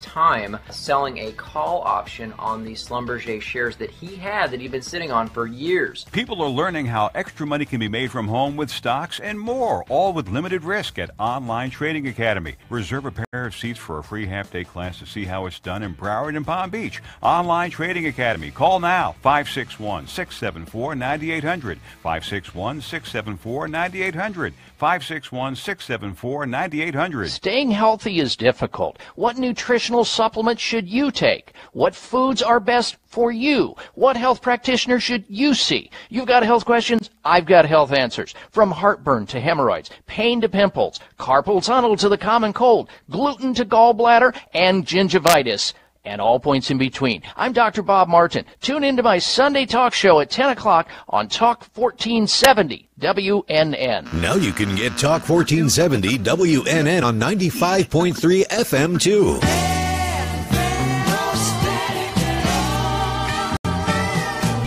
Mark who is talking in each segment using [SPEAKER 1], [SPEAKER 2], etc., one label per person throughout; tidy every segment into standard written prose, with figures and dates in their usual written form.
[SPEAKER 1] time selling a call option on the Schlumberger shares that he'd been sitting on for years.
[SPEAKER 2] People are learning how extra money can be made from home with stocks and more, all with limited risk at Online Trading Academy. Reserve a pair of seats for a free half-day class to see how it's done in Broward and Palm Beach. Online Trading Academy. Call now, 561-674-9800, 561-674-9800, 561-674-9800.
[SPEAKER 3] Staying healthy is difficult. What nutritional supplements should you take? What foods are best for you? What health practitioner should you see? You've got health questions, I've got health answers. From heartburn to hemorrhoids, pain to pimples, carpal tunnel to the common cold, gluten to gallbladder, and gingivitis, and all points in between. I'm Dr. Bob Martin. Tune into my Sunday talk show at 10 o'clock on Talk 1470 WNN.
[SPEAKER 4] Now you can get Talk 1470 WNN on 95.3 FM too.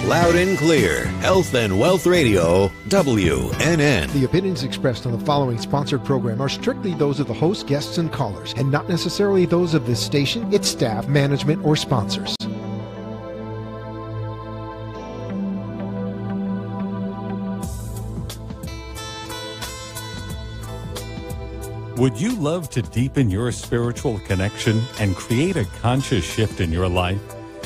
[SPEAKER 4] Loud and clear. Health and Wealth Radio, WNN.
[SPEAKER 5] The opinions expressed on the following sponsored program are strictly those of the host, guests, and callers, and not necessarily those of this station, its staff, management, or sponsors.
[SPEAKER 6] Would you love to deepen your spiritual connection and create a conscious shift in your life?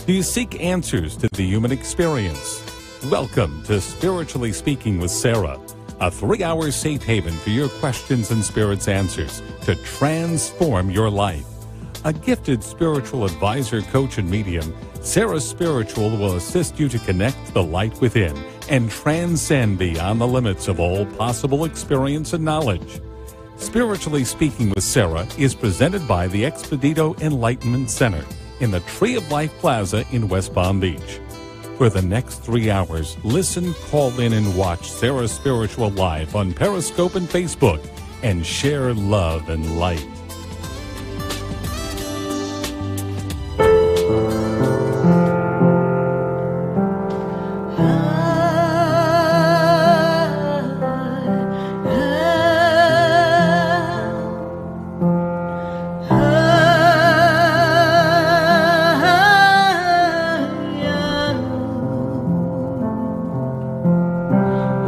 [SPEAKER 6] Do you seek answers to the human experience? Welcome to Spiritually Speaking with Sarah, a 3-hour safe haven for your questions and spirit's answers to transform your life. A gifted spiritual advisor, coach, and medium, Sarah Spiritual will assist you to connect the light within and transcend beyond the limits of all possible experience and knowledge. Spiritually Speaking with Sarah is presented by the Expedito Enlightenment Center in the Tree of Life Plaza in West Palm Beach. For the next 3 hours, listen, call in, and watch Sarah Spiritual live on Periscope and Facebook, and share love and light.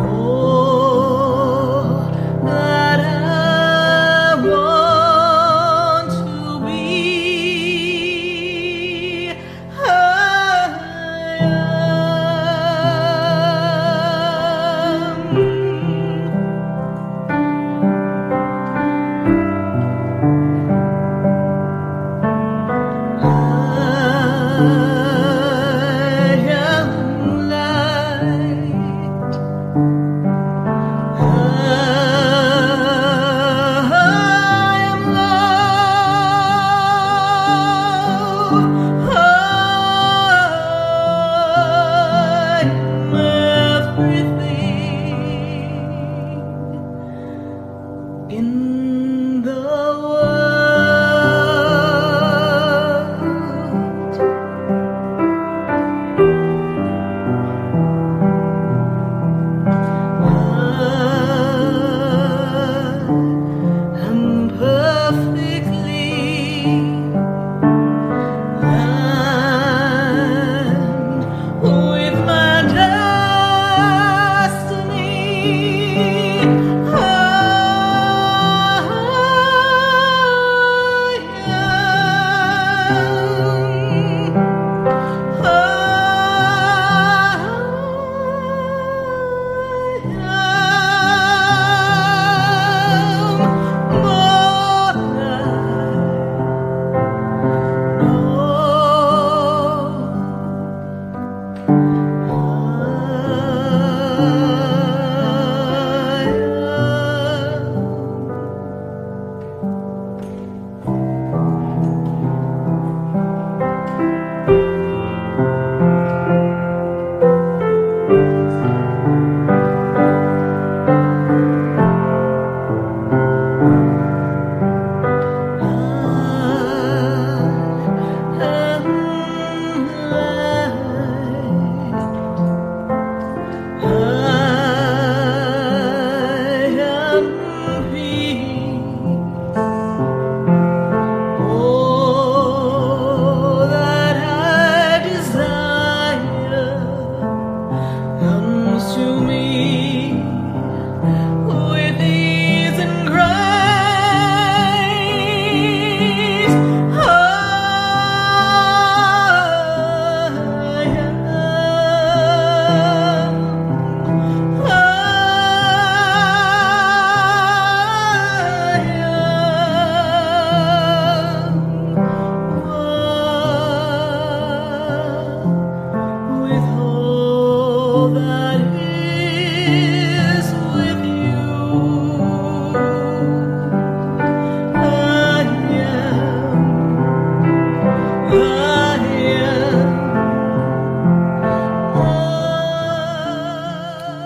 [SPEAKER 7] Oh,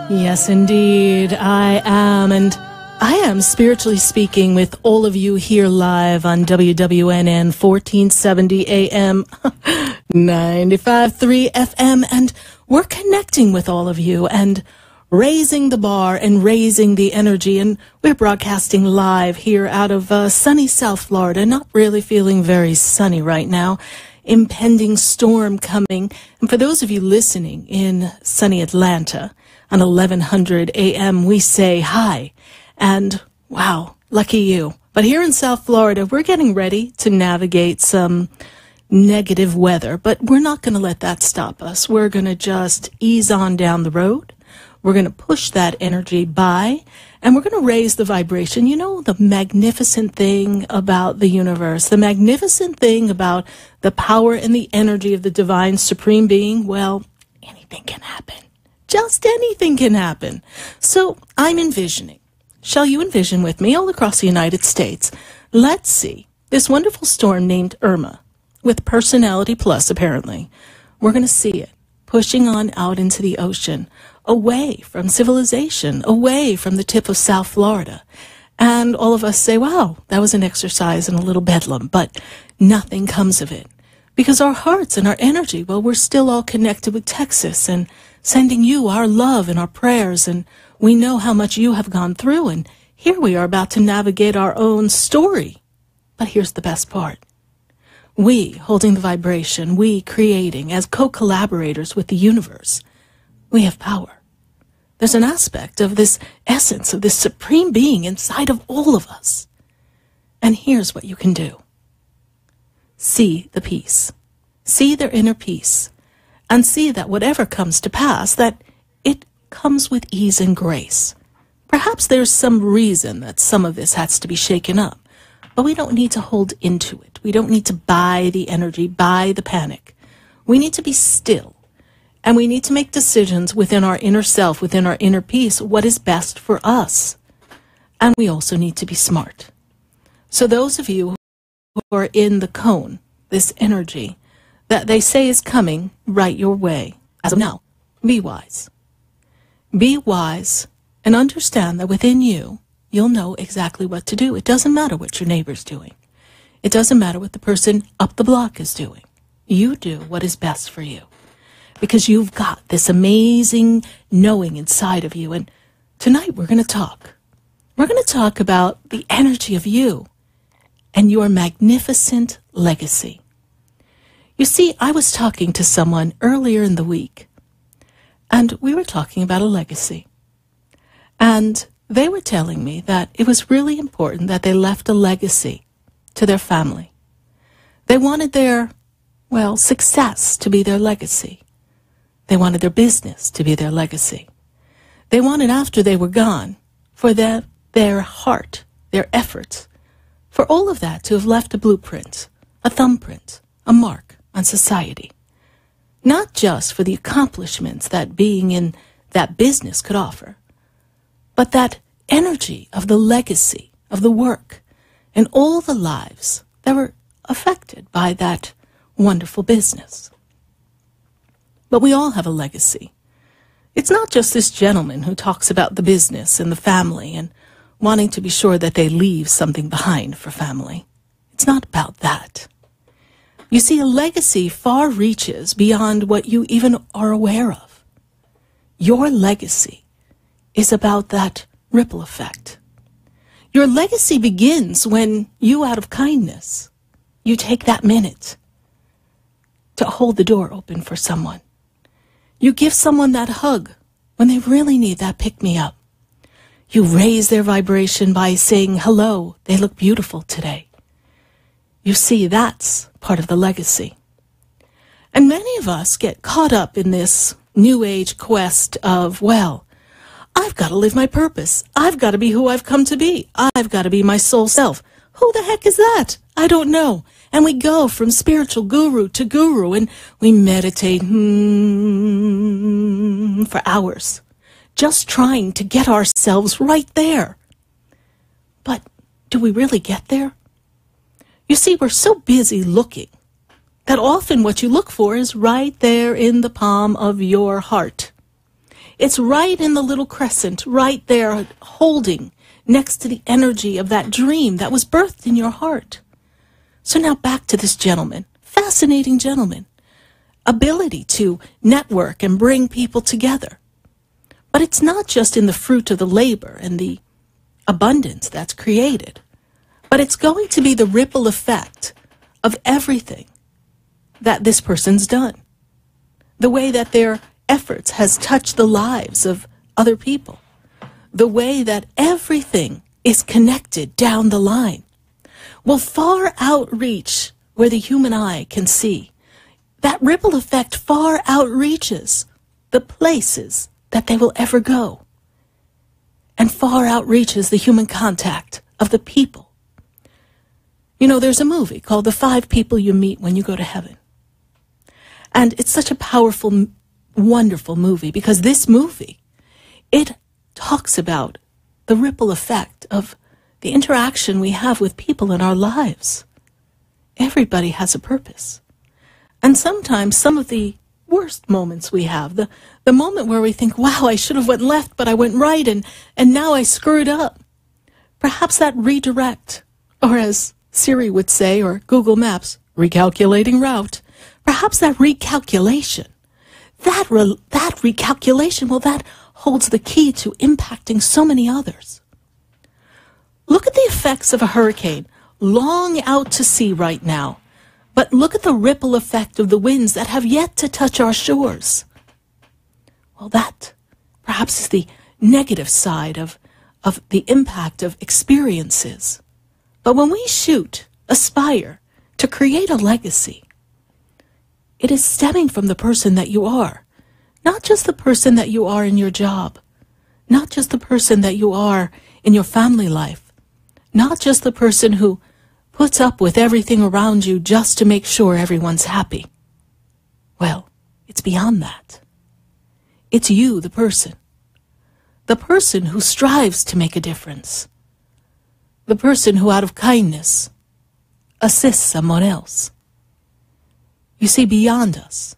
[SPEAKER 7] Yes, indeed, I am. And I am spiritually speaking with all of you here live on WWNN 1470 AM, 95.3 FM. And we're connecting with all of you and raising the bar and raising the energy. And we're broadcasting live here out of sunny South Florida. Not really feeling very sunny right now. Impending storm coming. And for those of you listening in sunny Atlanta, on 1100 AM, we say hi. And wow, lucky you. But here in South Florida, we're getting ready to navigate some negative weather, but we're not going to let that stop us. We're going to just ease on down the road. We're going to push that energy by, and we're going to raise the vibration. You know, the magnificent thing about the universe, the magnificent thing about the power and the energy of the divine supreme being, well, anything can happen. Just anything can happen. So I'm envisioning. Shall you envision with me all across the United States? Let's see. This wonderful storm named Irma, with personality plus apparently. We're going to see it pushing on out into the ocean, away from civilization, away from the tip of South Florida. And all of us say, wow, that was an exercise in a little bedlam, but nothing comes of it. Because our hearts and our energy, well, we're still all connected with Texas and sending you our love and our prayers, and we know how much you have gone through, and here we are about to navigate our own story. But here's the best part. We, holding the vibration, we creating as co-collaborators with the universe, we have power. There's an aspect of this essence, of this supreme being inside of all of us. And here's what you can do. See the peace. See their inner peace. And see that whatever comes to pass, that it comes with ease and grace. Perhaps there's some reason that some of this has to be shaken up, but we don't need to hold into it. We don't need to buy the energy, buy the panic. We need to be still, and we need to make decisions within our inner self, within our inner peace, what is best for us. And we also need to be smart. So those of you who are in the cone, this energy, that they say is coming right your way. As of now, be wise. Be wise and understand that within you, you'll know exactly what to do. It doesn't matter what your neighbor's doing. It doesn't matter what the person up the block is doing. You do what is best for you. Because you've got this amazing knowing inside of you. And tonight we're going to talk. We're going to talk about the energy of you and your magnificent legacy. You see, I was talking to someone earlier in the week, and we were talking about a legacy. And they were telling me that it was really important that they left a legacy to their family. They wanted their, well, success to be their legacy. They wanted their business to be their legacy. They wanted, after they were gone, for their heart, their efforts, for all of that to have left a blueprint, a thumbprint, a mark on society. Not just for the accomplishments that being in that business could offer, but that energy of the legacy of the work and all the lives that were affected by that wonderful business. But we all have a legacy. It's not just this gentleman who talks about the business and the family and wanting to be sure that they leave something behind for family. It's not about that. You see, a legacy far reaches beyond what you even are aware of. Your legacy is about that ripple effect. Your legacy begins when you, out of kindness, you take that minute to hold the door open for someone. You give someone that hug when they really need that pick-me-up. You raise their vibration by saying, hello, they look beautiful today. You see, that's part of the legacy. And many of us get caught up in this new age quest of, well, I've got to live my purpose. I've got to be who I've come to be. I've got to be my soul self. Who the heck is that? I don't know. And we go from spiritual guru to guru, and we meditate for hours, just trying to get ourselves right there. But do we really get there? You see, we're so busy looking that often what you look for is right there in the palm of your heart. It's right in the little crescent, right there, holding next to the energy of that dream that was birthed in your heart. So now back to this gentleman, fascinating gentleman, ability to network and bring people together. But it's not just in the fruit of the labor and the abundance that's created, but it's going to be the ripple effect of everything that this person's done. The way that their efforts has touched the lives of other people. The way that everything is connected down the line will far outreach where the human eye can see. That ripple effect far outreaches the places that they will ever go, and far outreaches the human contact of the people. You know, there's a movie called The 5 People You Meet When You Go to Heaven. And it's such a powerful, wonderful movie, because this movie, it talks about the ripple effect of the interaction we have with people in our lives. Everybody has a purpose. And sometimes some of the worst moments we have, the moment where we think, wow, I should have went left, but I went right, and now I screwed up. Perhaps that redirect, or as Siri would say, or Google Maps, recalculating route, perhaps that recalculation, that recalculation, well, that holds the key to impacting so many others. Look at the effects of a hurricane long out to sea right now, but look at the ripple effect of the winds that have yet to touch our shores. Well, that perhaps is the negative side of the impact of experiences. But when we aspire to create a legacy, it is stemming from the person that you are, not just the person that you are in your job, not just the person that you are in your family life, not just the person who puts up with everything around you just to make sure everyone's happy. Well, it's beyond that. It's you, the person who strives to make a difference, the person who out of kindness assists someone else. You see, beyond us,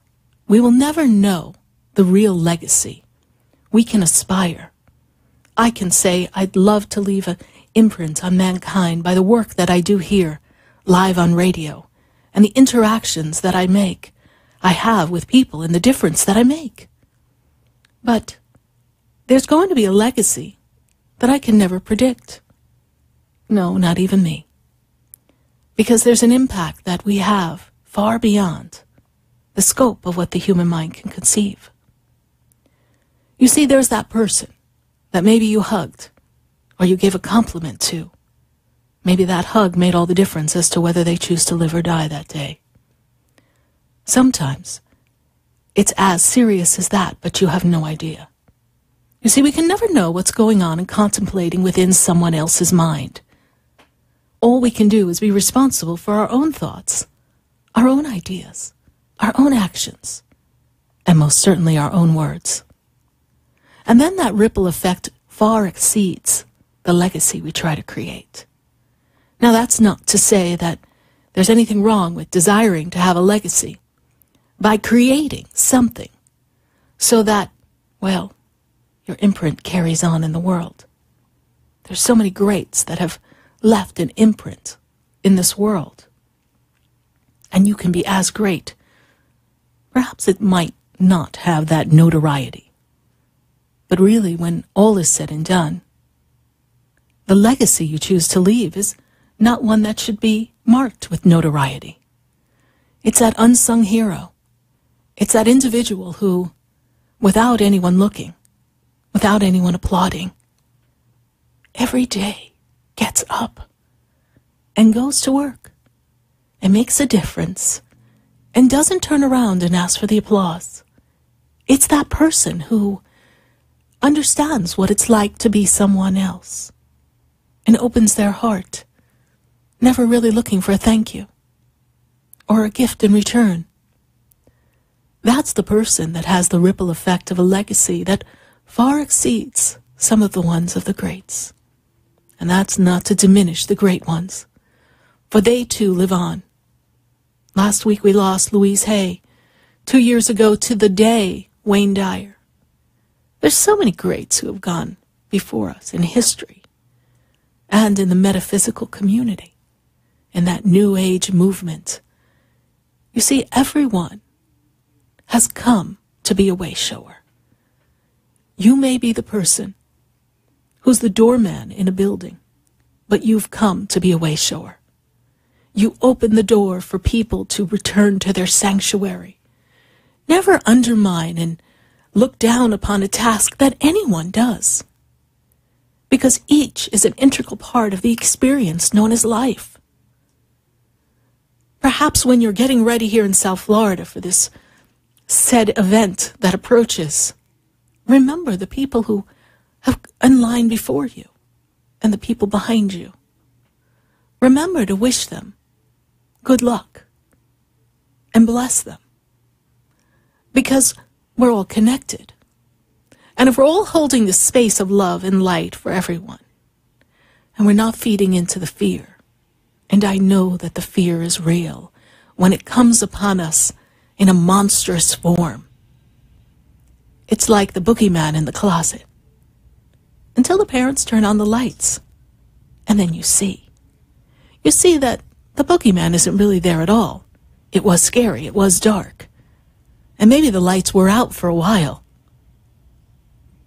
[SPEAKER 7] we will never know the real legacy. We can aspire. I can say I'd love to leave an imprint on mankind by the work that I do here, live on radio, and the interactions that I have with people, and the difference that I make. But there's going to be a legacy that I can never predict. No, not even me. Because there's an impact that we have far beyond the scope of what the human mind can conceive. You see, there's that person that maybe you hugged or you gave a compliment to. Maybe that hug made all the difference as to whether they choose to live or die that day. Sometimes it's as serious as that, but you have no idea. You see, we can never know what's going on and contemplating within someone else's mind. All we can do is be responsible for our own thoughts, our own ideas, our own actions, and most certainly our own words. And then that ripple effect far exceeds the legacy we try to create. Now, that's not to say that there's anything wrong with desiring to have a legacy by creating something so that, well, your imprint carries on in the world. There's so many greats that have left an imprint in this world. And you can be as great. Perhaps it might not have that notoriety. But really, when all is said and done, the legacy you choose to leave is not one that should be marked with notoriety. It's that unsung hero. It's that individual who, without anyone looking, without anyone applauding, every day gets up and goes to work and makes a difference and doesn't turn around and ask for the applause. It's that person who understands what it's like to be someone else and opens their heart, never really looking for a thank you or a gift in return. That's the person that has the ripple effect of a legacy that far exceeds some of the ones of the greats. And that's not to diminish the great ones, for they too live on. Last week we lost Louise Hay. 2 years ago to the day, Wayne Dyer. There's so many greats who have gone before us in history and in the metaphysical community, in that New Age movement. You see, everyone has come to be a way shower. You may be the person who's the doorman in a building, but you've come to be a way shower. You open the door for people to return to their sanctuary. Never undermine and look down upon a task that anyone does, because each is an integral part of the experience known as life. Perhaps when you're getting ready here in South Florida for this said event that approaches, remember the people who have in line before you and the people behind you. Remember to wish them good luck and bless them, because we're all connected. And if we're all holding the space of love and light for everyone, and we're not feeding into the fear, and I know that the fear is real when it comes upon us in a monstrous form, it's like the boogeyman in the closet. Until the parents turn on the lights, and then you see. You see that the boogeyman isn't really there at all. It was scary, it was dark. And maybe the lights were out for a while.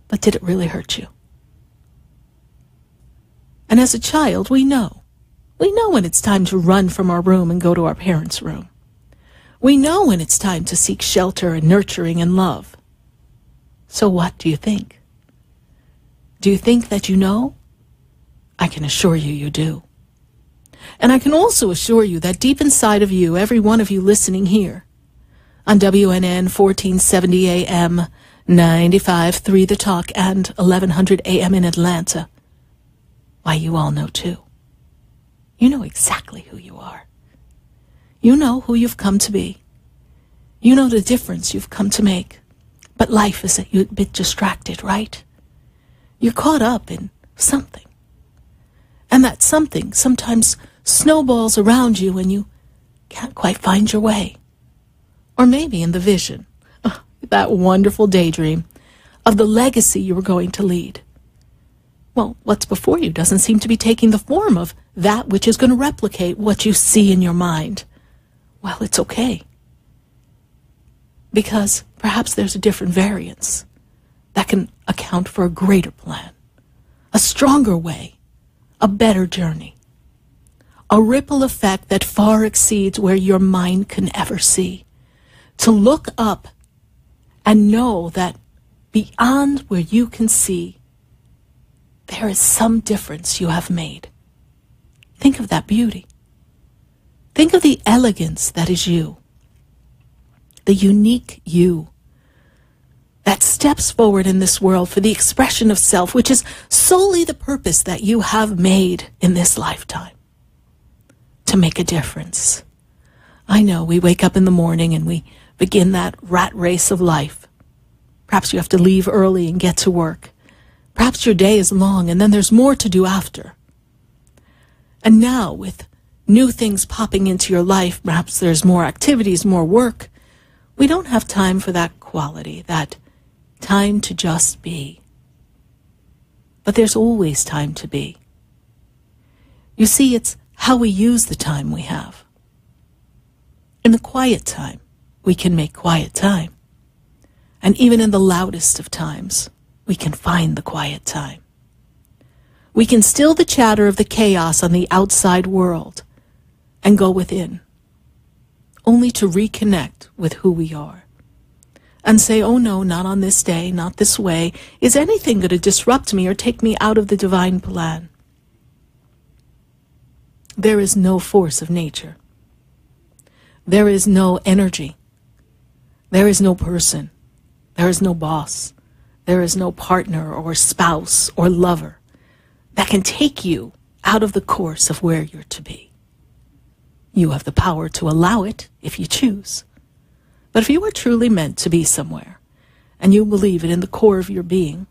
[SPEAKER 7] But did it really hurt you? And as a child, we know. We know when it's time to run from our room and go to our parents' room. We know when it's time to seek shelter and nurturing and love. So what do you think? Do you think that you know? I can assure you, you do. And I can also assure you that deep inside of you, every one of you listening here, on WNN 1470 AM, 95.3 The Talk, and 1100 AM in Atlanta, why, you all know too. You know exactly who you are. You know who you've come to be. You know the difference you've come to make. But life is a bit distracted, right? You're caught up in something. And that something sometimes snowballs around you and you can't quite find your way. Or maybe in the vision, that wonderful daydream of the legacy you were going to lead. Well, what's before you doesn't seem to be taking the form of that which is going to replicate what you see in your mind. Well, it's okay. Because perhaps there's a different variance that can account for a greater plan, a stronger way, a better journey, a ripple effect that far exceeds where your mind can ever see. To look up and know that beyond where you can see, there is some difference you have made. Think of that beauty. Think of the elegance that is you, the unique you that steps forward in this world for the expression of self, which is solely the purpose that you have made in this lifetime, to make a difference. I know we wake up in the morning and we begin that rat race of life. Perhaps you have to leave early and get to work. Perhaps your day is long and then there's more to do after. And now with new things popping into your life, perhaps there's more activities, more work. We don't have time for that quality, that time to just be. But there's always time to be. You see, it's how we use the time we have. In the quiet time, we can make quiet time. And even in the loudest of times, we can find the quiet time. We can still the chatter of the chaos on the outside world and go within, only to reconnect with who we are. And say, oh no, not on this day, not this way. Is anything going to disrupt me or take me out of the divine plan? There is no force of nature. There is no energy. There is no person. There is no boss. There is no partner or spouse or lover that can take you out of the course of where you're to be. You have the power to allow it if you choose. But if you are truly meant to be somewhere, and you believe it in the core of your being,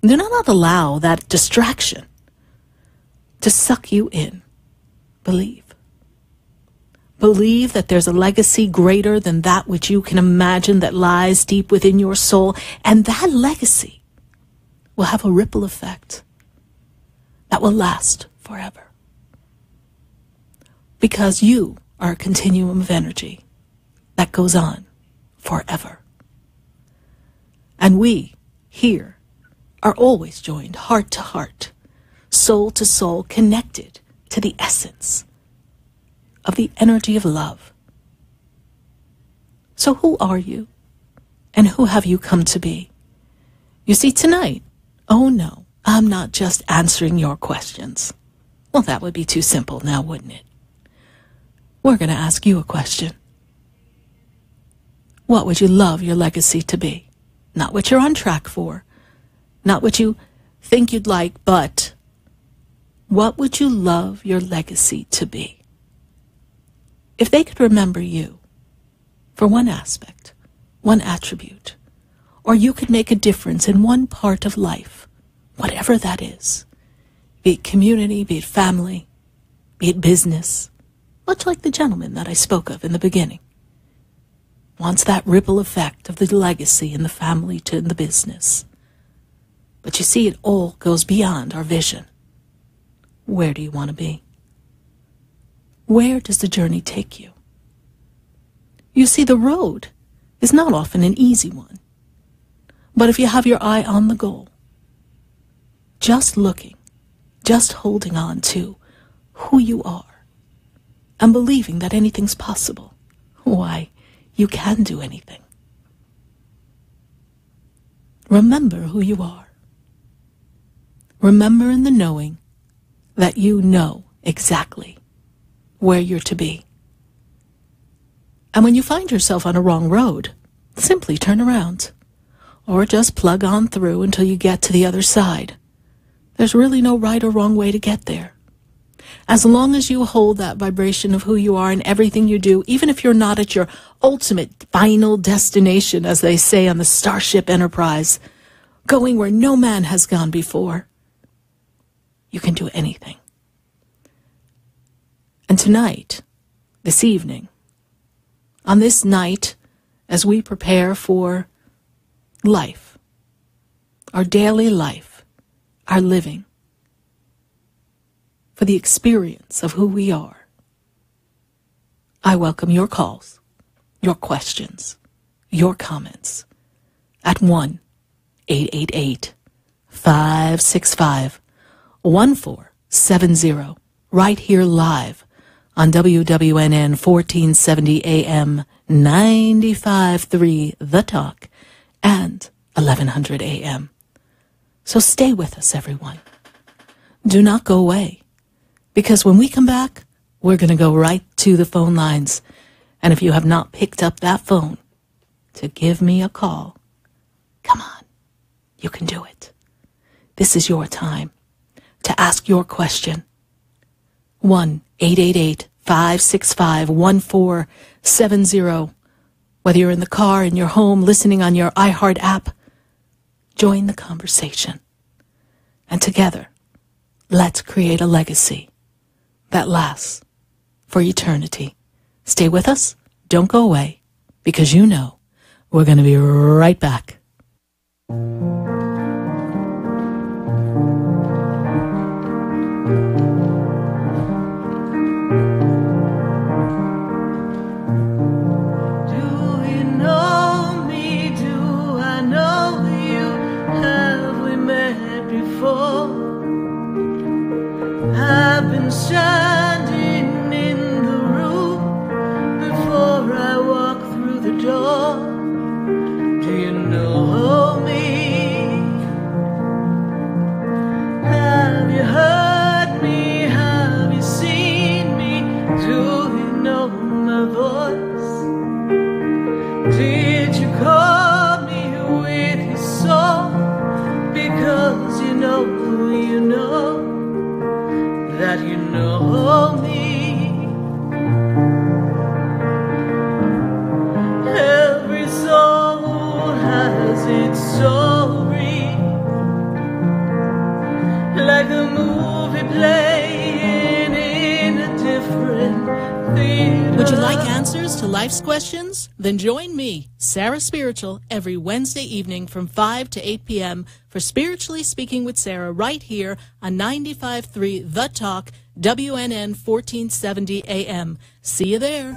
[SPEAKER 7] do not allow that distraction to suck you in. Believe. Believe that there's a legacy greater than that which you can imagine that lies deep within your soul, and that legacy will have a ripple effect that will last forever. Because you are a continuum of energy that goes on forever. And we, here, are always joined heart to heart, soul to soul, connected to the essence of the energy of love. So who are you? And who have you come to be? You see, tonight, oh no, I'm not just answering your questions. Well, that would be too simple now, wouldn't it? We're going to ask you a question. What would you love your legacy to be? Not what you're on track for, not what you think you'd like, but what would you love your legacy to be? If they could remember you for one aspect, one attribute, or you could make a difference in one part of life, whatever that is, be it community, be it family, be it business, much like the gentleman that I spoke of in the beginning, wants that ripple effect of the legacy in the family to the business. But you see, it all goes beyond our vision. Where do you want to be? Where does the journey take you? You see, the road is not often an easy one. But if you have your eye on the goal, just looking, just holding on to who you are, and believing that anything's possible, why, you can do anything. Remember who you are. Remember in the knowing that you know exactly where you're to be. And when you find yourself on a wrong road, simply turn around, or just plug on through until you get to the other side. There's really no right or wrong way to get there. As long as you hold that vibration of who you are in everything you do, even if you're not at your ultimate final destination, as they say on the Starship Enterprise, going where no man has gone before, you can do anything. And tonight, this evening, on this night, as we prepare for life, our daily life, our living, for the experience of who we are, I welcome your calls, your questions, your comments at 1-888-565-1470, right here live on WWNN 1470 AM, 95.3 The Talk, and 1100 AM. So stay with us, everyone. Do not go away, because when we come back, we're going to go right to the phone lines. And if you have not picked up that phone to give me a call, come on, you can do it. This is your time to ask your question. 1-888-565-1470. Whether you're in the car, in your home, listening on your iHeart app, join the conversation. And together, let's create a legacy that lasts for eternity. Stay with us. Don't go away, because you know we're going to be right back.
[SPEAKER 8] I've been standing in the room before I walk through the door. Do you know me?
[SPEAKER 7] to life's questions? Then join me, Sarah Spiritual, every Wednesday evening from 5 to 8 p.m. for Spiritually Speaking with Sarah right here on 95.3 The Talk, WNN 1470 AM. See you there.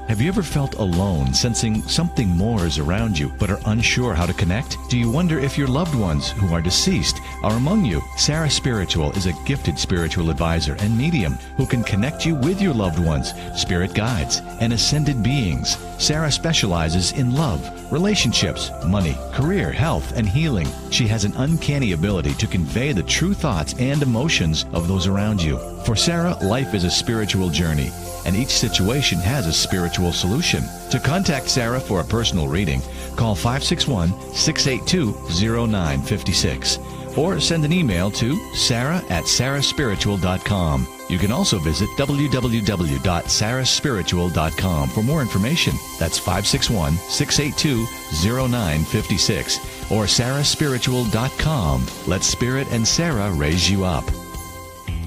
[SPEAKER 9] Have you ever felt alone, sensing something more is around you, but are unsure how to connect? Do you wonder if your loved ones who are deceased are among you? Sarah Spiritual is a gifted spiritual advisor and medium who can connect you with your loved ones, spirit guides, and ascended beings. Sarah specializes in love, relationships, money, career, health, and healing. She has an uncanny ability to convey the true thoughts and emotions of those around you. For Sarah, life is a spiritual journey, and each situation has a spiritual solution. To contact Sarah for a personal reading, call 561-682-0956 or send an email to sarah@sarahspiritual.com. You can also visit www.sarahspiritual.com for more information. That's 561-682-0956 or sarahspiritual.com. Let Spirit and Sarah raise you up.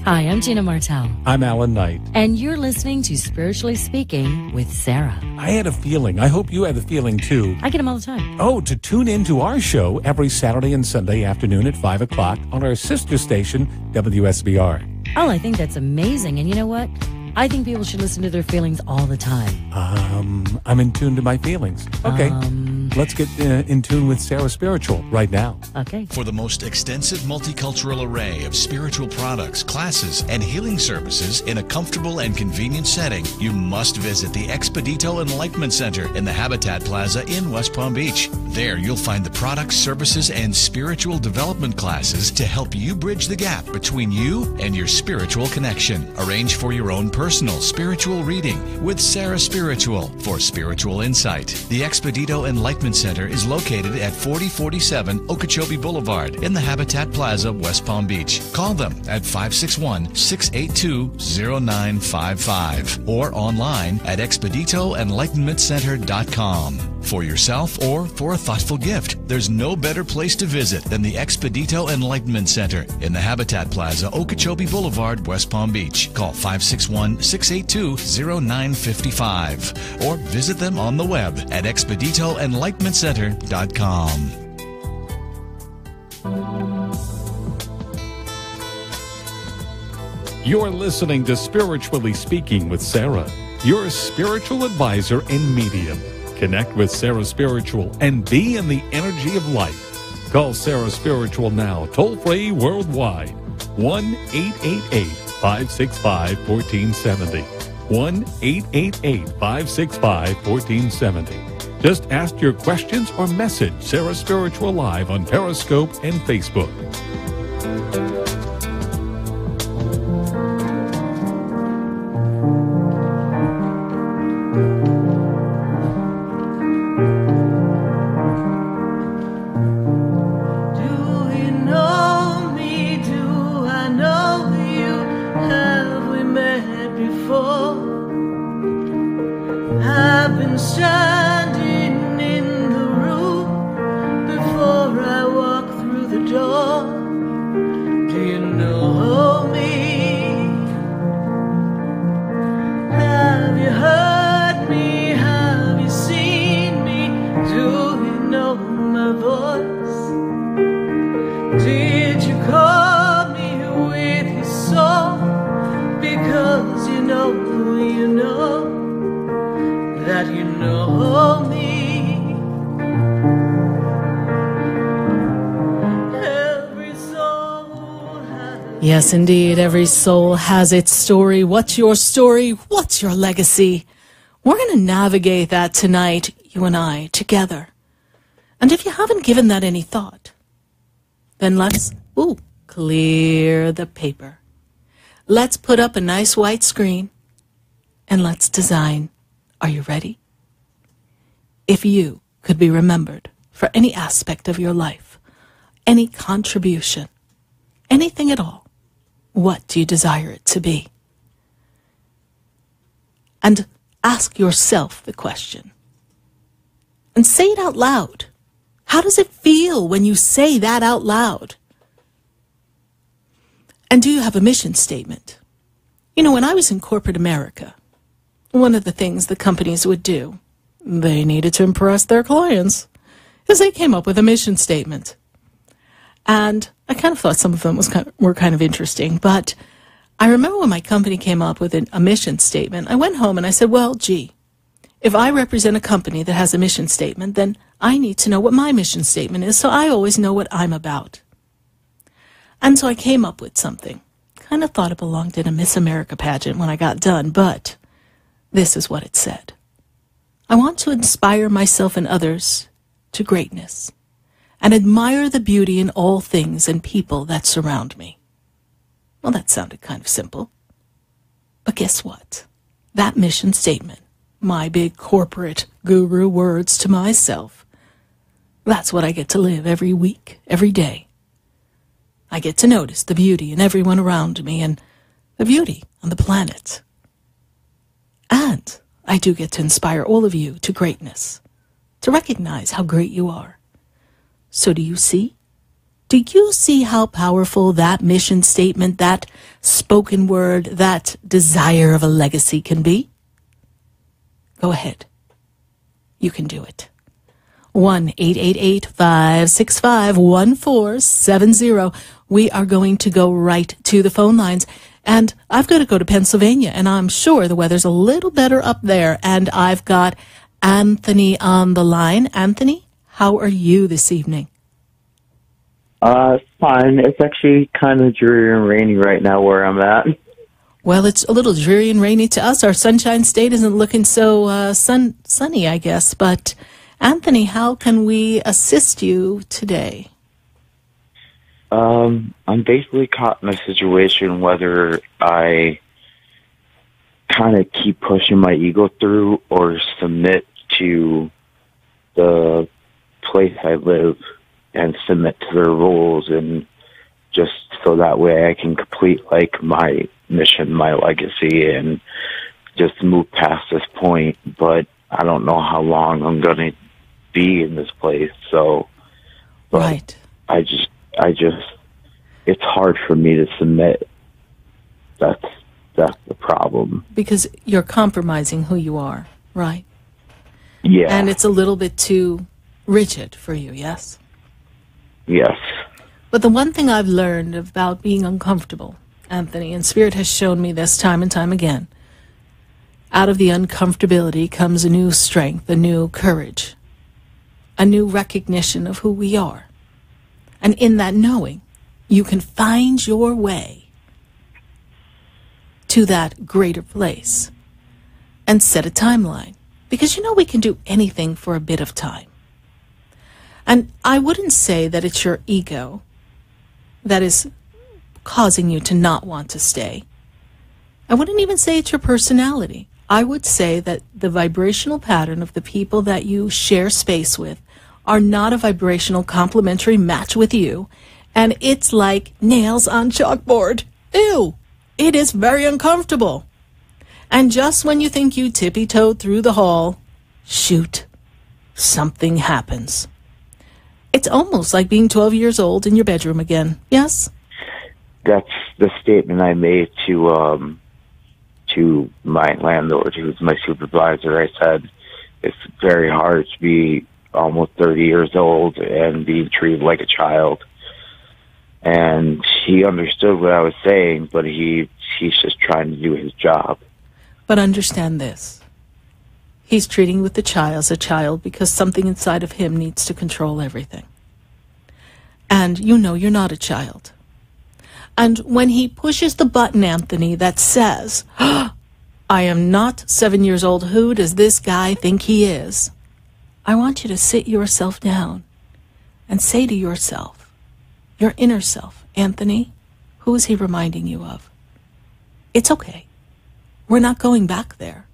[SPEAKER 10] Hi, I'm Gina Martell.
[SPEAKER 6] I'm Alan Knight.
[SPEAKER 10] And you're listening to Spiritually Speaking with Sarah.
[SPEAKER 6] I had a feeling. I hope you had the feeling, too.
[SPEAKER 10] I get them all the time.
[SPEAKER 6] Oh, to tune in to our show every Saturday and Sunday afternoon at 5 o'clock on our sister station, WSBR.
[SPEAKER 10] Oh, I think that's amazing. And you know what? I think people should listen to their feelings all the time.
[SPEAKER 6] I'm in tune to my feelings. Okay. Let's get in tune with Sarah Spiritual right now.
[SPEAKER 10] Okay.
[SPEAKER 9] For the most extensive multicultural array of spiritual products, classes, and healing services in a comfortable and convenient setting, you must visit the Expedito Enlightenment Center in the Habitat Plaza in West Palm Beach. There you'll find the products, services, and spiritual development classes to help you bridge the gap between you and your spiritual connection. Arrange for your own personal spiritual reading with Sarah Spiritual for spiritual insight. The Expedito Enlightenment Center is located at 4047 Okeechobee Boulevard in the Habitat Plaza, West Palm Beach. Call them at 561-682-0955 or online at expeditoenlightenmentcenter.com. For yourself or for a thoughtful gift, there's no better place to visit than the Expedito Enlightenment Center in the Habitat Plaza, Okeechobee Boulevard, West Palm Beach. Call 561-682-0955 or visit them on the web at expeditoenlightenmentcenter.com.
[SPEAKER 6] You're listening to Spiritually Speaking with Sarah, your spiritual advisor and medium. Connect with Sarah Spiritual and be in the energy of light. Call Sarah Spiritual now, toll-free worldwide. 1-888-565-1470. 1-888-565-1470. Just ask your questions or message Sarah Spiritual live on Periscope and Facebook.
[SPEAKER 7] Yes, indeed. Every soul has its story. What's your story? What's your legacy? We're going to navigate that tonight, you and I, together. And if you haven't given that any thought, then let's, clear the paper. Let's put up a nice white screen and let's design. Are you ready? If you could be remembered for any aspect of your life, any contribution, anything at all, what do you desire it to be? And ask yourself the question. And say it out loud. How does it feel when you say that out loud? And do you have a mission statement? You know, when I was in corporate America, one of the things the companies would do, they needed to impress their clients, is they came up with a mission statement. And I kind of thought some of them were kind of interesting, but I remember when my company came up with a mission statement, I went home and I said, well, gee, if I represent a company that has a mission statement, then I need to know what my mission statement is, so I always know what I'm about. And so I came up with something. Kind of thought it belonged in a Miss America pageant when I got done, but this is what it said. I want to inspire myself and others to greatness and admire the beauty in all things and people that surround me. Well, that sounded kind of simple. But guess what? That mission statement, my big corporate guru words to myself, that's what I get to live every week, every day. I get to notice the beauty in everyone around me and the beauty on the planet. And I do get to inspire all of you to greatness, to recognize how great you are. So do you see? Do you see how powerful that mission statement, that spoken word, that desire of a legacy can be? Go ahead. You can do it. 1-888-565-1470. We are going to go right to the phone lines. And I've got to go to Pennsylvania, and I'm sure the weather's a little better up there. And I've got Anthony on the line. Anthony, how are you this evening?
[SPEAKER 11] Fine. It's actually kind of dreary and rainy right now where I'm at.
[SPEAKER 7] Well, it's a little dreary and rainy to us. Our Sunshine State isn't looking so sunny, I guess. But, Anthony, how can we assist you today?
[SPEAKER 11] I'm basically caught in a situation whether I kind of keep pushing my ego through or submit to the place I live and submit to their rules, and just so that way I can complete like my mission, my legacy, and just move past this point. But I don't know how long I'm going to be in this place. So, but
[SPEAKER 7] right.
[SPEAKER 11] I just, it's hard for me to submit. That's the problem.
[SPEAKER 7] Because you're compromising who you are, right?
[SPEAKER 11] Yeah.
[SPEAKER 7] And it's a little bit too rigid for you, yes?
[SPEAKER 11] Yes.
[SPEAKER 7] But the one thing I've learned about being uncomfortable, Anthony, and Spirit has shown me this time and time again, out of the uncomfortability comes a new strength, a new courage, a new recognition of who we are. And in that knowing, you can find your way to that greater place and set a timeline. Because you know we can do anything for a bit of time. And I wouldn't say that it's your ego that is causing you to not want to stay. I wouldn't even say it's your personality. I would say that the vibrational pattern of the people that you share space with are not a vibrational complementary match with you. And it's like nails on chalkboard. Ew! It is very uncomfortable. And just when you think you tippy-toed through the hall, shoot, something happens. It's almost like being 12 years old in your bedroom again, yes?
[SPEAKER 11] That's the statement I made to my landlord, who's my supervisor. I said, it's very hard to be almost 30 years old and being treated like a child. And he understood what I was saying, but he's just trying to do his job.
[SPEAKER 7] But understand this. He's treating you with the child as a child because something inside of him needs to control everything. And you know you're not a child. And when he pushes the button, Anthony, that says, I am not 7 years old, who does this guy think he is? I want you to sit yourself down and say to yourself, your inner self, Anthony, who is he reminding you of? It's okay. We're not going back there.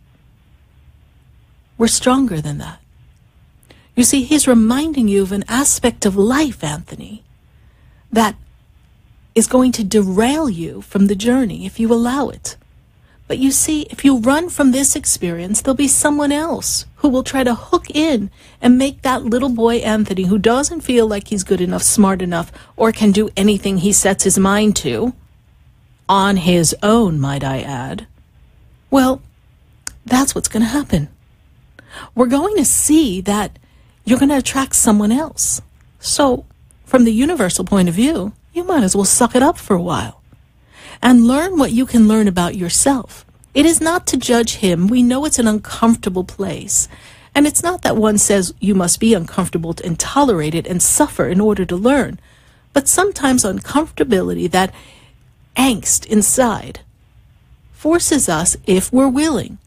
[SPEAKER 7] We're stronger than that. You see, he's reminding you of an aspect of life, Anthony, that is going to derail you from the journey if you allow it. But you see, if you run from this experience, there'll be someone else who will try to hook in and make that little boy Anthony, who doesn't feel like he's good enough, smart enough, or can do anything he sets his mind to, on his own, might I add. Well, that's what's going to happen. We're going to see that you're going to attract someone else. So, from the universal point of view, you might as well suck it up for a while and learn what you can learn about yourself. It is not to judge him. We know it's an uncomfortable place. And it's not that one says you must be uncomfortable and tolerate it and suffer in order to learn. But sometimes uncomfortability, that angst inside, forces us, if we're willing,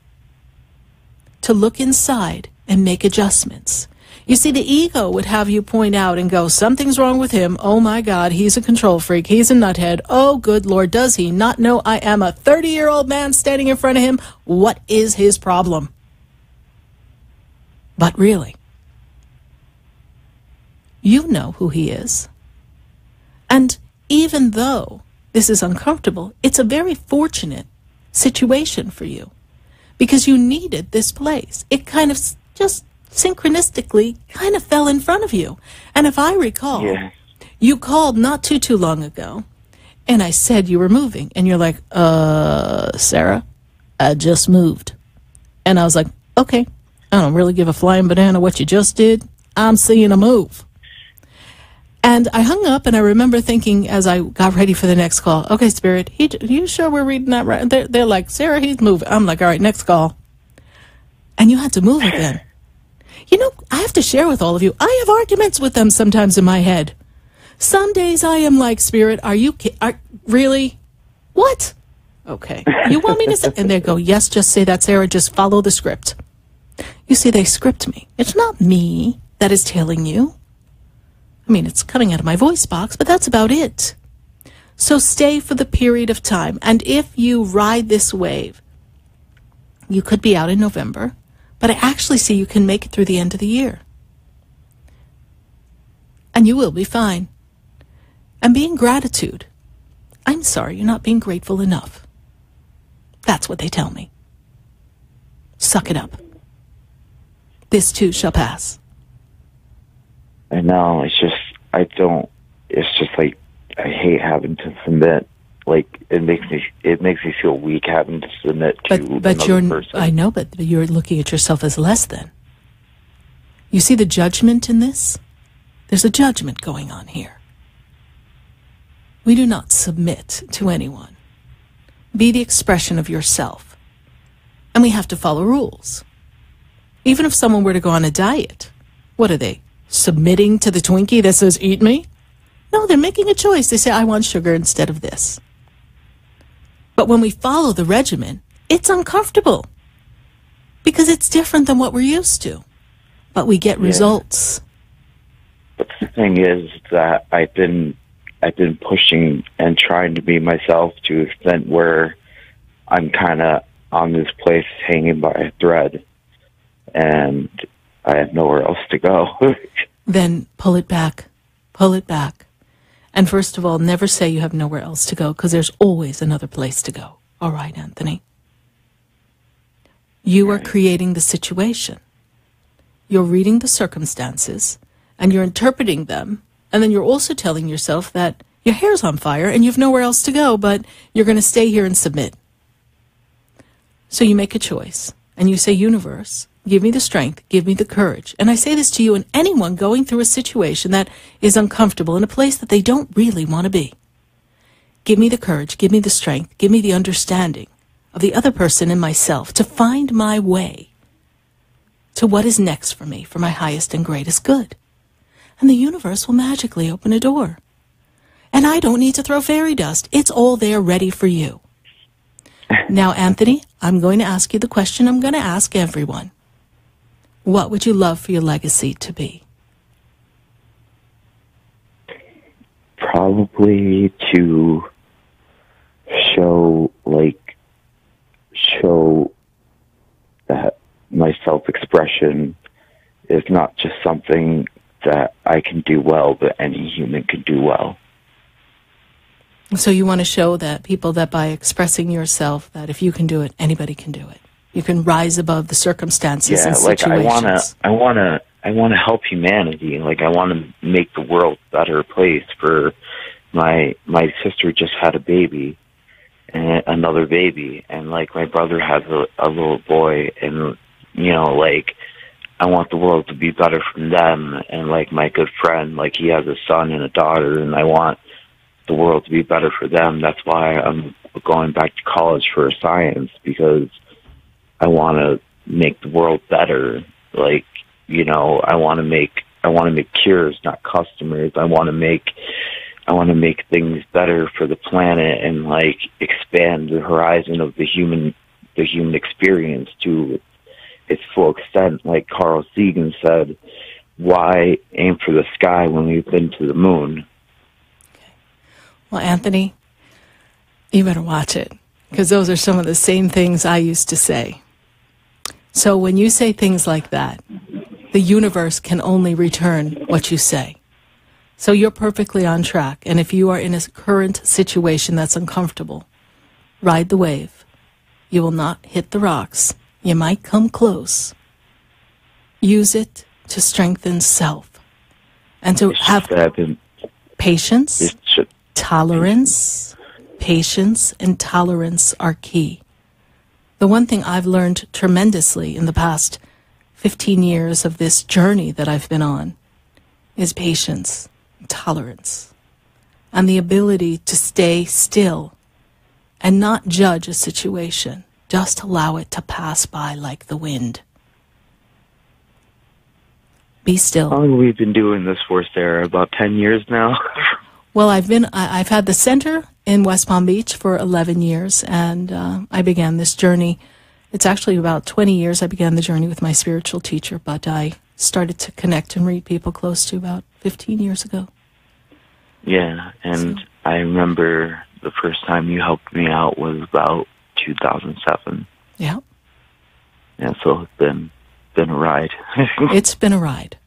[SPEAKER 7] to look inside and make adjustments. You see, the ego would have you point out and go, something's wrong with him. Oh my God, he's a control freak. He's a nuthead. Oh, good Lord, does he not know I am a 30-year-old man standing in front of him? What is his problem? But really, you know who he is. And even though this is uncomfortable, it's a very fortunate situation for you because you needed this place. It kind of just synchronistically kind of fell in front of you. And if I recall, you called not too long ago, and I said you were moving, and you're like, Sarah, I just moved. And I was like, okay, I don't really give a flying banana what you just did. I'm seeing a move. And I hung up, and I remember thinking as I got ready for the next call, okay, Spirit, you sure we're reading that right? They're like, Sarah, he's moving. I'm like, all right, next call. And you had to move again. You know, I have to share with all of you, I have arguments with them sometimes in my head. Some days I am like, Spirit, are you really? What? Okay. You want me to say? And they go, yes, just say that, Sarah. Just follow the script. You see, they script me. It's not me that is telling you. I mean, it's coming out of my voice box, but that's about it. So stay for the period of time. And if you ride this wave, you could be out in November, but I actually see you can make it through the end of the year. And you will be fine. And be in gratitude. I'm sorry, you're not being grateful enough. That's what they tell me. Suck it up. This too shall pass.
[SPEAKER 11] I know, it's just like, I hate having to submit. Like, it makes me feel weak having to submit to another person.
[SPEAKER 7] I know, but you're looking at yourself as less than. You see the judgment in this? There's a judgment going on here. We do not submit to anyone. Be the expression of yourself. And we have to follow rules. Even if someone were to go on a diet, what are they? Submitting to the Twinkie that says, eat me? No, they're making a choice. They say, I want sugar instead of this. But when we follow the regimen, it's uncomfortable because it's different than what we're used to. But we get results.
[SPEAKER 11] But the thing is that I've been pushing and trying to be myself to an extent where I'm kind of on this place hanging by a thread, and I have nowhere else to go.
[SPEAKER 7] Then pull it back. Pull it back. And first of all, never say you have nowhere else to go, because there's always another place to go. All right, Anthony? You are creating the situation. You're reading the circumstances, and you're interpreting them, and then you're also telling yourself that your hair's on fire and you have nowhere else to go, but you're going to stay here and submit. So you make a choice, and you say, universe, give me the strength, give me the courage. And I say this to you and anyone going through a situation that is uncomfortable in a place that they don't really want to be. Give me the courage, give me the strength, give me the understanding of the other person and myself to find my way to what is next for me, for my highest and greatest good. And the universe will magically open a door. And I don't need to throw fairy dust. It's all there ready for you. Now, Anthony, I'm going to ask you the question I'm going to ask everyone. What would you love for your legacy to be?
[SPEAKER 11] Probably to show that my self-expression is not just something that I can do well, but any human can do well.
[SPEAKER 7] So you want to show that people that by expressing yourself, that if you can do it, anybody can do it. You can rise above the circumstances and situations.
[SPEAKER 11] I want to help humanity. Like, I want to make the world a better place. For my sister just had a baby, another baby, and like my brother has a little boy, and you know, like I want the world to be better for them, and like my good friend, like he has a son and a daughter, and I want the world to be better for them. That's why I'm going back to college for science, because I want to make the world better. Like, you know, I want to make cures, not customers. I want to make things better for the planet, and like expand the horizon of the human experience to its full extent. Like Carl Sagan said, why aim for the sky when we've been to the moon?
[SPEAKER 7] Well, Anthony, you better watch it, because those are some of the same things I used to say. So when you say things like that, the universe can only return what you say. So you're perfectly on track. And if you are in a current situation that's uncomfortable, ride the wave. You will not hit the rocks. You might come close. Use it to strengthen self and to have patience, tolerance. Patience and tolerance are key. The one thing I've learned tremendously in the past 15 years of this journey that I've been on is patience, tolerance, and the ability to stay still and not judge a situation. Just allow it to pass by like the wind. Be still.
[SPEAKER 11] How long have we been doing this for, Sarah? About 10 years now?
[SPEAKER 7] Well, I've had the center in West Palm Beach for 11 years, and I began this journey. It's actually about 20 years I began the journey with my spiritual teacher, but I started to connect and read people close to about 15 years ago.
[SPEAKER 11] Yeah, and so, I remember the first time you helped me out was about 2007.
[SPEAKER 7] Yeah.
[SPEAKER 11] Yeah, so it's been a ride.
[SPEAKER 7] It's been a ride.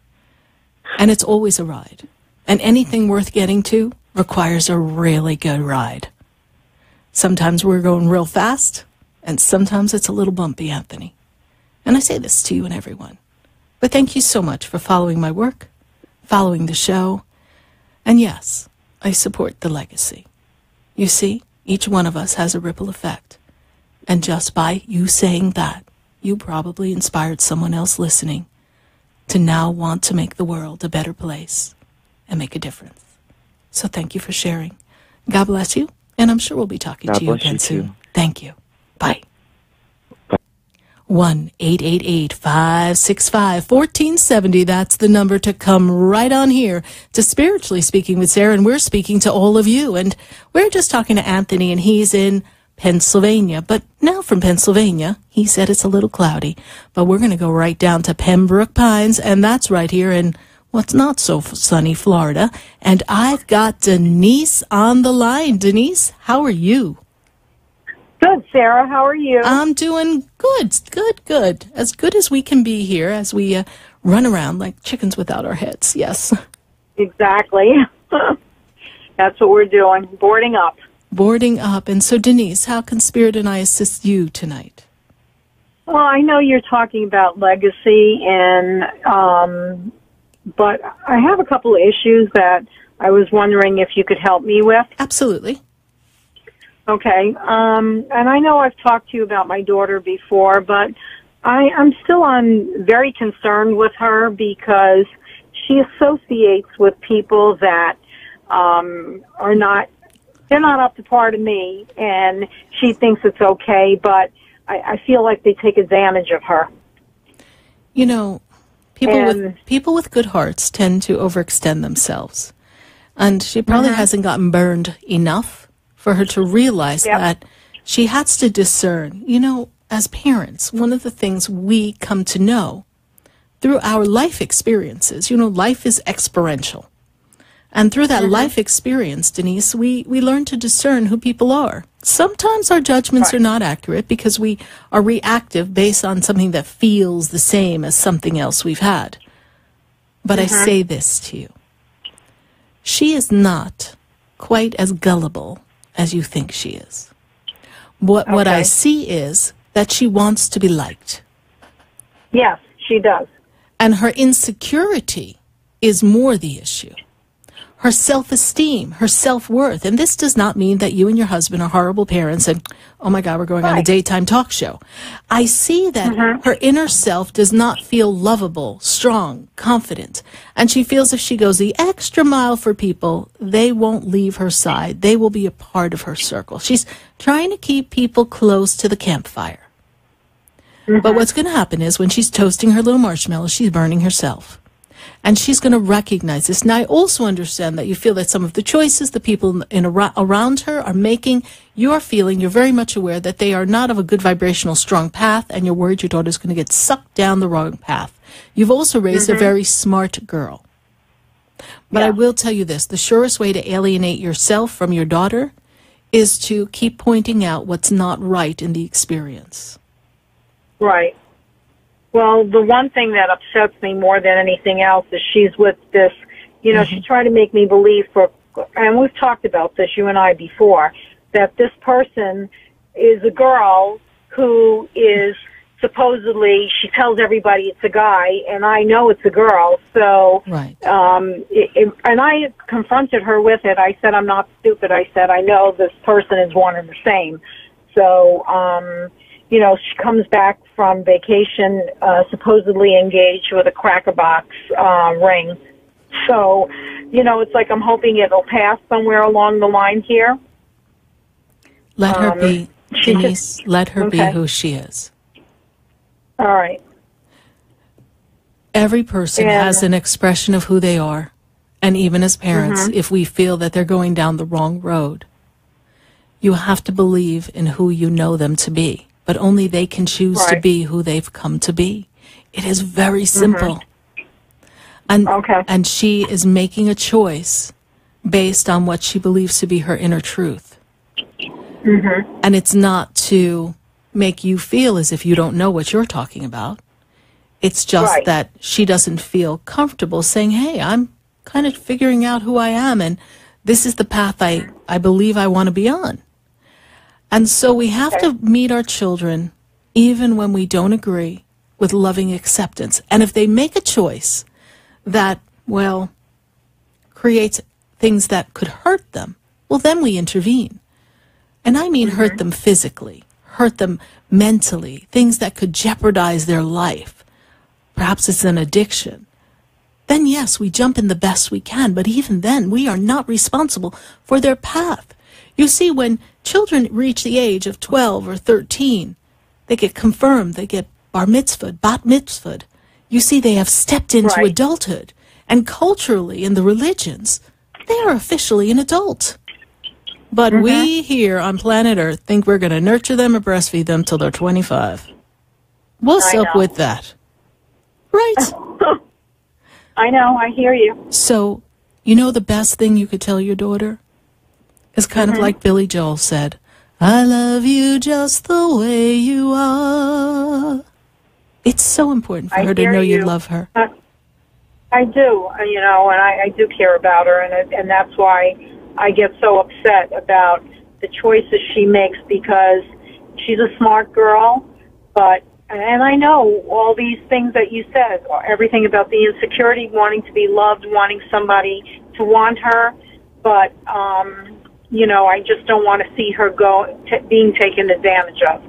[SPEAKER 7] And it's always a ride. And anything worth getting to requires a really good ride. Sometimes we're going real fast, and sometimes it's a little bumpy, Anthony. And I say this to you and everyone. But thank you so much for following my work, following the show. And yes, I support the legacy. You see, each one of us has a ripple effect. And just by you saying that, you probably inspired someone else listening to now want to make the world a better place and make a difference. So thank you for sharing. God bless you, and I'm sure we'll be talking to you again soon. Thank you. Bye. 1-888-565-1470. That's the number to come right on here to Spiritually Speaking with Sarah, and we're speaking to all of you. And we're just talking to Anthony, and he's in Pennsylvania. But now from Pennsylvania, he said it's a little cloudy. But we're going to go right down to Pembroke Pines, and that's right here in what's not so sunny Florida. And I've got Denise on the line. Denise, how are you?
[SPEAKER 12] Good, Sarah. How are you?
[SPEAKER 7] I'm doing good. As good as we can be here as we run around like chickens without our heads. Yes.
[SPEAKER 12] Exactly. That's what we're doing, boarding up.
[SPEAKER 7] Boarding up. And so, Denise, how can Spirit and I assist you tonight?
[SPEAKER 12] Well, I know you're talking about legacy, and but I have a couple of issues that I was wondering if you could help me with.
[SPEAKER 7] Absolutely.
[SPEAKER 12] Okay. And I know I've talked to you about my daughter before, but I'm still very concerned with her because she associates with people that they're not up to par to me, and she thinks it's okay, but I feel like they take advantage of her.
[SPEAKER 7] You know, people with good hearts tend to overextend themselves, and she probably hasn't gotten burned enough for her to realize that she has to discern. You know, as parents, one of the things we come to know through our life experiences, you know, life is experiential. And through that life experience, Denise, we learn to discern who people are. Sometimes our judgments are not accurate because we are reactive based on something that feels the same as something else we've had. But I say this to you. She is not quite as gullible as you think she is. What I see is that she wants to be liked.
[SPEAKER 12] Yes, she does.
[SPEAKER 7] And her insecurity is more the issue. her self-esteem, her self-worth. And this does not mean that you and your husband are horrible parents and, oh my God, we're going on a daytime talk show. I see that her inner self does not feel lovable, strong, confident. And she feels if she goes the extra mile for people, they won't leave her side. They will be a part of her circle. She's trying to keep people close to the campfire. But what's going to happen is when she's toasting her little marshmallows, she's burning herself. And she's going to recognize this. Now, I also understand that you feel that some of the choices the people around her are making, you're very much aware that they are not of a good vibrational, strong path, and you're worried your daughter's going to get sucked down the wrong path. You've also raised a very smart girl. But I will tell you this, the surest way to alienate yourself from your daughter is to keep pointing out what's not right in the experience.
[SPEAKER 12] Right. Well, the one thing that upsets me more than anything else is she's with this, she tried to make me believe and we've talked about this, you and I, before, that this person is a girl who is supposedly, she tells everybody it's a guy, and I know it's a girl, so,
[SPEAKER 7] right.
[SPEAKER 12] And I confronted her with it. I said, I'm not stupid. I said, I know this person is one and the same. So, she comes back from vacation, supposedly engaged with a Cracker Box ring. So, it's like I'm hoping it'll pass somewhere along the line here.
[SPEAKER 7] Let her be, Denise. Let her be who she is.
[SPEAKER 12] All right.
[SPEAKER 7] Every person has an expression of who they are. And even as parents, if we feel that they're going down the wrong road, you have to believe in who you know them to be. But only they can choose to be who they've come to be. It is very simple. And she is making a choice based on what she believes to be her inner truth. And it's not to make you feel as if you don't know what you're talking about. It's just that she doesn't feel comfortable saying, hey, I'm kind of figuring out who I am, and this is the path I believe I want to be on. And so we have to meet our children even when we don't agree with loving acceptance. And if they make a choice that, creates things that could hurt them, then we intervene. And I mean hurt them physically, hurt them mentally, things that could jeopardize their life. Perhaps it's an addiction. Then yes, we jump in the best we can, but even then we are not responsible for their path. You see, when children reach the age of 12 or 13, they get confirmed, they get bar mitzvahed, bat mitzvahed. You see, they have stepped into adulthood. And culturally, in the religions, they are officially an adult. But we here on planet Earth think we're going to nurture them or breastfeed them till they're 25. What's up with that? Right.
[SPEAKER 12] I know, I hear you.
[SPEAKER 7] So, the best thing you could tell your daughter? It's kind of like Billy Joel said, I love you just the way you are. It's so important for her to know you love her.
[SPEAKER 12] I do, and I do care about her, and that's why I get so upset about the choices she makes, because she's a smart girl, and I know all these things that you said, everything about the insecurity, wanting to be loved, wanting somebody to want her, but, I just don't want to see her being taken advantage of.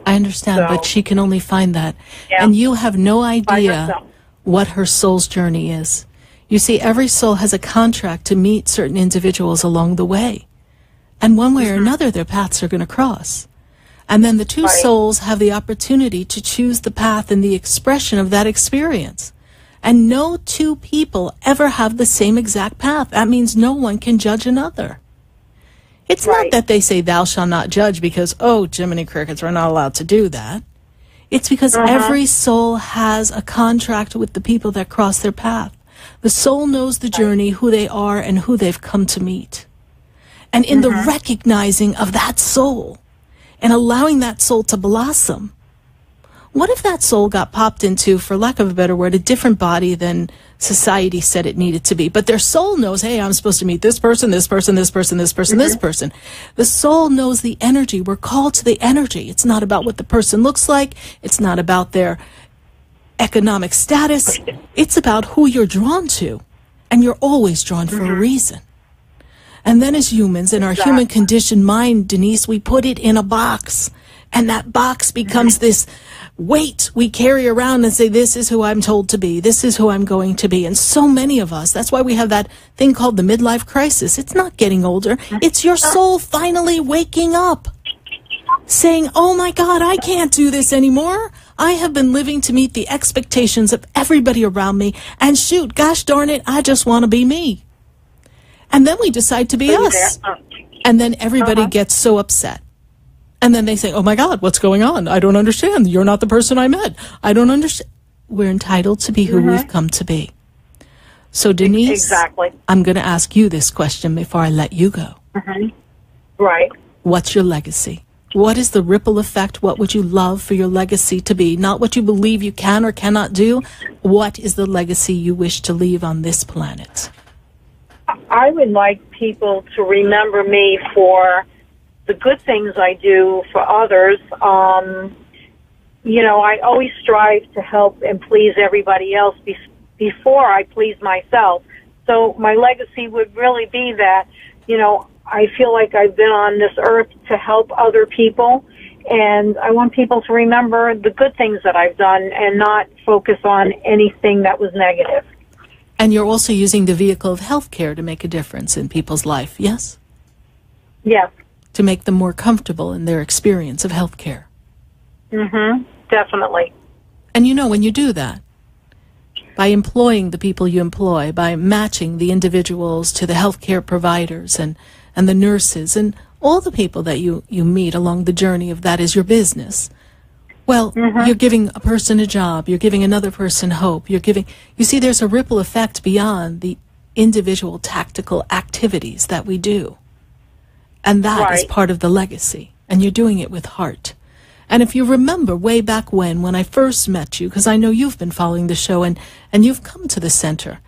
[SPEAKER 7] I understand, but she can only find that. Yeah. And you have no idea what her soul's journey is. You see, every soul has a contract to meet certain individuals along the way. And one way or another, their paths are going to cross. And then the two souls have the opportunity to choose the path and the expression of that experience. And no two people ever have the same exact path. That means no one can judge another. It's not that they say, thou shalt not judge, because, Jiminy Crickets, we're not allowed to do that. It's because every soul has a contract with the people that cross their path. The soul knows the journey, who they are, and who they've come to meet. And in the recognizing of that soul and allowing that soul to blossom, what if that soul got popped into, for lack of a better word, a different body than society said it needed to be? But their soul knows, hey, I'm supposed to meet this person, this person, this person, this person, this person. The soul knows the energy. We're called to the energy. It's not about what the person looks like. It's not about their economic status. It's about who you're drawn to. And you're always drawn for a reason. And then as humans, in our human conditioned mind, Denise, we put it in a box. And that box becomes this weight we carry around and say, this is who I'm told to be. This is who I'm going to be. And so many of us, that's why we have that thing called the midlife crisis. It's not getting older. It's your soul finally waking up, saying, oh my God, I can't do this anymore. I have been living to meet the expectations of everybody around me. And shoot, gosh darn it, I just want to be me. And then we decide to be us. And then everybody gets so upset. And then they say, oh my God, what's going on? I don't understand. You're not the person I met. I don't understand. We're entitled to be who we've come to be. So Denise, I'm going to ask you this question before I let you go.
[SPEAKER 12] Right.
[SPEAKER 7] What's your legacy? What is the ripple effect? What would you love for your legacy to be? Not what you believe you can or cannot do. What is the legacy you wish to leave on this planet?
[SPEAKER 12] I would like people to remember me for the good things I do for others. You know, I always strive to help and please everybody else before I please myself. So my legacy would really be that, you know, I feel like I've been on this earth to help other people, and I want people to remember the good things that I've done and not focus on anything that was negative.
[SPEAKER 7] And you're also using the vehicle of healthcare to make a difference in people's life, yes?
[SPEAKER 12] Yes.
[SPEAKER 7] To make them more comfortable in their experience of healthcare.
[SPEAKER 12] Definitely.
[SPEAKER 7] And you know, when you do that, by employing the people you employ, by matching the individuals to the healthcare providers and the nurses and all the people that you meet along the journey of that is your business, well, you're giving a person a job, you're giving another person hope, you see, there's a ripple effect beyond the individual tactical activities that we do. And that is part of the legacy. And you're doing it with heart. And if you remember way back when I first met you, because I know you've been following the show and you've come to the center.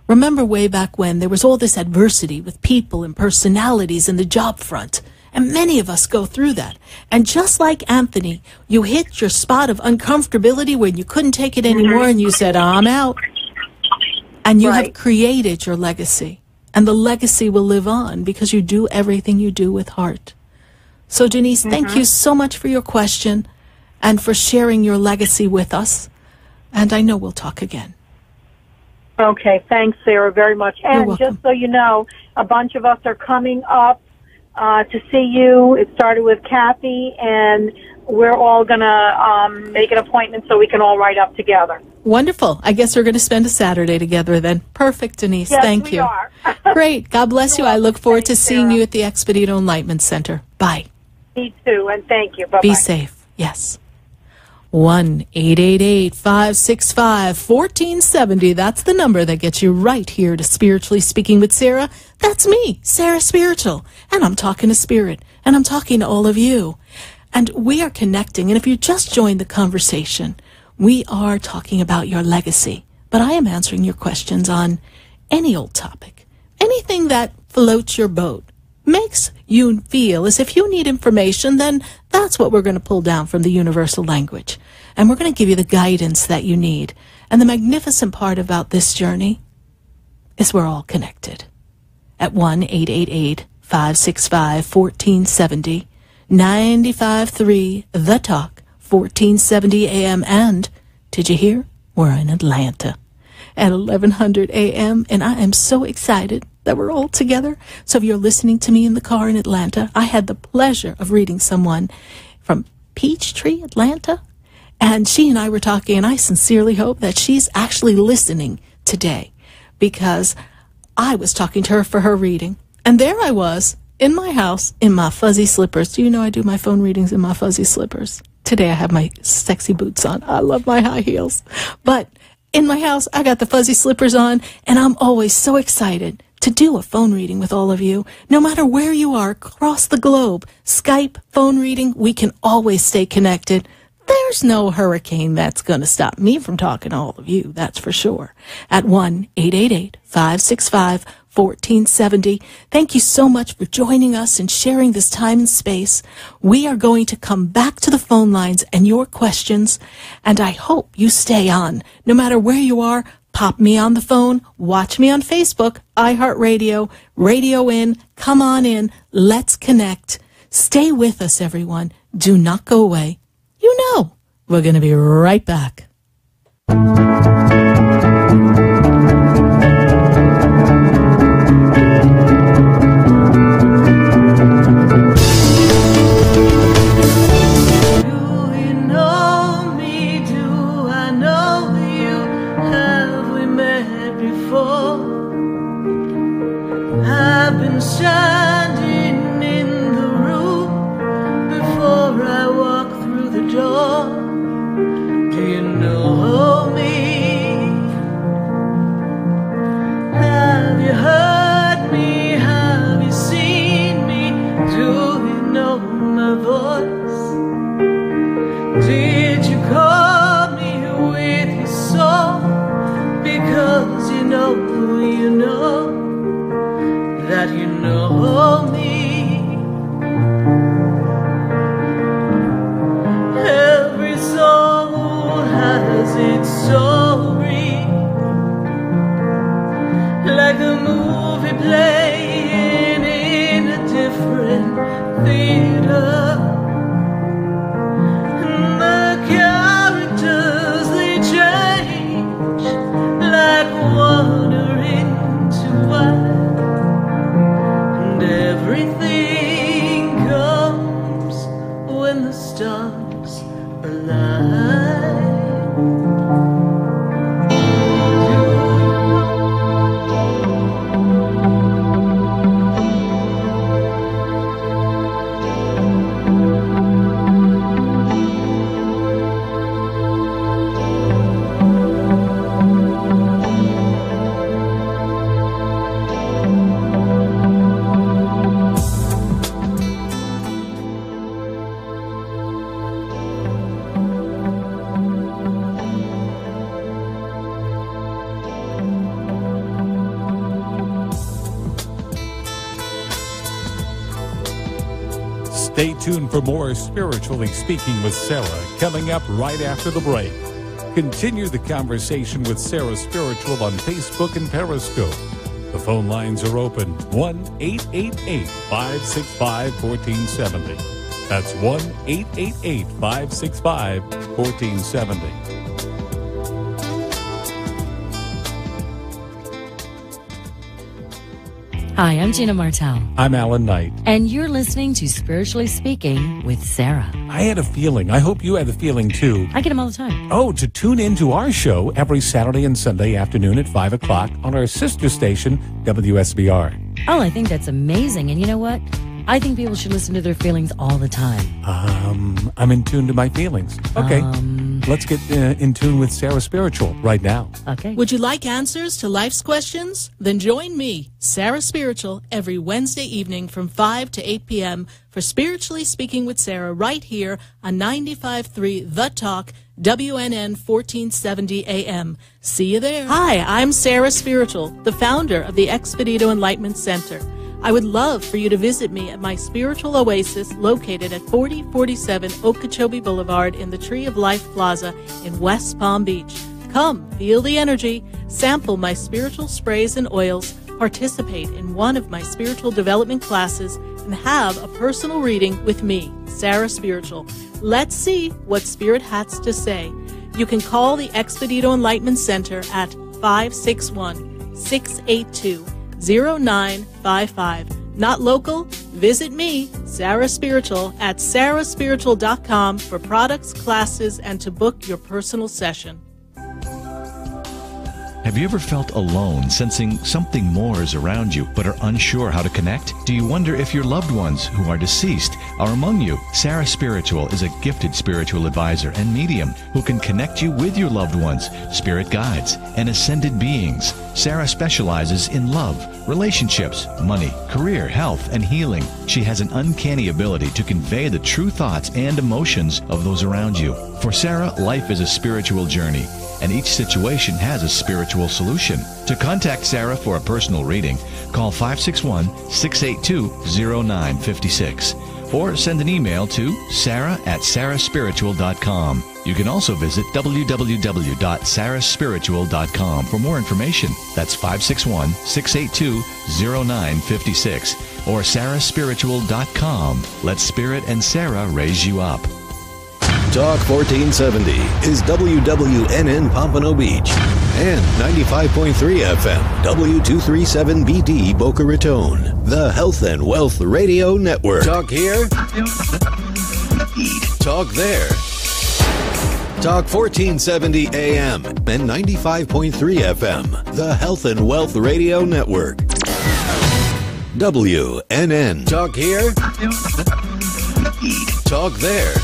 [SPEAKER 7] Remember way back when there was all this adversity with people and personalities in the job front. And many of us go through that. And just like Anthony, you hit your spot of uncomfortability when you couldn't take it anymore and you said, I'm out. And you have created your legacy. And the legacy will live on because you do everything you do with heart. So, Denise, thank you so much for your question and for sharing your legacy with us. And I know we'll talk again.
[SPEAKER 12] Okay, thanks, Sarah, very much. And just so you know, a bunch of us are coming up to see you. It started with Kathy, and we're all going to make an appointment so we can all ride up together.
[SPEAKER 7] Wonderful. I guess we're going to spend a Saturday together then. Perfect, Denise.
[SPEAKER 12] Yes,
[SPEAKER 7] thank you.
[SPEAKER 12] Are.
[SPEAKER 7] Great. God bless you. I look forward to seeing you at the Expedito Enlightenment Center. Bye.
[SPEAKER 12] Me too, and thank you. Bye-bye.
[SPEAKER 7] Be safe. Yes. 1-888-565-1470. That's the number that gets you right here to Spiritually Speaking with Sarah. That's me, Sarah Spiritual. And I'm talking to Spirit. And I'm talking to all of you. And we are connecting. And if you just joined the conversation, we are talking about your legacy. But I am answering your questions on any old topic. Anything that floats your boat, makes you feel as if you need information, then that's what we're going to pull down from the universal language. And we're going to give you the guidance that you need. And the magnificent part about this journey is we're all connected. At 1-888-565-1470, 95.3 The Talk, 1470 AM. And, did you hear? We're in Atlanta at 1100 AM. And I am so excited that we're all together. So if you're listening to me in the car in Atlanta, I had the pleasure of reading someone from Peachtree, Atlanta, and she and I were talking, and I sincerely hope that she's actually listening today because I was talking to her for her reading. And there I was in my house in my fuzzy slippers. Do you know I do my phone readings in my fuzzy slippers? Today I have my sexy boots on. I love my high heels. But in my house, I got the fuzzy slippers on, and I'm always so excited to do a phone reading with all of you, no matter where you are across the globe. Skype, phone reading, we can always stay connected. There's no hurricane that's going to stop me from talking to all of you, that's for sure. At 1-888-565-1470. Thank you so much for joining us and sharing this time and space. We are going to come back to the phone lines and your questions, and I hope you stay on. No matter where you are, Pop me on the phone, watch me on Facebook, iHeartRadio, Radio In, come on in, let's connect. Stay with us, everyone. Do not go away. You know, we're going to be right back.
[SPEAKER 8] I've been standing in the room before I walk through the door. Do you know me? Have you heard me? Have you seen me? Do you know my voice? Did you call me with your soul? Because you know that you know me. Every soul has its story, like a movie playing in a different theater. And the characters, they change like water into wine. Everything comes when the stars align.
[SPEAKER 6] Stay tuned for more Spiritually Speaking with Sarah coming up right after the break. Continue the conversation with Sarah Spiritual on Facebook and Periscope. The phone lines are open, 1-888-565-1470. That's 1-888-565-1470.
[SPEAKER 10] Hi, I'm Gina Martell.
[SPEAKER 6] I'm Alan Knight.
[SPEAKER 10] And you're listening to Spiritually Speaking with Sarah.
[SPEAKER 6] I had a feeling. I hope you had the feeling, too.
[SPEAKER 10] I get them all the time.
[SPEAKER 6] Oh, to tune into our show every Saturday and Sunday afternoon at 5 o'clock on our sister station, WSBR.
[SPEAKER 10] Oh, I think that's amazing. And you know what? I think people should listen to their feelings all the time.
[SPEAKER 6] I'm in tune to my feelings. Okay. Let's get in tune with Sarah Spiritual right now.
[SPEAKER 10] Okay.
[SPEAKER 7] Would you like answers to life's questions? Then join me, Sarah Spiritual, every Wednesday evening from 5 to 8 p.m. for Spiritually Speaking with Sarah right here on 95.3 The Talk, WNN 1470 AM. See you there. Hi, I'm Sarah Spiritual, the founder of the Expedito Enlightenment Center. I would love for you to visit me at my spiritual oasis located at 4047 Okeechobee Boulevard in the Tree of Life Plaza in West Palm Beach. Come, feel the energy, sample my spiritual sprays and oils, participate in one of my spiritual development classes, and have a personal reading with me, Sarah Spiritual. Let's see what Spirit has to say. You can call the Expedito Enlightenment Center at 561-682-0955. Not local? Visit me, Sarah Spiritual, at sarahspiritual.com for products, classes, and to book your personal session.
[SPEAKER 9] Have you ever felt alone, sensing something more is around you, but are unsure how to connect? Do you wonder if your loved ones who are deceased are among you? Sarah Spiritual is a gifted spiritual advisor and medium who can connect you with your loved ones, spirit guides, and ascended beings. Sarah specializes in love, relationships, money, career, health, and healing. She has an uncanny ability to convey the true thoughts and emotions of those around you. For Sarah, life is a spiritual journey, and each situation has a spiritual solution. To contact Sarah for a personal reading, call 561-682-0956 or send an email to sarah@sarahspiritual.com. You can also visit www.sarahspiritual.com for more information. That's 561-682-0956 or sarahspiritual.com. Let Spirit and Sarah raise you up.
[SPEAKER 4] Talk 1470 is WWNN Pompano Beach and 95.3 FM W237BD Boca Raton, the Health and Wealth Radio Network. Talk here, talk there. Talk 1470 AM and 95.3 FM, the Health and Wealth Radio Network. WNN. Talk here, talk there.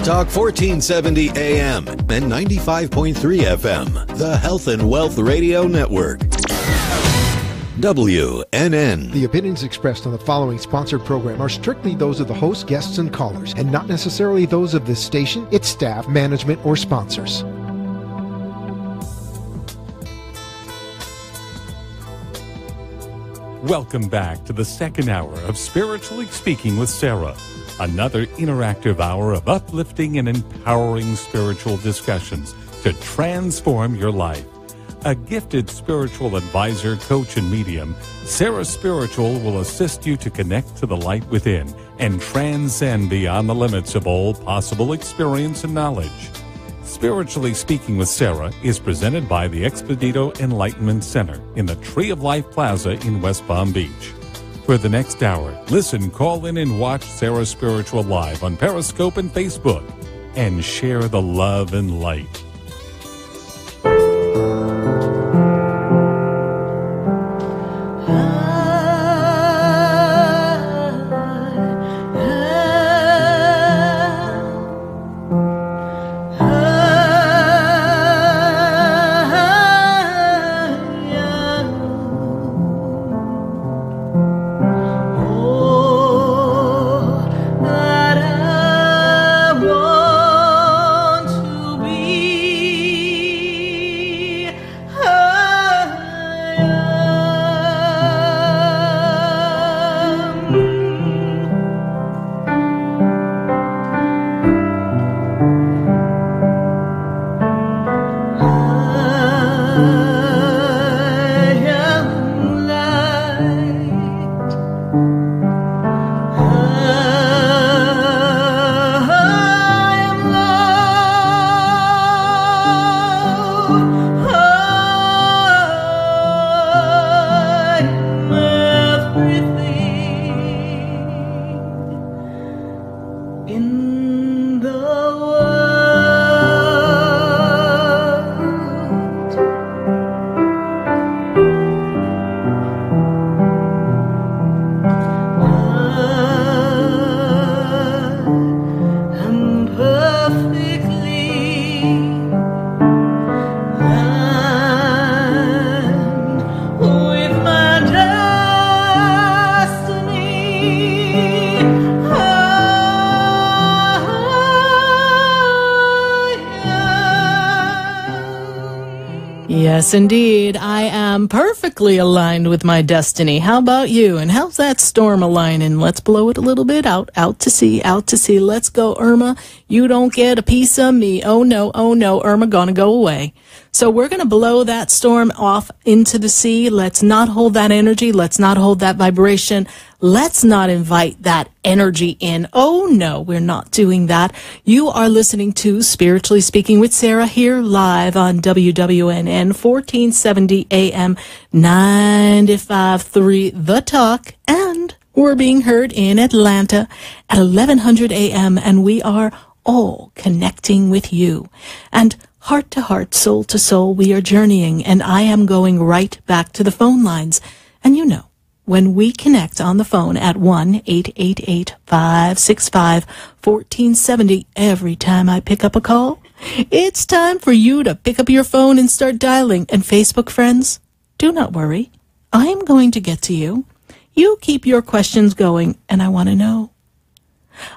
[SPEAKER 4] Talk 1470 AM and 95.3 FM, the Health and Wealth Radio Network. WNN.
[SPEAKER 5] The opinions expressed on the following sponsored program are strictly those of the host, guests, and callers, and not necessarily those of this station, its staff, management, or sponsors.
[SPEAKER 6] Welcome back to the second hour of Spiritually Speaking with Sarah. Another interactive hour of uplifting and empowering spiritual discussions to transform your life. A gifted spiritual advisor, coach, and medium, Sarah Spiritual will assist you to connect to the light within and transcend beyond the limits of all possible experience and knowledge. Spiritually Speaking with Sarah is presented by the Expedito Enlightenment Center in the Tree of Life Plaza in West Palm Beach. For the next hour, listen, call in, and watch Sarah Spiritual live on Periscope and Facebook, and share the love and light.
[SPEAKER 7] Yes, indeed. I am perfectly aligned with my destiny. How about you? And how's that storm aligning? Let's blow it a little bit out to sea, out to sea. Let's go, Irma. You don't get a piece of me. Oh, no, Irma gonna go away. So we're going to blow that storm off into the sea. Let's not hold that energy. Let's not hold that vibration. Let's not invite that energy in. Oh, no, we're not doing that. You are listening to Spiritually Speaking with Sarah here live on WWNN 1470 AM 95.3 The Talk. And we're being heard in Atlanta at 1100 AM. And we are all connecting with you. And heart to heart, soul to soul, we are journeying, and I am going right back to the phone lines. And you know, when we connect on the phone at 1-888-565-1470, every time I pick up a call, it's time for you to pick up your phone and start dialing. And Facebook friends, do not worry. I am going to get to you. You keep your questions going, and I want to know.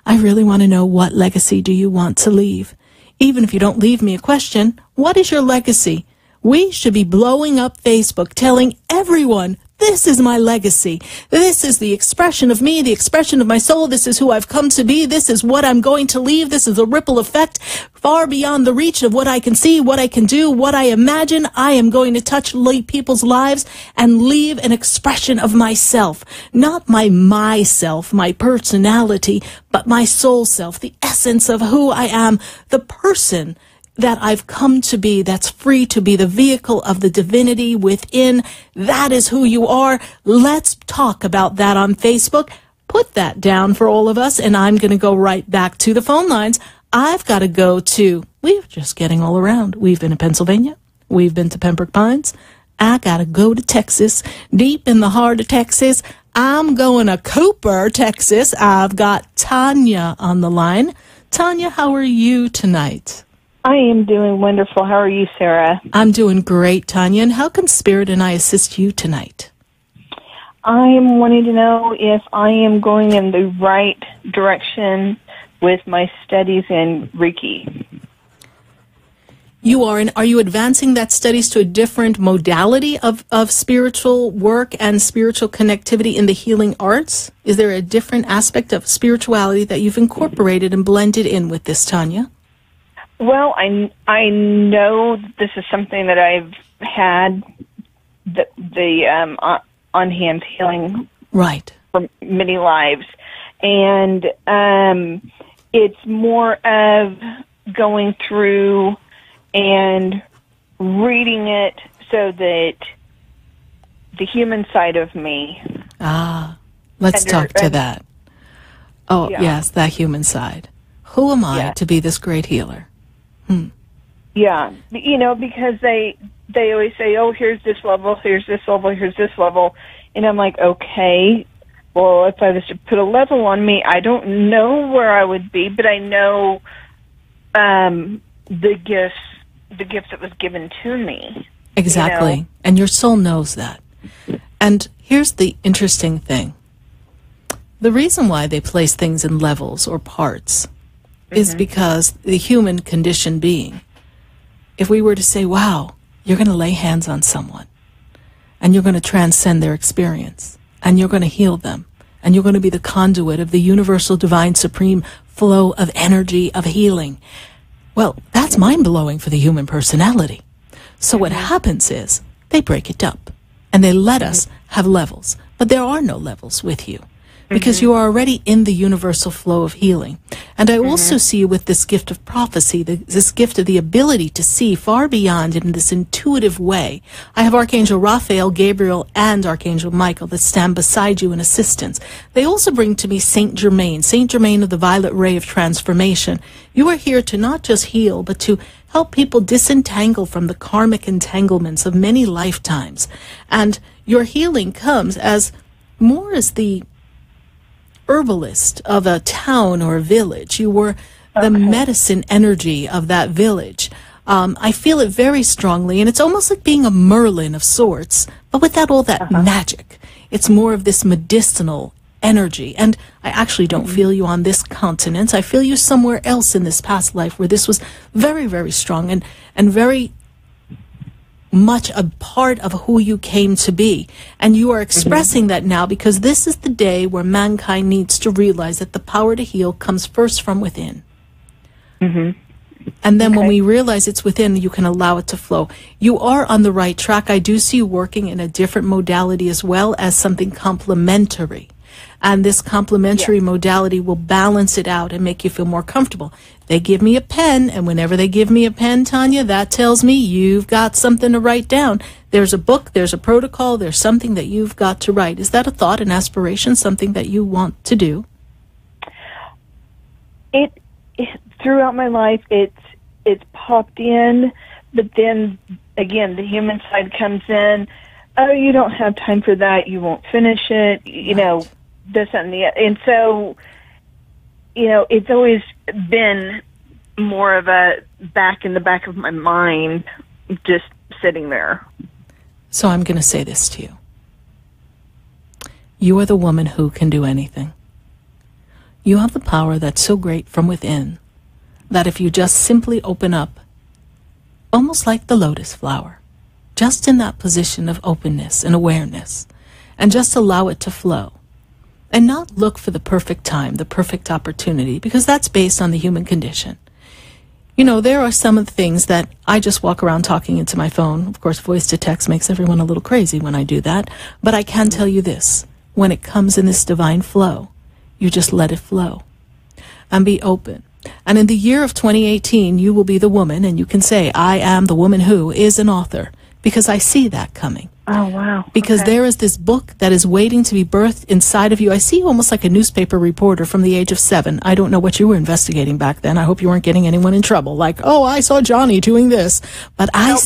[SPEAKER 7] I really want to know, what legacy do you want to leave? Even if you don't leave me a question, what is your legacy? We should be blowing up Facebook, telling everyone, this is my legacy. This is the expression of me, the expression of my soul. This is who I've come to be. This is what I'm going to leave. This is a ripple effect far beyond the reach of what I can see, what I can do, what I imagine. I am going to touch people's lives and leave an expression of myself. Not my myself, my personality, but my soul self, the essence of who I am, the person that I've come to be, that's free to be the vehicle of the divinity within. That is who you are. Let's talk about that on Facebook. Put that down for all of us, and I'm going to go right back to the phone lines. I've got to go to, we're just getting all around. We've been to Pennsylvania. We've been to Pembroke Pines. I got to go to Texas, deep in the heart of Texas. I'm going to Cooper, Texas. I've got Tanya on the line. Tanya, how are you tonight?
[SPEAKER 13] I am doing wonderful. How are you, Sarah?
[SPEAKER 7] I'm doing great, Tanya. And how can Spirit and I assist you tonight?
[SPEAKER 13] I am wanting to know if I am going in the right direction with my studies in Reiki.
[SPEAKER 7] You are, and are you advancing that studies to a different modality of spiritual work and spiritual connectivity in the healing arts? Is there a different aspect of spirituality that you've incorporated and blended in with this, Tanya?
[SPEAKER 13] Well, I know this is something that I've had the on-hand healing
[SPEAKER 7] right
[SPEAKER 13] for many lives, and it's more of going through and reading it so that the human side of me.
[SPEAKER 7] Let's talk to that. Oh,
[SPEAKER 13] yeah.
[SPEAKER 7] Yes, that human side. Who am I to be this great healer?
[SPEAKER 13] Yeah, because they always say, oh, here's this level, here's this level, here's this level. And I'm like, okay, well, if I was to put a level on me, I don't know where I would be, but I know the gift that was given to me.
[SPEAKER 7] Exactly. And your soul knows that. And here's the interesting thing. The reason why they place things in levels or parts is because the human condition being, if we were to say, wow, you're going to lay hands on someone and you're going to transcend their experience and you're going to heal them and you're going to be the conduit of the universal divine supreme flow of energy of healing. Well, that's mind-blowing for the human personality. So what happens is they break it up and they let us have levels. But there are no levels with you because you are already in the universal flow of healing. And I also see you with this gift of prophecy, this gift of the ability to see far beyond in this intuitive way. I have Archangel Raphael, Gabriel, and Archangel Michael that stand beside you in assistance. They also bring to me Saint Germain of the Violet Ray of Transformation. You are here to not just heal, but to help people disentangle from the karmic entanglements of many lifetimes. And your healing comes as more as the herbalist of a town or a village. You were the medicine energy of that village. I feel it very strongly, and it's almost like being a Merlin of sorts, but without all that magic. It's more of this medicinal energy. And I actually don't feel you on this continent. I feel you somewhere else in this past life where this was very, very strong and very much a part of who you came to be. And you are expressing that now because this is the day where mankind needs to realize that the power to heal comes first from within. And then when we realize it's within, you can allow it to flow. You are on the right track. I do see you working in a different modality as well as something complementary. And this complementary modality will balance it out and make you feel more comfortable. They give me a pen, and whenever they give me a pen, Tanya, that tells me you've got something to write down. There's a book, there's a protocol, there's something that you've got to write. Is that a thought, an aspiration, something that you want to do?
[SPEAKER 13] It throughout my life, it's popped in, but then again, the human side comes in. Oh, you don't have time for that. You won't finish it. You know, this and the other. And so, it's always been more of a in the back of my mind, just sitting there.
[SPEAKER 7] So I'm going to say this to you. You are the woman who can do anything. You have the power that's so great from within that if you just simply open up, almost like the lotus flower, just in that position of openness and awareness, and just allow it to flow. And not look for the perfect time, the perfect opportunity, because that's based on the human condition. You know, there are some of the things that I just walk around talking into my phone. Of course, voice to text makes everyone a little crazy when I do that. But I can tell you this. When it comes in this divine flow, you just let it flow and be open. And in the year of 2018, you will be the woman, and you can say, I am the woman who is an author, because I see that coming.
[SPEAKER 13] Oh, wow.
[SPEAKER 7] Because there is this book that is waiting to be birthed inside of you. I see you almost like a newspaper reporter from the age of 7. I don't know what you were investigating back then. I hope you weren't getting anyone in trouble. Like, oh, I saw Johnny doing this. But I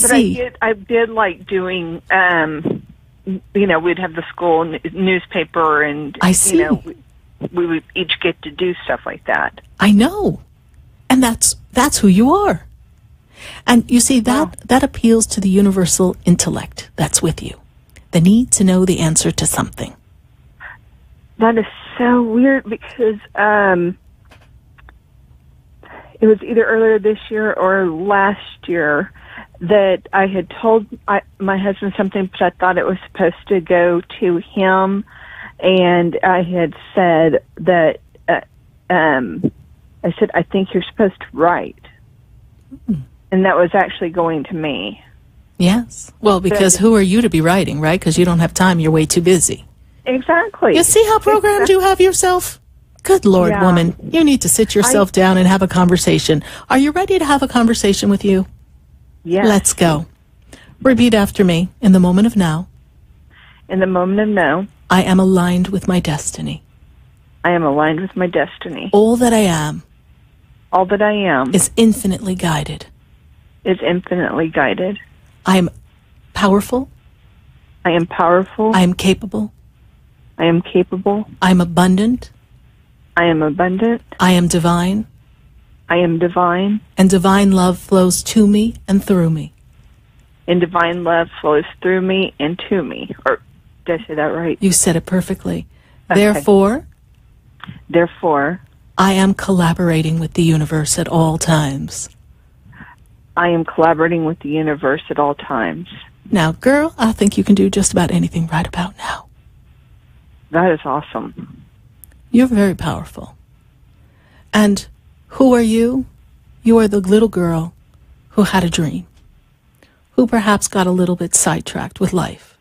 [SPEAKER 13] did like doing, you know, we'd have the school newspaper, and,
[SPEAKER 7] I see.
[SPEAKER 13] You know, we would each get to do stuff like that.
[SPEAKER 7] I know. And that's who you are. And you see, that appeals to the universal intellect that's with you. The need to know the answer to something.
[SPEAKER 13] That is so weird, because it was either earlier this year or last year that I had told my husband something, but I thought it was supposed to go to him. And I had said that, I said, I think you're supposed to write. And that was actually going to me.
[SPEAKER 7] Yes. Well, because who are you to be writing, right? Because you don't have time. You're way too busy.
[SPEAKER 13] Exactly.
[SPEAKER 7] You see how programmed you have yourself? Good Lord,
[SPEAKER 13] Yeah.
[SPEAKER 7] woman. You need to sit yourself down and have a conversation. Are you ready to have a conversation with you?
[SPEAKER 13] Yes.
[SPEAKER 7] Let's go. Repeat after me. In the moment of now.
[SPEAKER 13] In the moment of now.
[SPEAKER 7] I am aligned with my destiny.
[SPEAKER 13] I am aligned with my destiny.
[SPEAKER 7] All that I am.
[SPEAKER 13] All that I am.
[SPEAKER 7] Is infinitely guided.
[SPEAKER 13] Is infinitely guided.
[SPEAKER 7] I am powerful.
[SPEAKER 13] I am powerful.
[SPEAKER 7] I am capable.
[SPEAKER 13] I am capable.
[SPEAKER 7] I am abundant.
[SPEAKER 13] I am abundant.
[SPEAKER 7] I am divine.
[SPEAKER 13] I am divine.
[SPEAKER 7] And divine love flows to me and through me.
[SPEAKER 13] And divine love flows through me and to me. Or did I say that right?
[SPEAKER 7] You said it perfectly.
[SPEAKER 13] Okay.
[SPEAKER 7] Therefore, I am collaborating with the universe at all times.
[SPEAKER 13] I am collaborating with the universe at all times.
[SPEAKER 7] Now, girl, I think you can do just about anything right about now.
[SPEAKER 13] That is awesome.
[SPEAKER 7] You're very powerful. And who are you? You are the little girl who had a dream, who perhaps got a little bit sidetracked with life.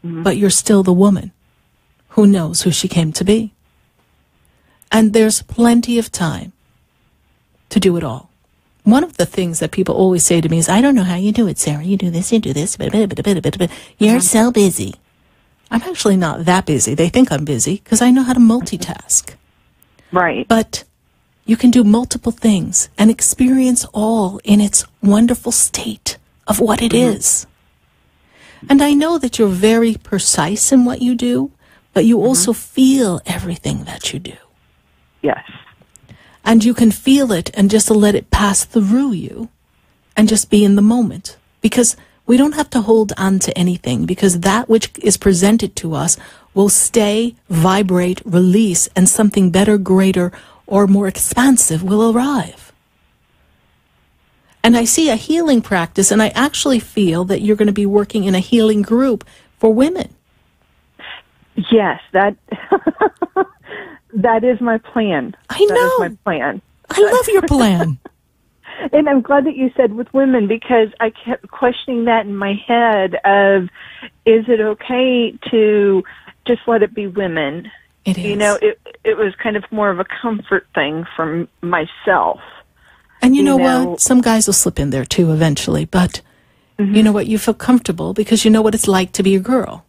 [SPEAKER 13] Mm-hmm.
[SPEAKER 7] But you're still the woman who knows who she came to be. And there's plenty of time to do it all. One of the things that people always say to me is, I don't know how you do it, Sarah. You do this, you do this. You're so busy. I'm actually not that busy. They think I'm busy because I know how to multitask.
[SPEAKER 13] Right.
[SPEAKER 7] But you can do multiple things and experience all in its wonderful state of what it is. And I know that you're very precise in what you do, but you also feel everything that you do.
[SPEAKER 13] Yes.
[SPEAKER 7] And you can feel it and just let it pass through you and just be in the moment. Because we don't have to hold on to anything, because that which is presented to us will stay, vibrate, release, and something better, greater, or more expansive will arrive. And I see a healing practice, and I actually feel that you're going to be working in a healing group for women.
[SPEAKER 13] Yes, that is my plan.
[SPEAKER 7] I know.
[SPEAKER 13] That is my plan.
[SPEAKER 7] I love your plan.
[SPEAKER 13] And I'm glad that you said with women, because I kept questioning that in my head of, is it okay to just let it be women?
[SPEAKER 7] It is.
[SPEAKER 13] You know, it was kind of more of a comfort thing for myself.
[SPEAKER 7] And you know what? Some guys will slip in there too eventually, but you know what? You feel comfortable because you know what it's like to be a girl,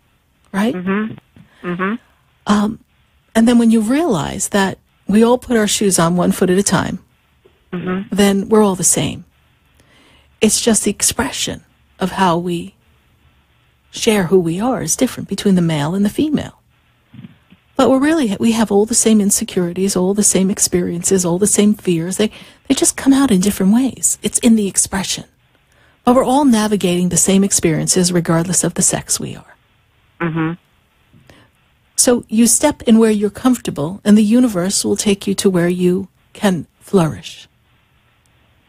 [SPEAKER 7] right? And then when you realize that we all put our shoes on one foot at a time, then we're all the same. It's just the expression of how we share who we are is different between the male and the female. But we have all the same insecurities, all the same experiences, all the same fears. They just come out in different ways. It's in the expression. But we're all navigating the same experiences regardless of the sex we are. So you step in where you're comfortable, and the universe will take you to where you can flourish.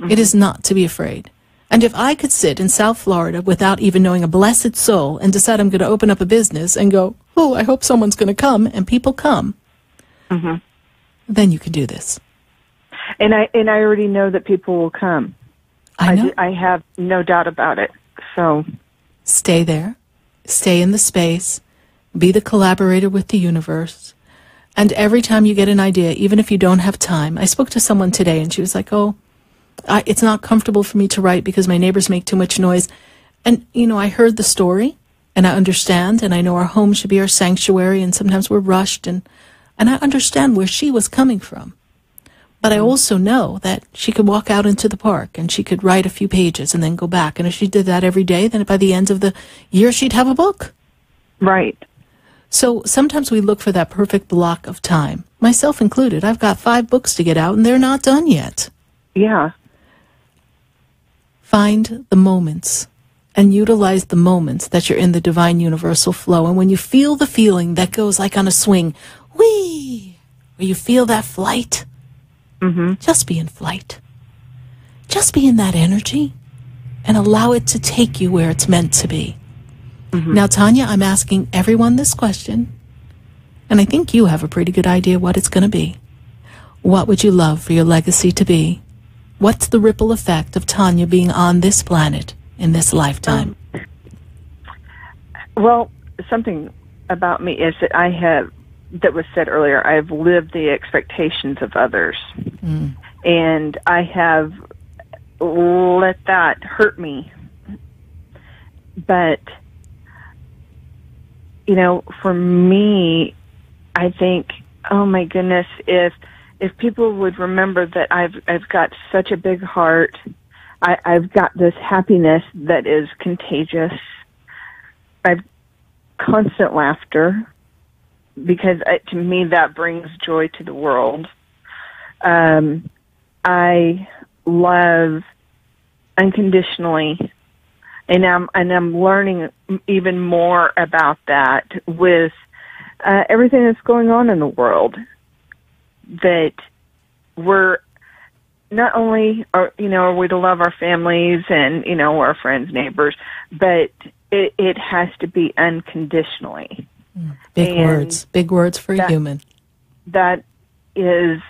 [SPEAKER 7] It is not to be afraid. And if I could sit in South Florida without even knowing a blessed soul and decide I'm going to open up a business and go, oh, I hope someone's going to come, and people come, then you can do this.
[SPEAKER 13] And I already know that people will come.
[SPEAKER 7] I know.
[SPEAKER 13] I have no doubt about it. So
[SPEAKER 7] stay there, stay in the space, be the collaborator with the universe. And every time you get an idea, even if you don't have time, I spoke to someone today and she was like, oh, it's not comfortable for me to write because my neighbors make too much noise. And, I heard the story and I understand, and I know our home should be our sanctuary, and sometimes we're rushed, and I understand where she was coming from. But I also know that she could walk out into the park and she could write a few pages and then go back. And if she did that every day, then by the end of the year, she'd have a book.
[SPEAKER 13] Right.
[SPEAKER 7] So sometimes we look for that perfect block of time, myself included. I've got 5 books to get out and they're not done yet.
[SPEAKER 13] Yeah.
[SPEAKER 7] Find the moments and utilize the moments that you're in the divine universal flow. And when you feel the feeling that goes like on a swing, whee, where you feel that flight, just be in flight. Just be in that energy and allow it to take you where it's meant to be. Now, Tanya, I'm asking everyone this question, and I think you have a pretty good idea what it's going to be. What would you love for your legacy to be? What's the ripple effect of Tanya being on this planet in this lifetime?
[SPEAKER 13] Well, something about me is that that was said earlier, I've lived the expectations of others. And I have let that hurt me. But, for me, I think, oh my goodness, if people would remember that I've got such a big heart, I've got this happiness that is contagious. I've constant laughter, because to me that brings joy to the world. I love unconditionally, and I'm learning even more about that with everything that's going on in the world. That we're not only are we to love our families and our friends, neighbors, but it has to be unconditionally. Big words for a human. That is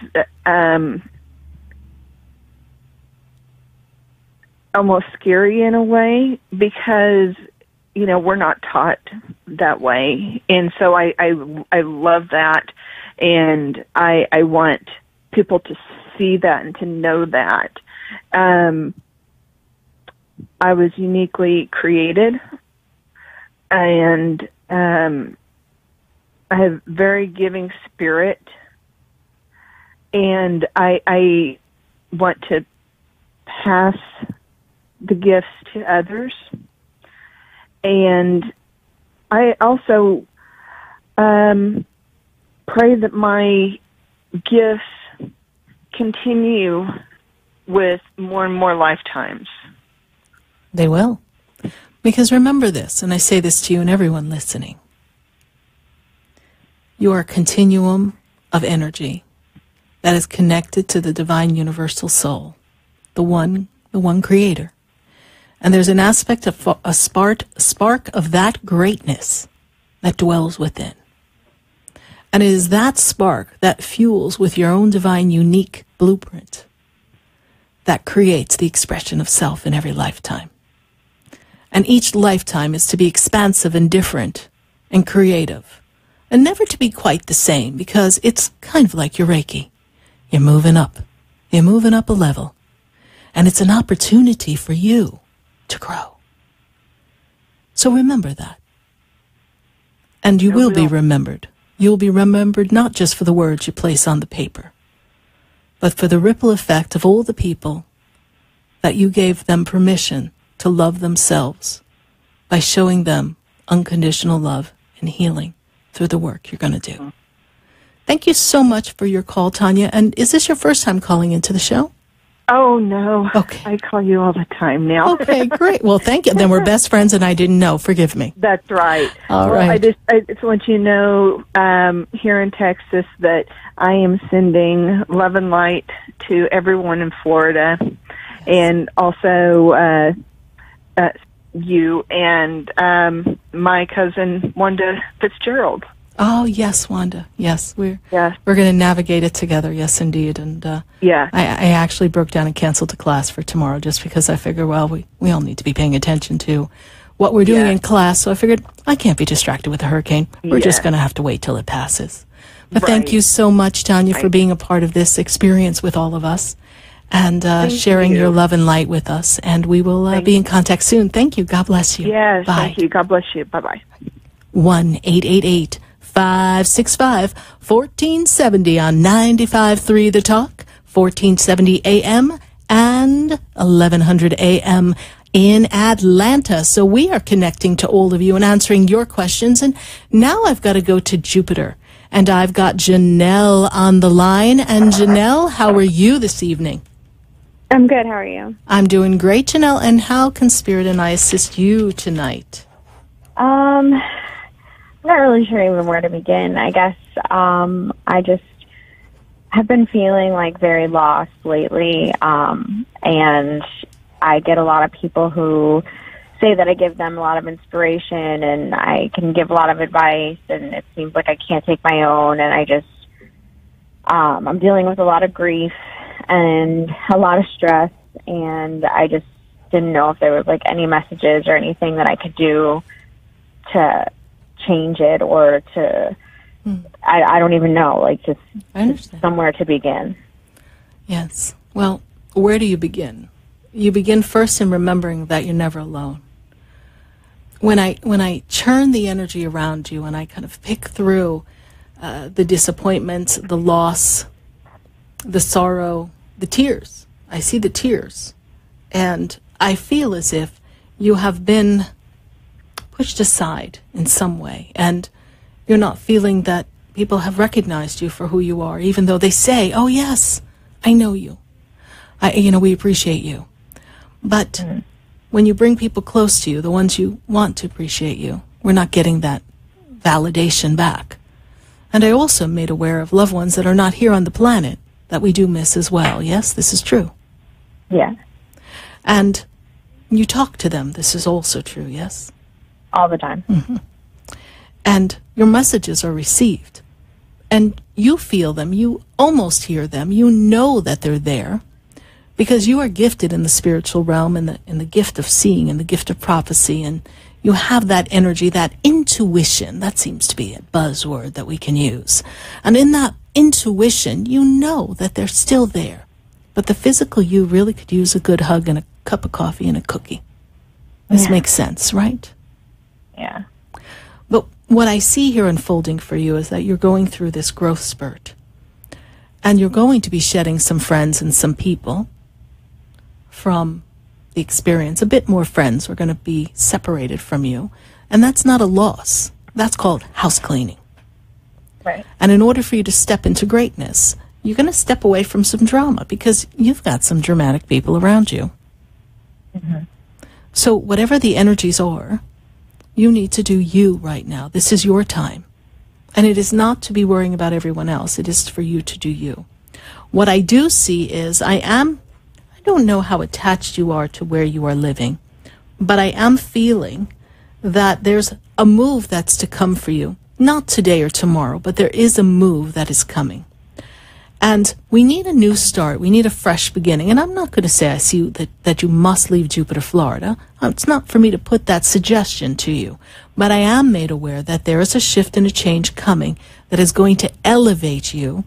[SPEAKER 13] almost scary in a way, because we're not taught that way, and so I love that, and I want people to see that and to know that. I was uniquely created, and I have very giving spirit, and I want to pass the gifts to others. And I also pray that my gifts continue with more and more lifetimes.
[SPEAKER 7] They will. Because remember this, and I say this to you and everyone listening. You are a continuum of energy that is connected to the divine universal soul, the one creator. And there's an aspect of a spark of that greatness that dwells within. And it is that spark that fuels with your own divine unique blueprint that creates the expression of self in every lifetime. And each lifetime is to be expansive and different and creative, and never to be quite the same, because it's kind of like your Reiki. You're moving up. You're moving up a level. And it's an opportunity for you to grow. So remember that. And you will be remembered. You will be remembered not just for the words you place on the paper, but for the ripple effect of all the people that you gave them permission to love themselves by showing them unconditional love and healing through the work you're going to do. Thank you so much for your call, Tanya. And is this your first time calling into the show?
[SPEAKER 13] Oh, no. Okay. I call you all the time now.
[SPEAKER 7] Okay, great. Well, thank you. Then we're best friends, and I didn't know. Forgive me.
[SPEAKER 13] That's right.
[SPEAKER 7] All right.
[SPEAKER 13] I just want you to know here in Texas that I am sending love and light to everyone in Florida, and also you and my cousin Wanda Fitzgerald.
[SPEAKER 7] Oh, yes, Wanda. Yes, we're going to navigate it together. Yes, indeed. And
[SPEAKER 13] yeah,
[SPEAKER 7] I actually broke down and canceled the class for tomorrow just because I figure, well, we all need to be paying attention to what we're doing in class. So I figured I can't be distracted with a hurricane. We're just going to have to wait till it passes. But thank you so much, Tanya, for being a part of this experience with all of us and sharing your love and light with us. And we will be in contact soon. Thank you. God bless you.
[SPEAKER 13] Yes,
[SPEAKER 7] Bye.
[SPEAKER 13] thank you. God bless you. Bye-bye.
[SPEAKER 7] 1-888-565-1470 on 95.3 The Talk, 1470 AM and 1100 AM in Atlanta. So we are connecting to all of you and answering your questions. And now I've got to go to Jupiter. And I've got Janelle on the line. And Janelle, how are you this evening?
[SPEAKER 14] I'm good. How are you?
[SPEAKER 7] I'm doing great, Janelle. And how can Spirit and I assist you tonight?
[SPEAKER 14] I'm not really sure even where to begin. I guess I just have been feeling like very lost lately, and I get a lot of people who say that I give them a lot of inspiration and I can give a lot of advice, and it seems like I can't take my own, and I just I'm dealing with a lot of grief and a lot of stress, and I just didn't know if there was like any messages or anything that I could do to change it or to I don't even know, like just somewhere to begin.
[SPEAKER 7] Yes. Well, where do you begin? You begin first in remembering that you're never alone. When I churn the energy around you and I kind of pick through the disappointment, the loss, the sorrow, the tears, I see the tears, and I feel as if you have been pushed aside in some way, and you're not feeling that people have recognized you for who you are, even though they say, oh yes, I know you. We appreciate you. But when you bring people close to you, the ones you want to appreciate you, we're not getting that validation back. And I also made aware of loved ones that are not here on the planet that we do miss as well. Yes, this is true.
[SPEAKER 14] Yeah.
[SPEAKER 7] And you talk to them. This is also true, yes?
[SPEAKER 14] All the time.
[SPEAKER 7] Mm-hmm. And your messages are received. And you feel them. You almost hear them. You know that they're there because you are gifted in the spiritual realm and the gift of seeing and the gift of prophecy. And you have that energy, that intuition. That seems to be a buzzword that we can use. And in that intuition, you know that they're still there. But the physical you really could use a good hug and a cup of coffee and a cookie. This makes sense, right?
[SPEAKER 14] Yeah.
[SPEAKER 7] But what I see here unfolding for you is that you're going through this growth spurt. And you're going to be shedding some friends and some people from the experience. A bit more friends are going to be separated from you. And that's not a loss. That's called house cleaning.
[SPEAKER 14] Right.
[SPEAKER 7] And in order for you to step into greatness, you're going to step away from some drama because you've got some dramatic people around you.
[SPEAKER 14] Mm-hmm.
[SPEAKER 7] So whatever the energies are, you need to do you right now. This is your time. And it is not to be worrying about everyone else. It is for you to do you. What I do see is I don't know how attached you are to where you are living, but I am feeling that there's a move that's to come for you. Not today or tomorrow, but there is a move that is coming. And we need a new start. We need a fresh beginning. And I'm not going to say I see that you must leave Jupiter, Florida. It's not for me to put that suggestion to you. But I am made aware that there is a shift and a change coming that is going to elevate you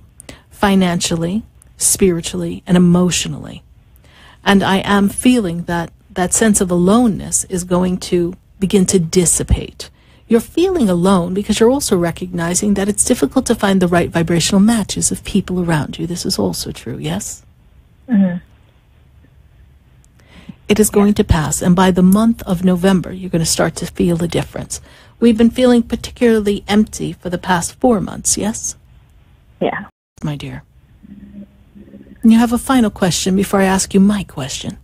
[SPEAKER 7] financially, spiritually, and emotionally. And I am feeling that that sense of aloneness is going to begin to dissipate. You're feeling alone because you're also recognizing that it's difficult to find the right vibrational matches of people around you. This is also true, yes?
[SPEAKER 14] Mm-hmm.
[SPEAKER 7] It is going to pass, and by the month of November, you're going to start to feel the difference. We've been feeling particularly empty for the past 4 months, yes?
[SPEAKER 14] Yeah.
[SPEAKER 7] My dear. And you have a final question before I ask you my question.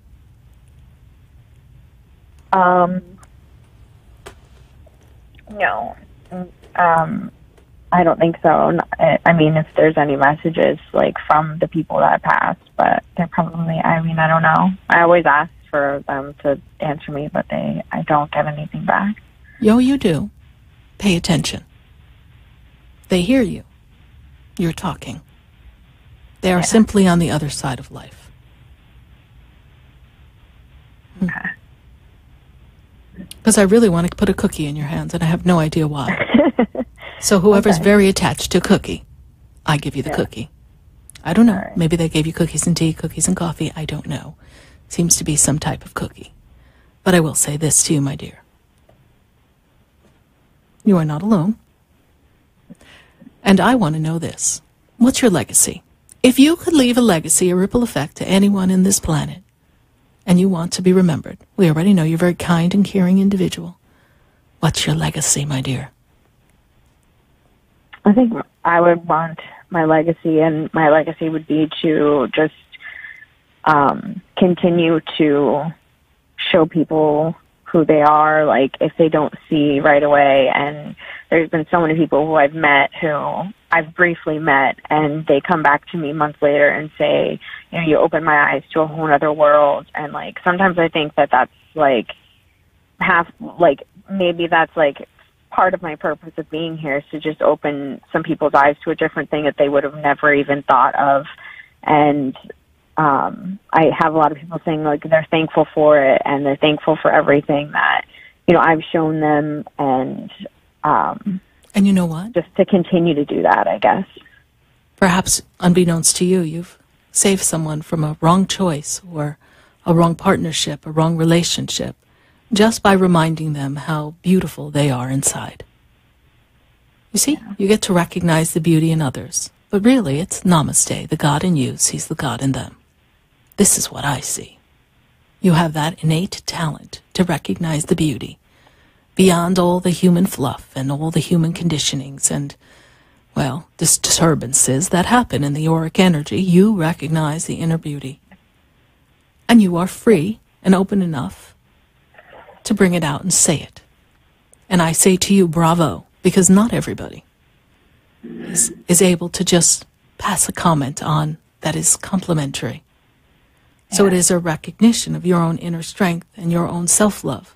[SPEAKER 14] No. I don't think so. I mean, if there's any messages, like, from the people that passed, but they're probably, I don't know. I always ask for them to answer me, but I don't get anything back.
[SPEAKER 7] Yo, you do. Pay attention. They hear you. You're talking. They are simply on the other side of life.
[SPEAKER 14] Okay.
[SPEAKER 7] Because I really want to put a cookie in your hands, and I have no idea why. So whoever's very attached to cookie, I give you the cookie. I don't know. Right. Maybe they gave you cookies and tea, cookies and coffee. I don't know. Seems to be some type of cookie. But I will say this to you, my dear. You are not alone. And I want to know this. What's your legacy? If you could leave a legacy, a ripple effect to anyone in this planet, and you want to be remembered, we already know you're a very kind and caring individual. What's your legacy, my dear?
[SPEAKER 14] I think I would want my legacy, and my legacy would be to just continue to show people who they are, like if they don't see right away. And there's been so many people who I've met, who I've briefly met, and they come back to me months later and say, you know, you opened my eyes to a whole other world. And like sometimes I think that that's like maybe that's like part of my purpose of being here, is to just open some people's eyes to a different thing that they would have never even thought of. And I have a lot of people saying like they're thankful for it, and they're thankful for everything that, you know, I've shown them, and
[SPEAKER 7] you know what?
[SPEAKER 14] Just to continue to do that, I guess.
[SPEAKER 7] Perhaps unbeknownst to you, you've saved someone from a wrong choice or a wrong partnership, a wrong relationship, just by reminding them how beautiful they are inside. You see, you get to recognize the beauty in others, but really it's namaste, the God in you sees the God in them. This is what I see. You have that innate talent to recognize the beauty beyond all the human fluff and all the human conditionings and, well, disturbances that happen in the auric energy. You recognize the inner beauty. And you are free and open enough to bring it out and say it. And I say to you, bravo, because not everybody is able to just pass a comment on that is complimentary. So it is a recognition of your own inner strength and your own self-love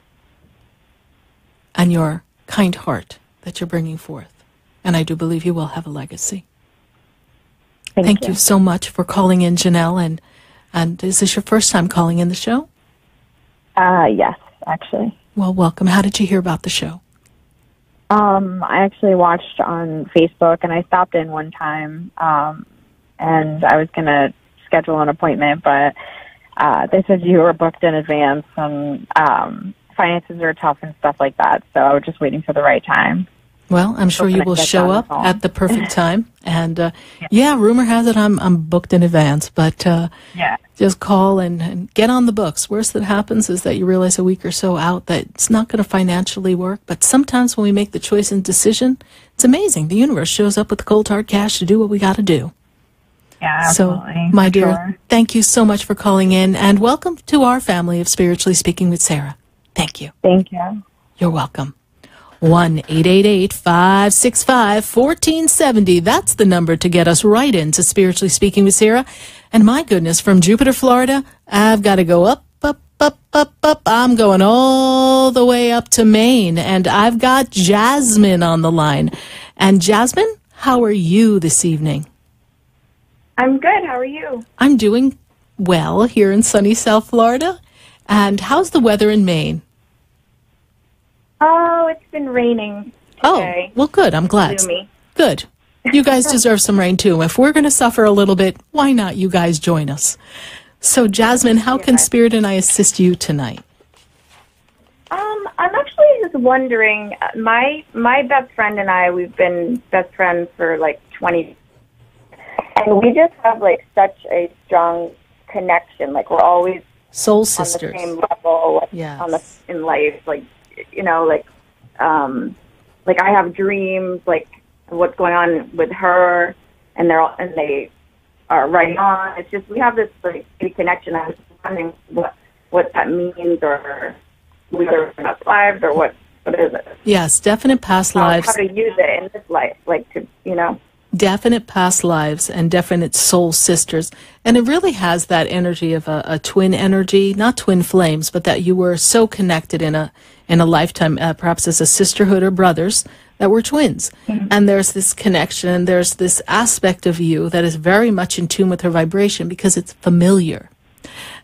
[SPEAKER 7] and your kind heart that you're bringing forth. And I do believe you will have a legacy. Thank you so much for calling in, Janelle. And is this your first time calling in the show?
[SPEAKER 14] Yes, actually.
[SPEAKER 7] Well, welcome. How did you hear about the show?
[SPEAKER 14] I actually watched on Facebook, and I stopped in one time, and I was going to schedule an appointment, but they said you were booked in advance, and finances are tough and stuff like that, so I was just waiting for the right time.
[SPEAKER 7] Well, I'm sure you will show up at the perfect time. And rumor has it I'm booked in advance, but just call and get on the books. Worst that happens is that you realize a week or so out that it's not going to financially work. But sometimes when we make the choice and decision, it's amazing. The universe shows up with the cold hard cash to do what we got to do.
[SPEAKER 14] Yeah, absolutely.
[SPEAKER 7] So, my dear, thank you so much for calling in, and welcome to our family of Spiritually Speaking with Sarah. Thank you.
[SPEAKER 14] Thank you.
[SPEAKER 7] You're welcome. 1-888-565-1470. That's the number to get us right into Spiritually Speaking with Sarah. And my goodness, from Jupiter, Florida, I've got to go up. I'm going all the way up to Maine, and I've got Jasmine on the line. And Jasmine, how are you this evening?
[SPEAKER 15] I'm good. How are you?
[SPEAKER 7] I'm doing well here in sunny South Florida. And how's the weather in Maine?
[SPEAKER 15] Oh, it's been raining today.
[SPEAKER 7] Oh, well, good. I'm glad.
[SPEAKER 15] Gloomy.
[SPEAKER 7] Good. You guys deserve some rain, too. If we're going to suffer a little bit, why not you guys join us? So, Jasmine, how can Spirit and I assist you tonight?
[SPEAKER 15] I'm actually just wondering, my best friend and I, we've been best friends for like 20 and we just have like such a strong connection. Like we're always
[SPEAKER 7] soul sisters
[SPEAKER 15] on the same level, like,
[SPEAKER 7] yes.
[SPEAKER 15] in life. Like, you know, like I have dreams, like what's going on with her, and they are right on. It's just we have this like big connection. I was wondering what that means, or whether past lives, or what is it?
[SPEAKER 7] Yes, definite past lives.
[SPEAKER 15] How to use it in this life, like to, you know.
[SPEAKER 7] definite past lives and definite soul sisters. And it really has that energy of a twin energy, not twin flames, but that you were so connected in a lifetime, perhaps as a sisterhood or brothers, that were twins. Mm-hmm. And there's this connection, there's this aspect of you that is very much in tune with her vibration because it's familiar.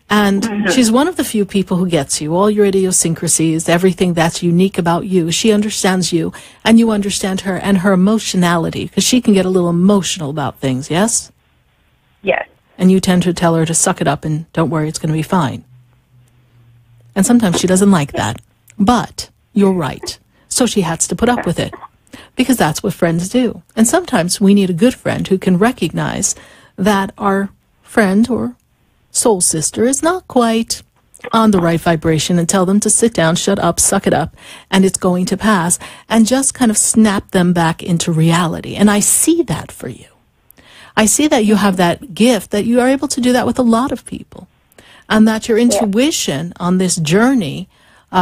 [SPEAKER 7] And she's one of the few people who gets you, all your idiosyncrasies, everything that's unique about you. She understands you, and you understand her and her emotionality, because she can get a little emotional about things, yes?
[SPEAKER 15] Yes.
[SPEAKER 7] And you tend to tell her to suck it up and don't worry, it's going to be fine. And sometimes she doesn't like that. But you're right. So she has to put up with it, because that's what friends do. And sometimes we need a good friend who can recognize that our friend or soul sister is not quite on the right vibration and tell them to sit down, shut up, suck it up, and it's going to pass, and just kind of snap them back into reality. And I see that for you. I see that you have that gift, that you are able to do that with a lot of people, and that your intuition on this journey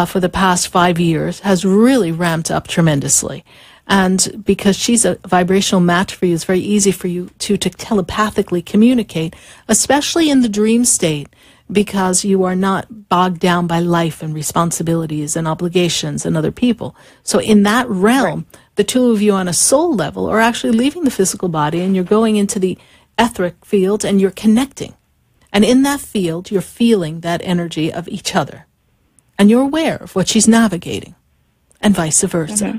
[SPEAKER 7] for the past 5 years has really ramped up tremendously. And because she's a vibrational match for you, it's very easy for you to telepathically communicate, especially in the dream state, because you are not bogged down by life and responsibilities and obligations and other people. So in that realm, the two of you on a soul level are actually leaving the physical body, and you're going into the etheric field, and you're connecting. And in that field, you're feeling that energy of each other. And you're aware of what she's navigating, and vice versa. Mm-hmm.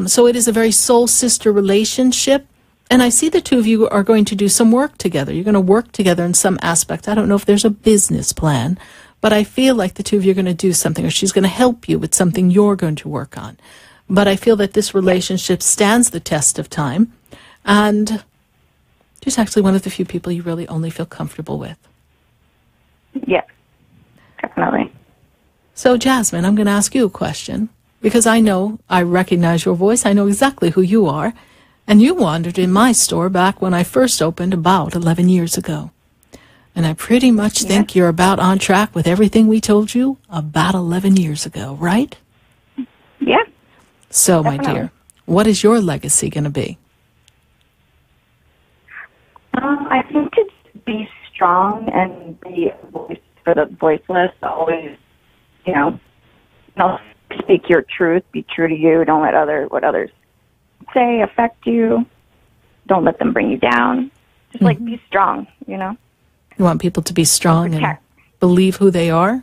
[SPEAKER 7] So it is a very soul-sister relationship, and I see the two of you are going to do some work together. You're going to work together in some aspect. I don't know if there's a business plan, but I feel like the two of you are going to do something, or she's going to help you with something you're going to work on. But I feel that this relationship stands the test of time, and she's actually one of the few people you really only feel comfortable with.
[SPEAKER 15] Yes, definitely.
[SPEAKER 7] So, Jasmine, I'm going to ask you a question. Because I recognize your voice, I know exactly who you are, and you wandered in my store back when I first opened about 11 years ago. And I pretty much think you're about on track with everything we told you about 11 years ago, right?
[SPEAKER 15] Yeah.
[SPEAKER 7] So,
[SPEAKER 15] definitely.
[SPEAKER 7] My dear, what is your legacy going to be?
[SPEAKER 15] I think to be strong and be a voice for the voiceless, always, speak your truth, be true to you, don't let what others say affect you, don't let them bring you down, just be strong, You
[SPEAKER 7] want people to be strong and believe who they are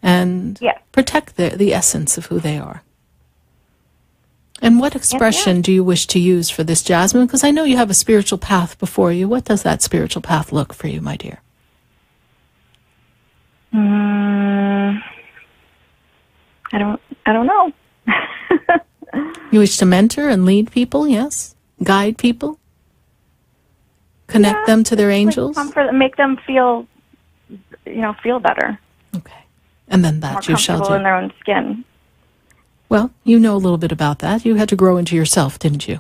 [SPEAKER 7] and protect the essence of who they are. And what expression do you wish to use for this, Jasmine? Because I know you have a spiritual path before you. What does that spiritual path look for you, my dear?
[SPEAKER 15] I don't know.
[SPEAKER 7] You wish to mentor and lead people, yes? Guide people? Connect them to their angels?
[SPEAKER 15] Make them feel better.
[SPEAKER 7] Okay. And then that you shall do.
[SPEAKER 15] More comfortable in their own skin.
[SPEAKER 7] Well, you know a little bit about that. You had to grow into yourself, didn't you?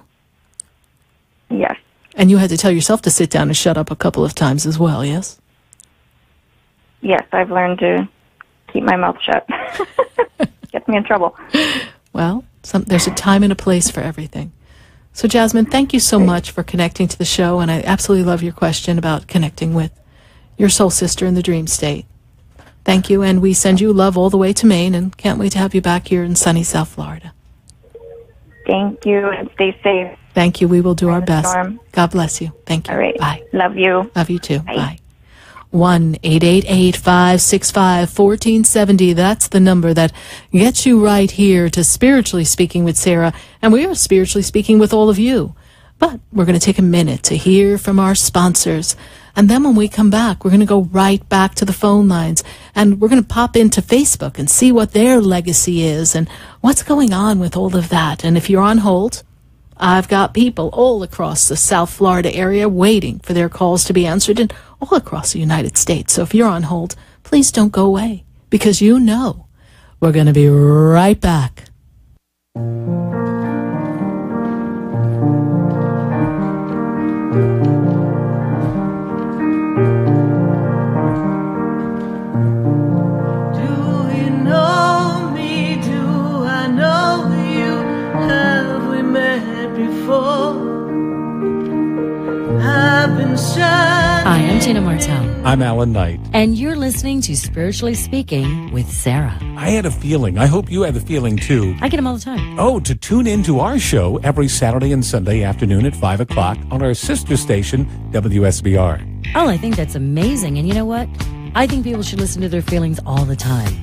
[SPEAKER 15] Yes.
[SPEAKER 7] And you had to tell yourself to sit down and shut up a couple of times as well, yes?
[SPEAKER 15] Yes, I've learned to keep my mouth shut. Gets me in trouble.
[SPEAKER 7] Well, there's a time and a place for everything. So, Jasmine, thank you so much for connecting to the show, and I absolutely love your question about connecting with your soul sister in the dream state. Thank you, and we send you love all the way to Maine, and can't wait to have you back here in sunny South Florida.
[SPEAKER 15] Thank you, and stay safe.
[SPEAKER 7] Thank you. We will do our best.
[SPEAKER 15] Storm.
[SPEAKER 7] God bless you. Thank you.
[SPEAKER 15] All right.
[SPEAKER 7] Bye.
[SPEAKER 15] Love you.
[SPEAKER 7] Love you too. Bye. 1-888-565-1470. That's the number that gets you right here to Spiritually Speaking with Sarah. And we are spiritually speaking with all of you. But we're going to take a minute to hear from our sponsors. And then when we come back, we're going to go right back to the phone lines. And we're going to pop into Facebook and see what their legacy is and what's going on with all of that. And if you're on hold, I've got people all across the South Florida area waiting for their calls to be answered, and all across the United States. So if you're on hold, please don't go away, because you know we're going to be right back.
[SPEAKER 10] Tina Martell.
[SPEAKER 6] I'm Alan Knight.
[SPEAKER 10] And you're listening to Spiritually Speaking with Sarah.
[SPEAKER 6] I had a feeling. I hope you had the feeling, too.
[SPEAKER 10] I get them all the time.
[SPEAKER 6] Oh, to tune in to our show every Saturday and Sunday afternoon at 5 o'clock on our sister station, WSBR.
[SPEAKER 10] Oh, I think that's amazing. And you know what? I think people should listen to their feelings all the time.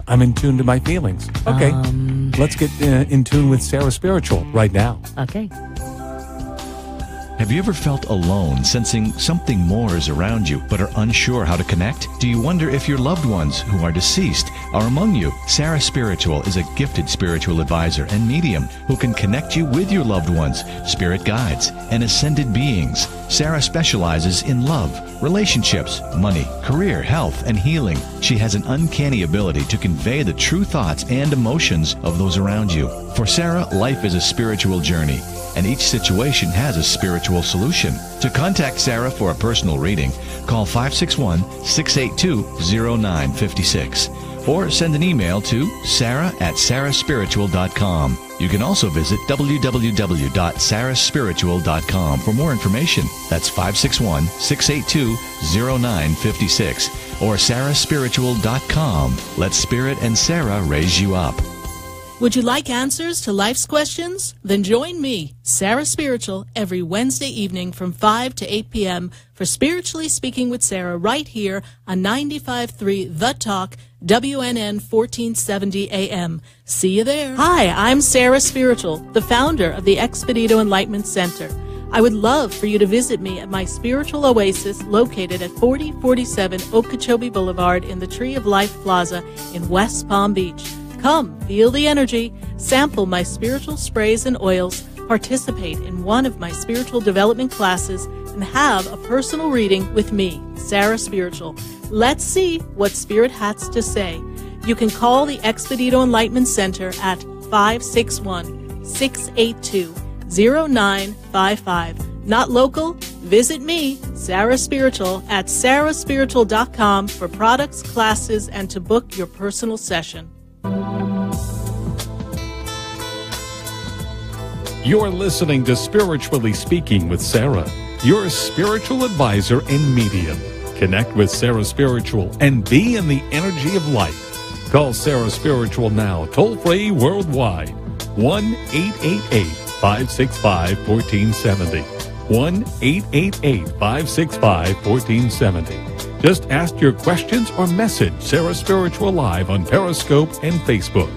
[SPEAKER 6] I'm in tune to my feelings. Okay. Let's get in tune with Sarah Spiritual right now.
[SPEAKER 10] Okay.
[SPEAKER 9] Have you ever felt alone, sensing something more is around you, but are unsure how to connect? Do you wonder if your loved ones who are deceased are among you? Sarah Spiritual is a gifted spiritual advisor and medium who can connect you with your loved ones, spirit guides, and ascended beings. Sarah specializes in love, relationships, money, career, health, and healing. She has an uncanny ability to convey the true thoughts and emotions of those around you. For Sarah, life is a spiritual journey, and each situation has a spiritual solution. To contact Sarah for a personal reading, call 561-682-0956 or send an email to sarah@sarahspiritual.com. You can also visit www.sarahspiritual.com for more information. That's 561-682-0956 or sarahspiritual.com. Let Spirit and Sarah raise you up.
[SPEAKER 7] Would you like answers to life's questions? Then join me, Sarah Spiritual, every Wednesday evening from 5 to 8 p.m. for Spiritually Speaking with Sarah right here on 95.3 The Talk, WNN 1470 AM. See you there. Hi, I'm Sarah Spiritual, the founder of the Expedito Enlightenment Center. I would love for you to visit me at my spiritual oasis located at 4047 Okeechobee Boulevard in the Tree of Life Plaza in West Palm Beach. Come, feel the energy, sample my spiritual sprays and oils, participate in one of my spiritual development classes, and have a personal reading with me, Sarah Spiritual. Let's see what Spirit has to say. You can call the Expedito Enlightenment Center at 561-682-0955. Not local? Visit me, Sarah Spiritual, at sarahspiritual.com for products, classes, and to book your personal session.
[SPEAKER 6] You're listening to Spiritually Speaking with Sarah, your spiritual advisor and medium. Connect with Sarah Spiritual and be in the energy of light. Call Sarah Spiritual now, toll-free worldwide. 1-888-565-1470. 1-888-565-1470. Just ask your questions or message Sarah Spiritual live on Periscope and Facebook.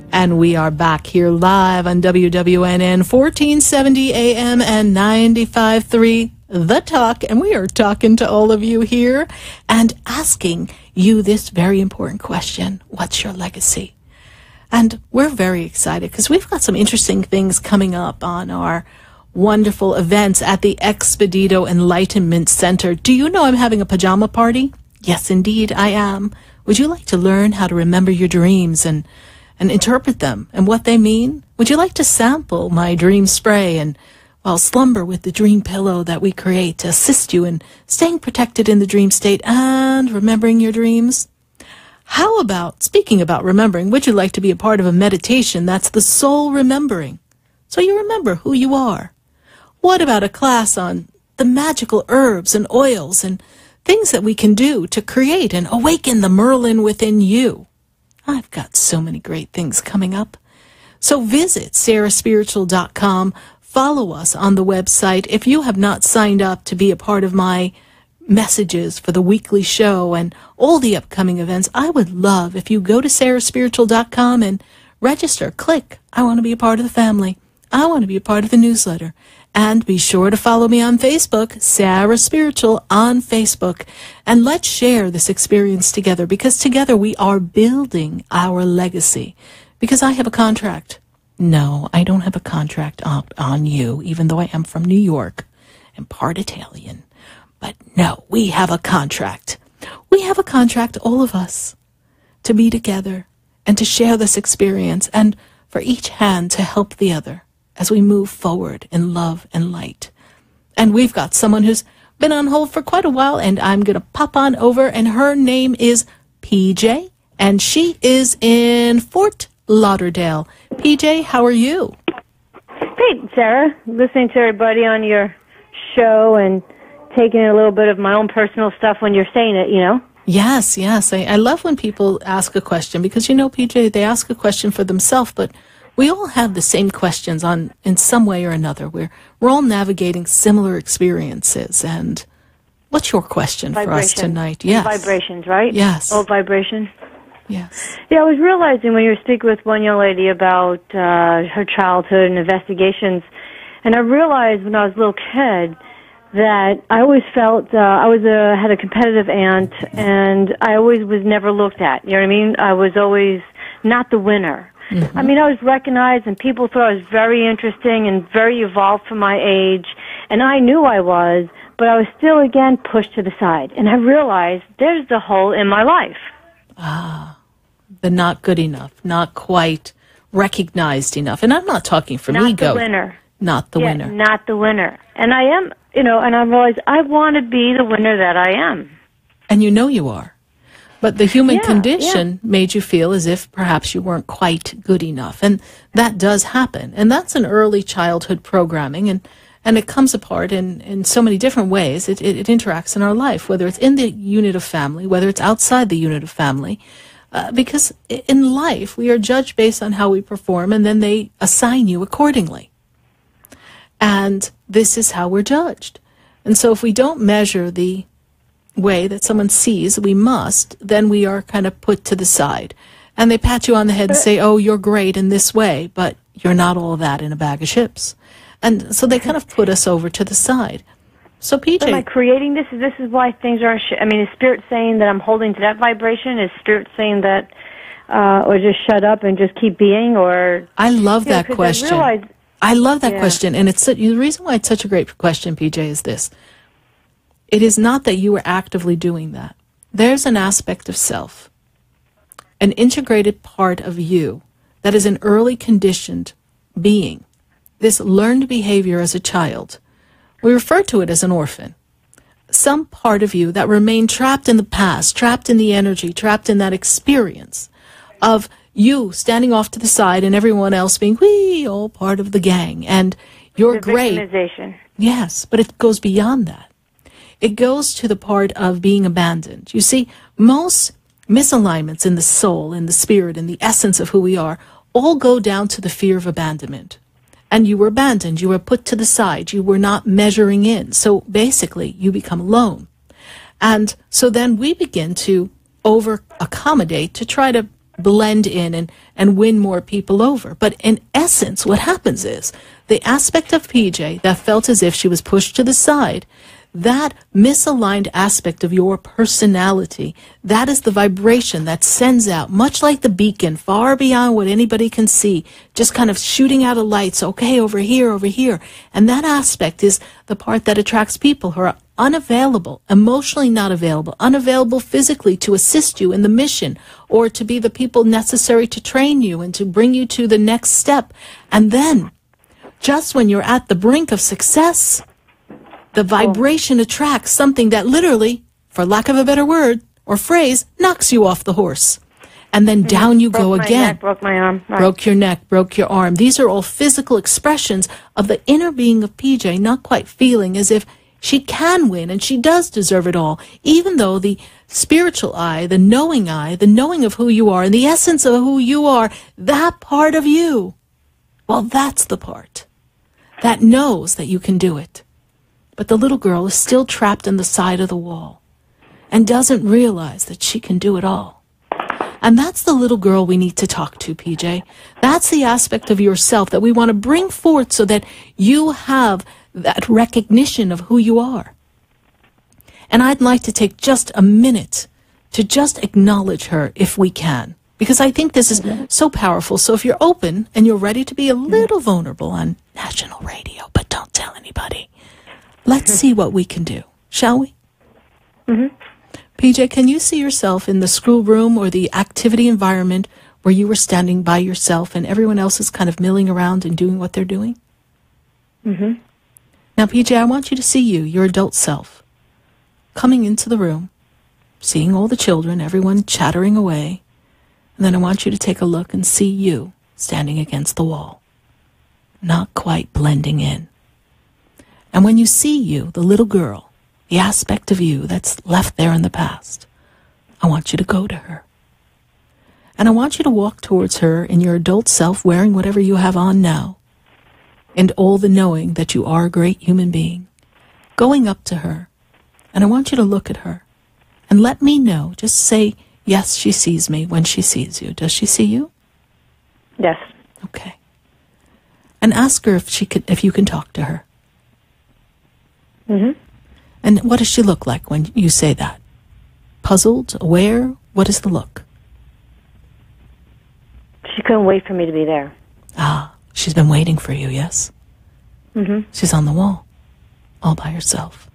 [SPEAKER 7] And we are back here live on WWNN 1470 AM and 95.3 The Talk. And we are talking to all of you here and asking you this very important question. What's your legacy? And we're very excited because we've got some interesting things coming up on our wonderful events at the Expedito Enlightenment Center. Do you know I'm having a pajama party? Yes, indeed, I am. Would you like to learn how to remember your dreams and interpret them and what they mean? Would you like to sample my dream spray and, well, slumber with the dream pillow that we create to assist you in staying protected in the dream state and remembering your dreams? How about, speaking about remembering, would you like to be a part of a meditation that's the soul remembering? So you remember who you are. What about a class on the magical herbs and oils and things that we can do to create and awaken the Merlin within you? I've got so many great things coming up. So visit sarahspiritual.com. Follow us on the website. If you have not signed up to be a part of my messages for the weekly show and all the upcoming events, I would love if you go to sarahspiritual.com and register. Click, I want to be a part of the family. I want to be a part of the newsletter. And be sure to follow me on Facebook, Sarah Spiritual on Facebook. And let's share this experience together, because together we are building our legacy. Because I have a contract. No, I don't have a contract on you, even though I am from New York and part Italian. But no, we have a contract. We have a contract, all of us, to be together and to share this experience, and for each hand to help the other as we move forward in love and light. And we've got someone who's been on hold for quite a while, and I'm going to pop on over, and her name is PJ, and she is in Fort Lauderdale. PJ, how are you?
[SPEAKER 16] Great, Sarah. Listening to everybody on your show and taking a little bit of my own personal stuff when you're saying it, you know?
[SPEAKER 7] Yes. I love when people ask a question, because, you know, PJ, they ask a question for themselves, but we all have the same questions in some way or another. We're all navigating similar experiences. And what's your question for us tonight? Yes.
[SPEAKER 16] Vibrations, right?
[SPEAKER 7] Yes.
[SPEAKER 16] Oh, vibration.
[SPEAKER 7] Yes.
[SPEAKER 16] Yeah, I was realizing when you were speaking with one young lady about her childhood and investigations, and I realized when I was a little kid that I always felt had a competitive aunt, and I always was never looked at. You know what I mean? I was always not the winner. Mm-hmm. I mean, I was recognized, and people thought I was very interesting and very evolved for my age, and I knew I was, but I was still, again, pushed to the side. And I realized there's the hole in my life.
[SPEAKER 7] The not good enough, not quite recognized enough. And I'm not talking from ego.
[SPEAKER 16] Not the winner.
[SPEAKER 7] Not the winner.
[SPEAKER 16] Not the winner. And I am, and I realized I want to be the winner that I am.
[SPEAKER 7] And you know you are. But the human condition made you feel as if perhaps you weren't quite good enough. And that does happen. And that's an early childhood programming. And it comes apart in so many different ways. It interacts in our life, whether it's in the unit of family, whether it's outside the unit of family. Because in life, we are judged based on how we perform, and then they assign you accordingly. And this is how we're judged. And so if we don't measure the way that someone sees we must, then we are kind of put to the side. And they pat you on the head and say, oh, you're great in this way, but you're not all of that in a bag of chips. And so they kind of put us over to the side. So, PJ...
[SPEAKER 16] Am I creating this? This is why things are... is Spirit saying that I'm holding to that vibration? Is Spirit saying that... or just shut up and just keep being? Or...
[SPEAKER 7] I love that question. I love that question. And the reason why it's such a great question, PJ, is this. It is not that you are actively doing that. There's an aspect of self, an integrated part of you that is an early conditioned being. This learned behavior as a child. We refer to it as an orphan. Some part of you that remained trapped in the past, trapped in the energy, trapped in that experience of you standing off to the side and everyone else being, all part of the gang. And you're great.
[SPEAKER 16] Victimization.
[SPEAKER 7] Yes, but it goes beyond that. It goes to the part of being abandoned. You see, most misalignments in the soul, in the spirit, in the essence of who we are, all go down to the fear of abandonment. And you were abandoned. You were put to the side. You were not measuring in. So basically, you become alone. And so then we begin to over-accommodate to try to blend in and win more people over. But in essence, what happens is the aspect of PJ that felt as if she was pushed to the side, that misaligned aspect of your personality, that is the vibration that sends out, much like the beacon, far beyond what anybody can see, just kind of shooting out a light. So, okay, over here, over here. And that aspect is the part that attracts people who are unavailable, emotionally not available, unavailable physically to assist you in the mission or to be the people necessary to train you and to bring you to the next step. And then, just when you're at the brink of success, the vibration attracts something that literally, for lack of a better word or phrase, knocks you off the horse. And then down you go again.
[SPEAKER 16] Broke my arm. Right.
[SPEAKER 7] Broke your neck, broke your arm. These are all physical expressions of the inner being of PJ not quite feeling as if She can win, and she does deserve it all, even though the spiritual eye, the knowing of who you are, and the essence of who you are, that part of you, well, that's the part that knows that you can do it. But the little girl is still trapped in the side of the wall and doesn't realize that she can do it all. And that's the little girl we need to talk to, PJ. That's the aspect of yourself that we want to bring forth so that you have that recognition of who you are. And I'd like to take just a minute to just acknowledge her if we can, because I think this is so powerful. So if you're open and you're ready to be a little vulnerable on national radio, but don't tell anybody, let's see what we can do, shall we?
[SPEAKER 16] Mm-hmm.
[SPEAKER 7] PJ, can you see yourself in the schoolroom or the activity environment where you were standing by yourself and everyone else is kind of milling around and doing what they're doing?
[SPEAKER 16] Mm-hmm.
[SPEAKER 7] Now, PJ, I want you to see you, your adult self, coming into the room, seeing all the children, everyone chattering away, and then I want you to take a look and see you standing against the wall, not quite blending in. And when you see you, the little girl, the aspect of you that's left there in the past, I want you to go to her. And I want you to walk towards her in your adult self, wearing whatever you have on now, and all the knowing that you are a great human being, going up to her, and I want you to look at her, and let me know, just say, yes, she sees me when she sees you. Does she see you?
[SPEAKER 16] Yes.
[SPEAKER 7] Okay. And ask her if you can talk to her.
[SPEAKER 16] Mm-hmm.
[SPEAKER 7] And what does she look like when you say that? Puzzled? Aware? What is the look?
[SPEAKER 16] She couldn't wait for me to be there.
[SPEAKER 7] Ah, she's been waiting for you, yes?
[SPEAKER 16] Mm-hmm.
[SPEAKER 7] She's on the wall, all by herself.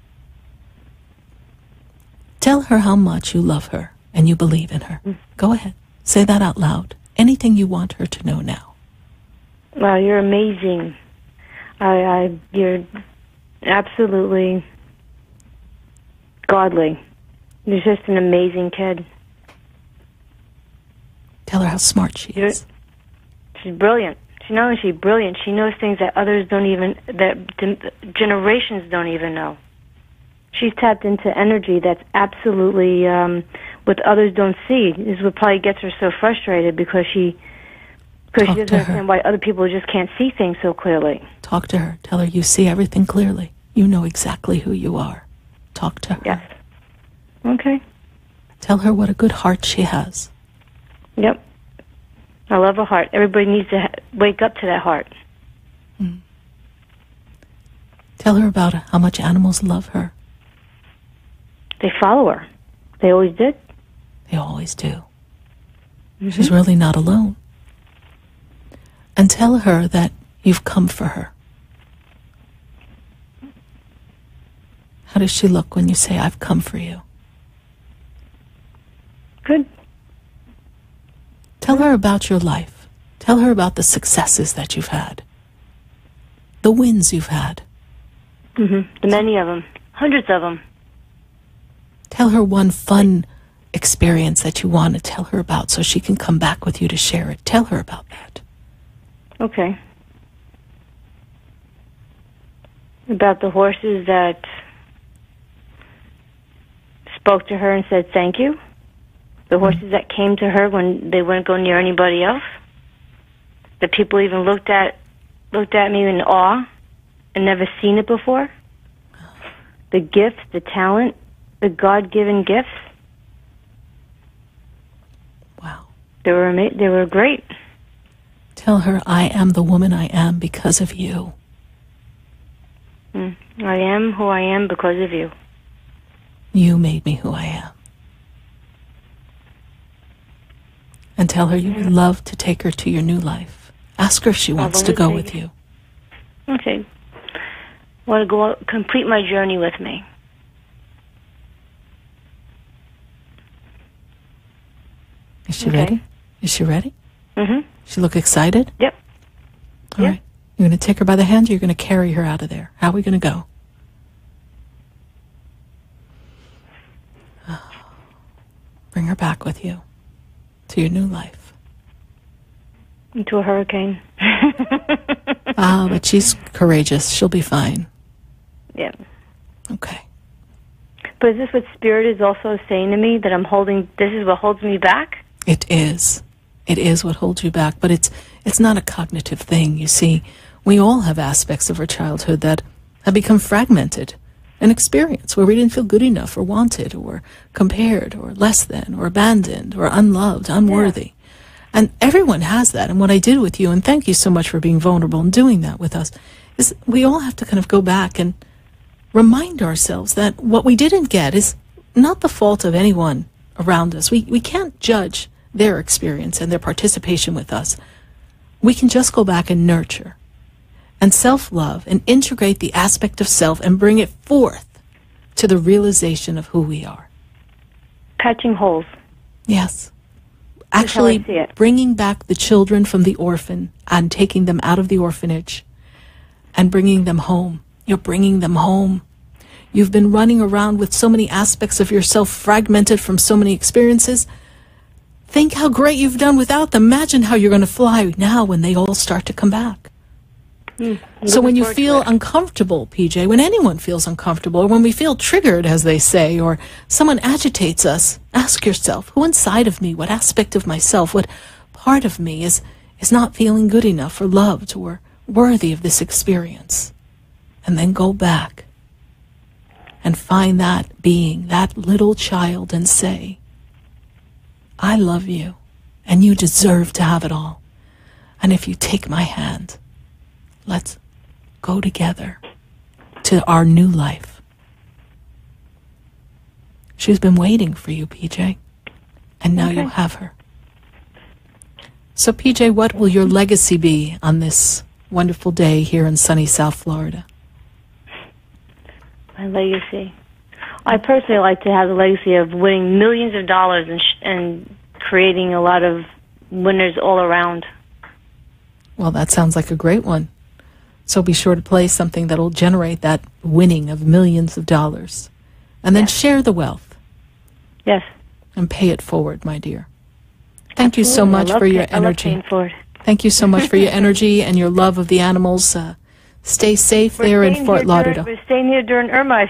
[SPEAKER 7] Tell her how much you love her and you believe in her. Go ahead. Say that out loud. Anything you want her to know now.
[SPEAKER 16] Wow, you're amazing. You're absolutely godly. You're just an amazing kid.
[SPEAKER 7] Tell her how smart she is.
[SPEAKER 16] She's brilliant. Not only is she brilliant, she knows things that others don't even, that generations don't even know. She's tapped into energy that's absolutely what others don't see. This is what probably gets her so frustrated because she doesn't understand why other people just can't see things so clearly.
[SPEAKER 7] Talk to her. Tell her you see everything clearly. You know exactly who you are. Talk to her.
[SPEAKER 16] Yes. Okay.
[SPEAKER 7] Tell her what a good heart she has.
[SPEAKER 16] Yep. I love a heart. Everybody needs to wake up to that heart.
[SPEAKER 7] Mm. Tell her about how much animals love her.
[SPEAKER 16] They follow her. They always did.
[SPEAKER 7] They always do. Mm-hmm. She's really not alone. And tell her that you've come for her. How does she look when you say, I've come for you?
[SPEAKER 16] Good.
[SPEAKER 7] Tell her about your life. Tell her about the successes that you've had. The wins you've had.
[SPEAKER 16] Mm-hmm. The many of them. Hundreds of them.
[SPEAKER 7] Tell her one fun experience that you want to tell her about so she can come back with you to share it. Tell her about that.
[SPEAKER 16] Okay. About the horses that spoke to her and said thank you. The horses that came to her when they wouldn't go near anybody else. The people even looked at me in awe and never seen it before. The gifts, the talent, the God-given gifts.
[SPEAKER 7] Wow.
[SPEAKER 16] They were great.
[SPEAKER 7] Tell her, I am the woman I am because of you.
[SPEAKER 16] I am who I am because of you.
[SPEAKER 7] You made me who I am. And tell her you would love to take her to your new life. Ask her if she wants to go with you.
[SPEAKER 16] Okay. Want to go out, complete my journey with me.
[SPEAKER 7] Is she ready? Is she ready?
[SPEAKER 16] Mm-hmm.
[SPEAKER 7] She look excited?
[SPEAKER 16] Yep.
[SPEAKER 7] All right. You're going to take her by the hand, or you're going to carry her out of there? How are we going to go? Bring her back with you to your new life.
[SPEAKER 16] Into a hurricane.
[SPEAKER 7] But she's courageous. She'll be fine.
[SPEAKER 16] Yeah.
[SPEAKER 7] Okay.
[SPEAKER 16] But is this what Spirit is also saying to me, that I'm holding, this is what holds me back?
[SPEAKER 7] It is. It is what holds you back, but it's not a cognitive thing, you see. We all have aspects of our childhood that have become fragmented. An experience where we didn't feel good enough or wanted or compared or less than or abandoned or unloved, unworthy. Yeah. And everyone has that. And what I did with you, and thank you so much for being vulnerable and doing that with us, is we all have to kind of go back and remind ourselves that what we didn't get is not the fault of anyone around us. We can't judge their experience and their participation with us. We can just go back and nurture and self-love and integrate the aspect of self and bring it forth to the realization of who we are.
[SPEAKER 16] Patching holes.
[SPEAKER 7] Yes. Actually bringing back the children from the orphan and taking them out of the orphanage and bringing them home. You're bringing them home. You've been running around with so many aspects of yourself fragmented from so many experiences. Think how great you've done without them. Imagine how you're going to fly now when they all start to come back. So when you feel uncomfortable, PJ, when anyone feels uncomfortable, or when we feel triggered, as they say, or someone agitates us, ask yourself, who inside of me, what aspect of myself, what part of me is not feeling good enough or loved or worthy of this experience? And then go back and find that being, that little child, and say, I love you, and you deserve to have it all. And if you take my hand, let's go together to our new life. She's been waiting for you, PJ, and now you'll have her. So, PJ, what will your legacy be on this wonderful day here in sunny South Florida?
[SPEAKER 16] My legacy. I personally like to have the legacy of winning millions of dollars and creating a lot of winners all around.
[SPEAKER 7] Well, that sounds like a great one. So be sure to play something that will generate that winning of millions of dollars. And then share the wealth.
[SPEAKER 16] Yes.
[SPEAKER 7] And pay it forward, my dear. Thank you so much for your energy.
[SPEAKER 16] I love paying forward.
[SPEAKER 7] Thank you so much for your energy and your love of the animals. Stay safe there in Fort Lauderdale.
[SPEAKER 16] We're staying here during Irma.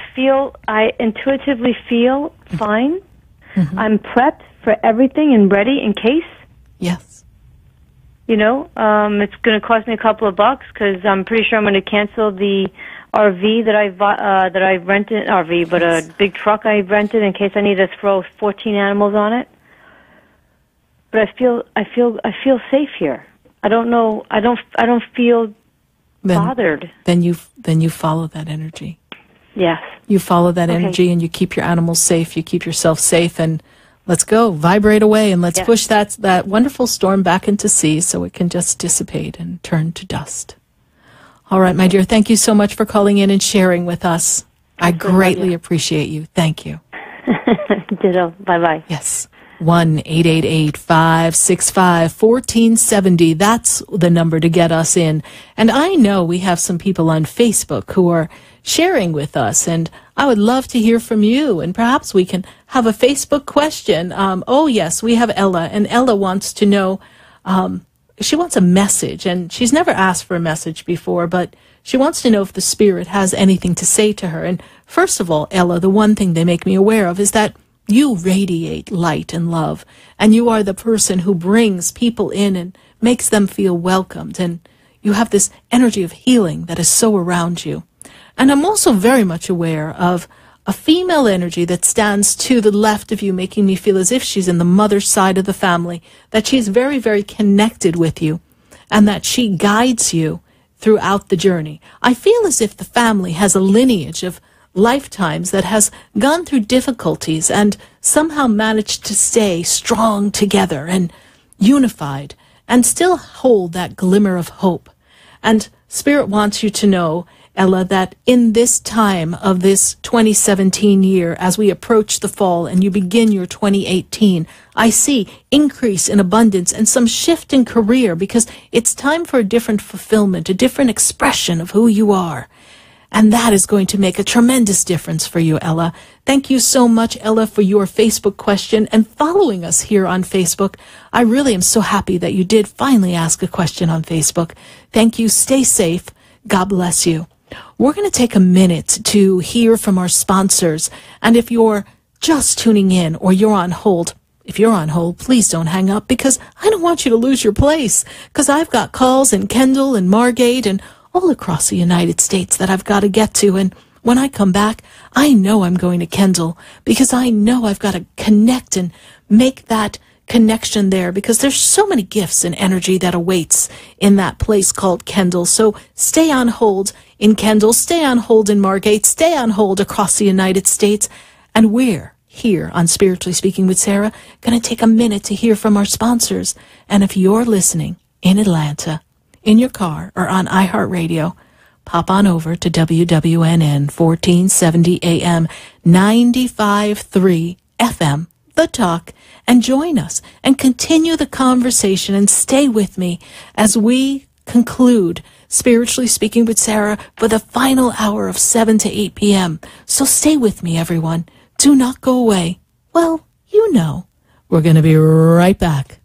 [SPEAKER 16] I intuitively feel fine.
[SPEAKER 7] Mm-hmm.
[SPEAKER 16] I'm prepped for everything and ready in case.
[SPEAKER 7] Yes.
[SPEAKER 16] You know, it's going to cost me a couple of bucks because I'm pretty sure I'm going to cancel the RV that I rented, RV, but a big truck I rented in case I need to throw 14 animals on it. But I feel safe here. I don't know. I don't feel bothered.
[SPEAKER 7] Then you follow that energy.
[SPEAKER 16] Yes.
[SPEAKER 7] You follow that energy and you keep your animals safe. You keep yourself safe, and let's go. Vibrate away, and let's push that wonderful storm back into sea so it can just dissipate and turn to dust. All right, my dear, thank you so much for calling in and sharing with us. I greatly appreciate you. Thank you.
[SPEAKER 16] Ditto. Bye-bye.
[SPEAKER 7] Yes. 1-888-565-1470. That's the number to get us in. And I know we have some people on Facebook who are sharing with us, and I would love to hear from you, and perhaps we can have a Facebook question. Oh, yes, we have Ella, and Ella wants to know, she wants a message, and she's never asked for a message before, but she wants to know if the Spirit has anything to say to her. And first of all, Ella, the one thing they make me aware of is that you radiate light and love, and you are the person who brings people in and makes them feel welcomed, and you have this energy of healing that is so around you. And I'm also very much aware of a female energy that stands to the left of you, making me feel as if she's in the mother's side of the family, that she's very, very connected with you, and that she guides you throughout the journey. I feel as if the family has a lineage of lifetimes that has gone through difficulties and somehow managed to stay strong together and unified and still hold that glimmer of hope. And Spirit wants you to know, Ella, that in this time of this 2017 year, as we approach the fall and you begin your 2018, I see increase in abundance and some shift in career, because it's time for a different fulfillment, a different expression of who you are. And that is going to make a tremendous difference for you, Ella. Thank you so much, Ella, for your Facebook question and following us here on Facebook. I really am so happy that you did finally ask a question on Facebook. Thank you. Stay safe. God bless you. we're going to take a minute to hear from our sponsors. And if you're just tuning in or you're on hold, if you're on hold, please don't hang up, because I don't want you to lose your place, because I've got calls in Kendall and Margate and all across the United States that I've got to get to. And when I come back, I know I'm going to Kendall, because I know I've got to connect and make that connection there, because there's so many gifts and energy that awaits in that place called Kendall. So stay on hold in Kendall, stay on hold in Margate, stay on hold across the United States. And we're here on Spiritually Speaking with Sarah going to take a minute to hear from our sponsors. And if you're listening in Atlanta, in your car, or on iHeartRadio, pop on over to WWNN 1470 AM 95.3 FM, The Talk, and join us and continue the conversation and stay with me as we conclude Spiritually Speaking with Sarah for the final hour of 7 to 8 p.m. So stay with me, everyone. Do not go away. Well, you know, we're going to be right back.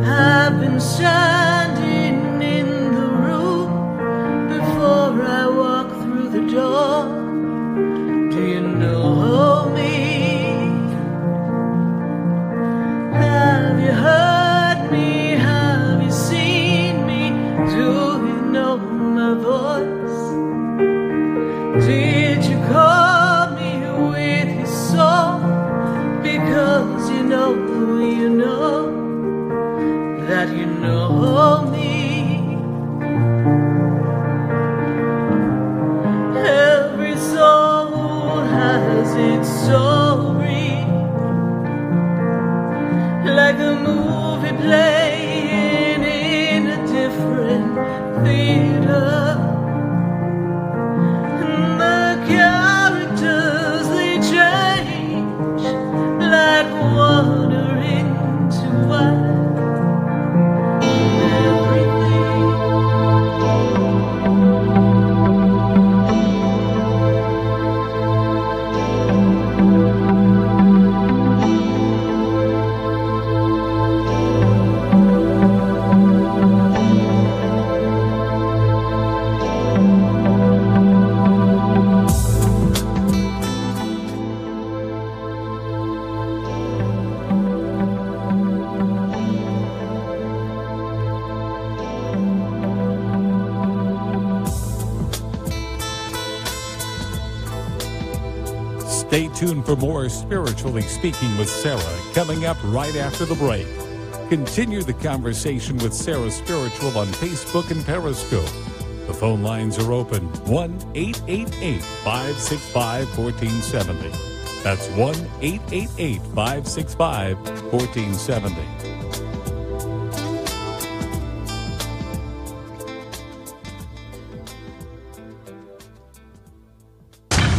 [SPEAKER 8] I've been standing in the room before I walk through the door. Do you know me? Have you heard me? Have you seen me? Do you know my voice? Did you call me with your song? Because you know that you know me. Every soul has its story, like a movie playing in a different theater. And the characters, they change like water into wine.
[SPEAKER 6] Stay tuned for more Spiritually Speaking with Sarah coming up right after the break. Continue the conversation with Sarah Spiritual on Facebook and Periscope. The phone lines are open, 1-888-565-1470. That's 1-888-565-1470.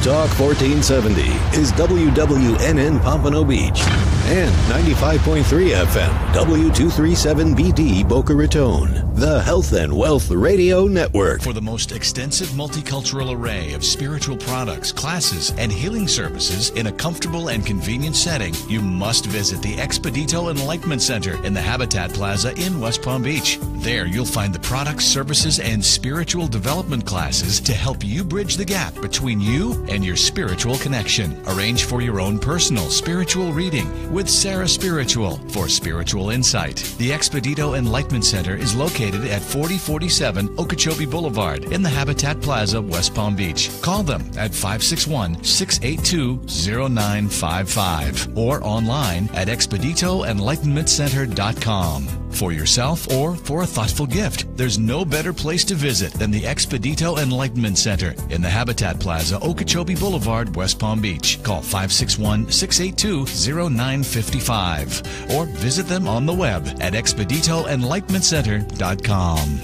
[SPEAKER 4] Talk 1470 is WWNN Pompano Beach and 95.3 FM W237BD Boca Raton, the Health and Wealth Radio Network.
[SPEAKER 9] For the most extensive multicultural array of spiritual products, classes, and healing services in a comfortable and convenient setting, you must visit the Expedito Enlightenment Center in the Habitat Plaza in West Palm Beach. There you'll find the products, services, and spiritual development classes to help you bridge the gap between you and your spiritual connection. Arrange for your own personal spiritual reading with Sarah Spiritual for spiritual insight. The Expedito Enlightenment Center is located at 4047 Okeechobee Boulevard in the Habitat Plaza, West Palm Beach. Call them at 561-682-0955 or online at expeditoenlightenmentcenter.com. For yourself or for a thoughtful gift, there's no better place to visit than the Expedito Enlightenment Center in the Habitat Plaza, Okeechobee Boulevard, West Palm Beach. Call 561-682-0955 or visit them on the web at expeditoenlightenmentcenter.com.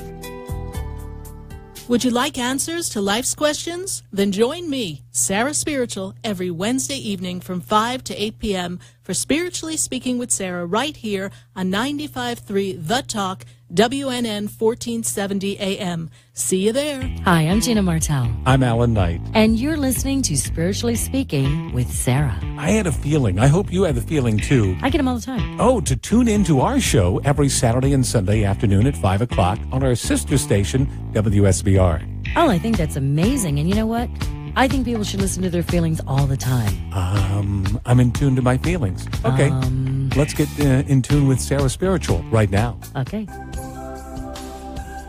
[SPEAKER 7] Would you like answers to life's questions? Then join me, Sarah Spiritual, every Wednesday evening from 5 to 8 p.m. for Spiritually Speaking with Sarah right here on 95.3 The Talk WNN 1470 AM. See you there.
[SPEAKER 10] Hi, I'm Gina Martell.
[SPEAKER 6] I'm Alan Knight.
[SPEAKER 10] And you're listening to Spiritually Speaking with Sarah.
[SPEAKER 6] I had a feeling. I hope you had the feeling, too.
[SPEAKER 10] I get them all the time.
[SPEAKER 6] Oh, to tune into our show every Saturday and Sunday afternoon at 5 o'clock on our sister station, WSBR.
[SPEAKER 10] Oh, I think that's amazing. And you know what? I think people should listen to their feelings all the time.
[SPEAKER 6] I'm in tune to my feelings. Okay. Let's get in tune with Sarah Spiritual right now.
[SPEAKER 10] Okay.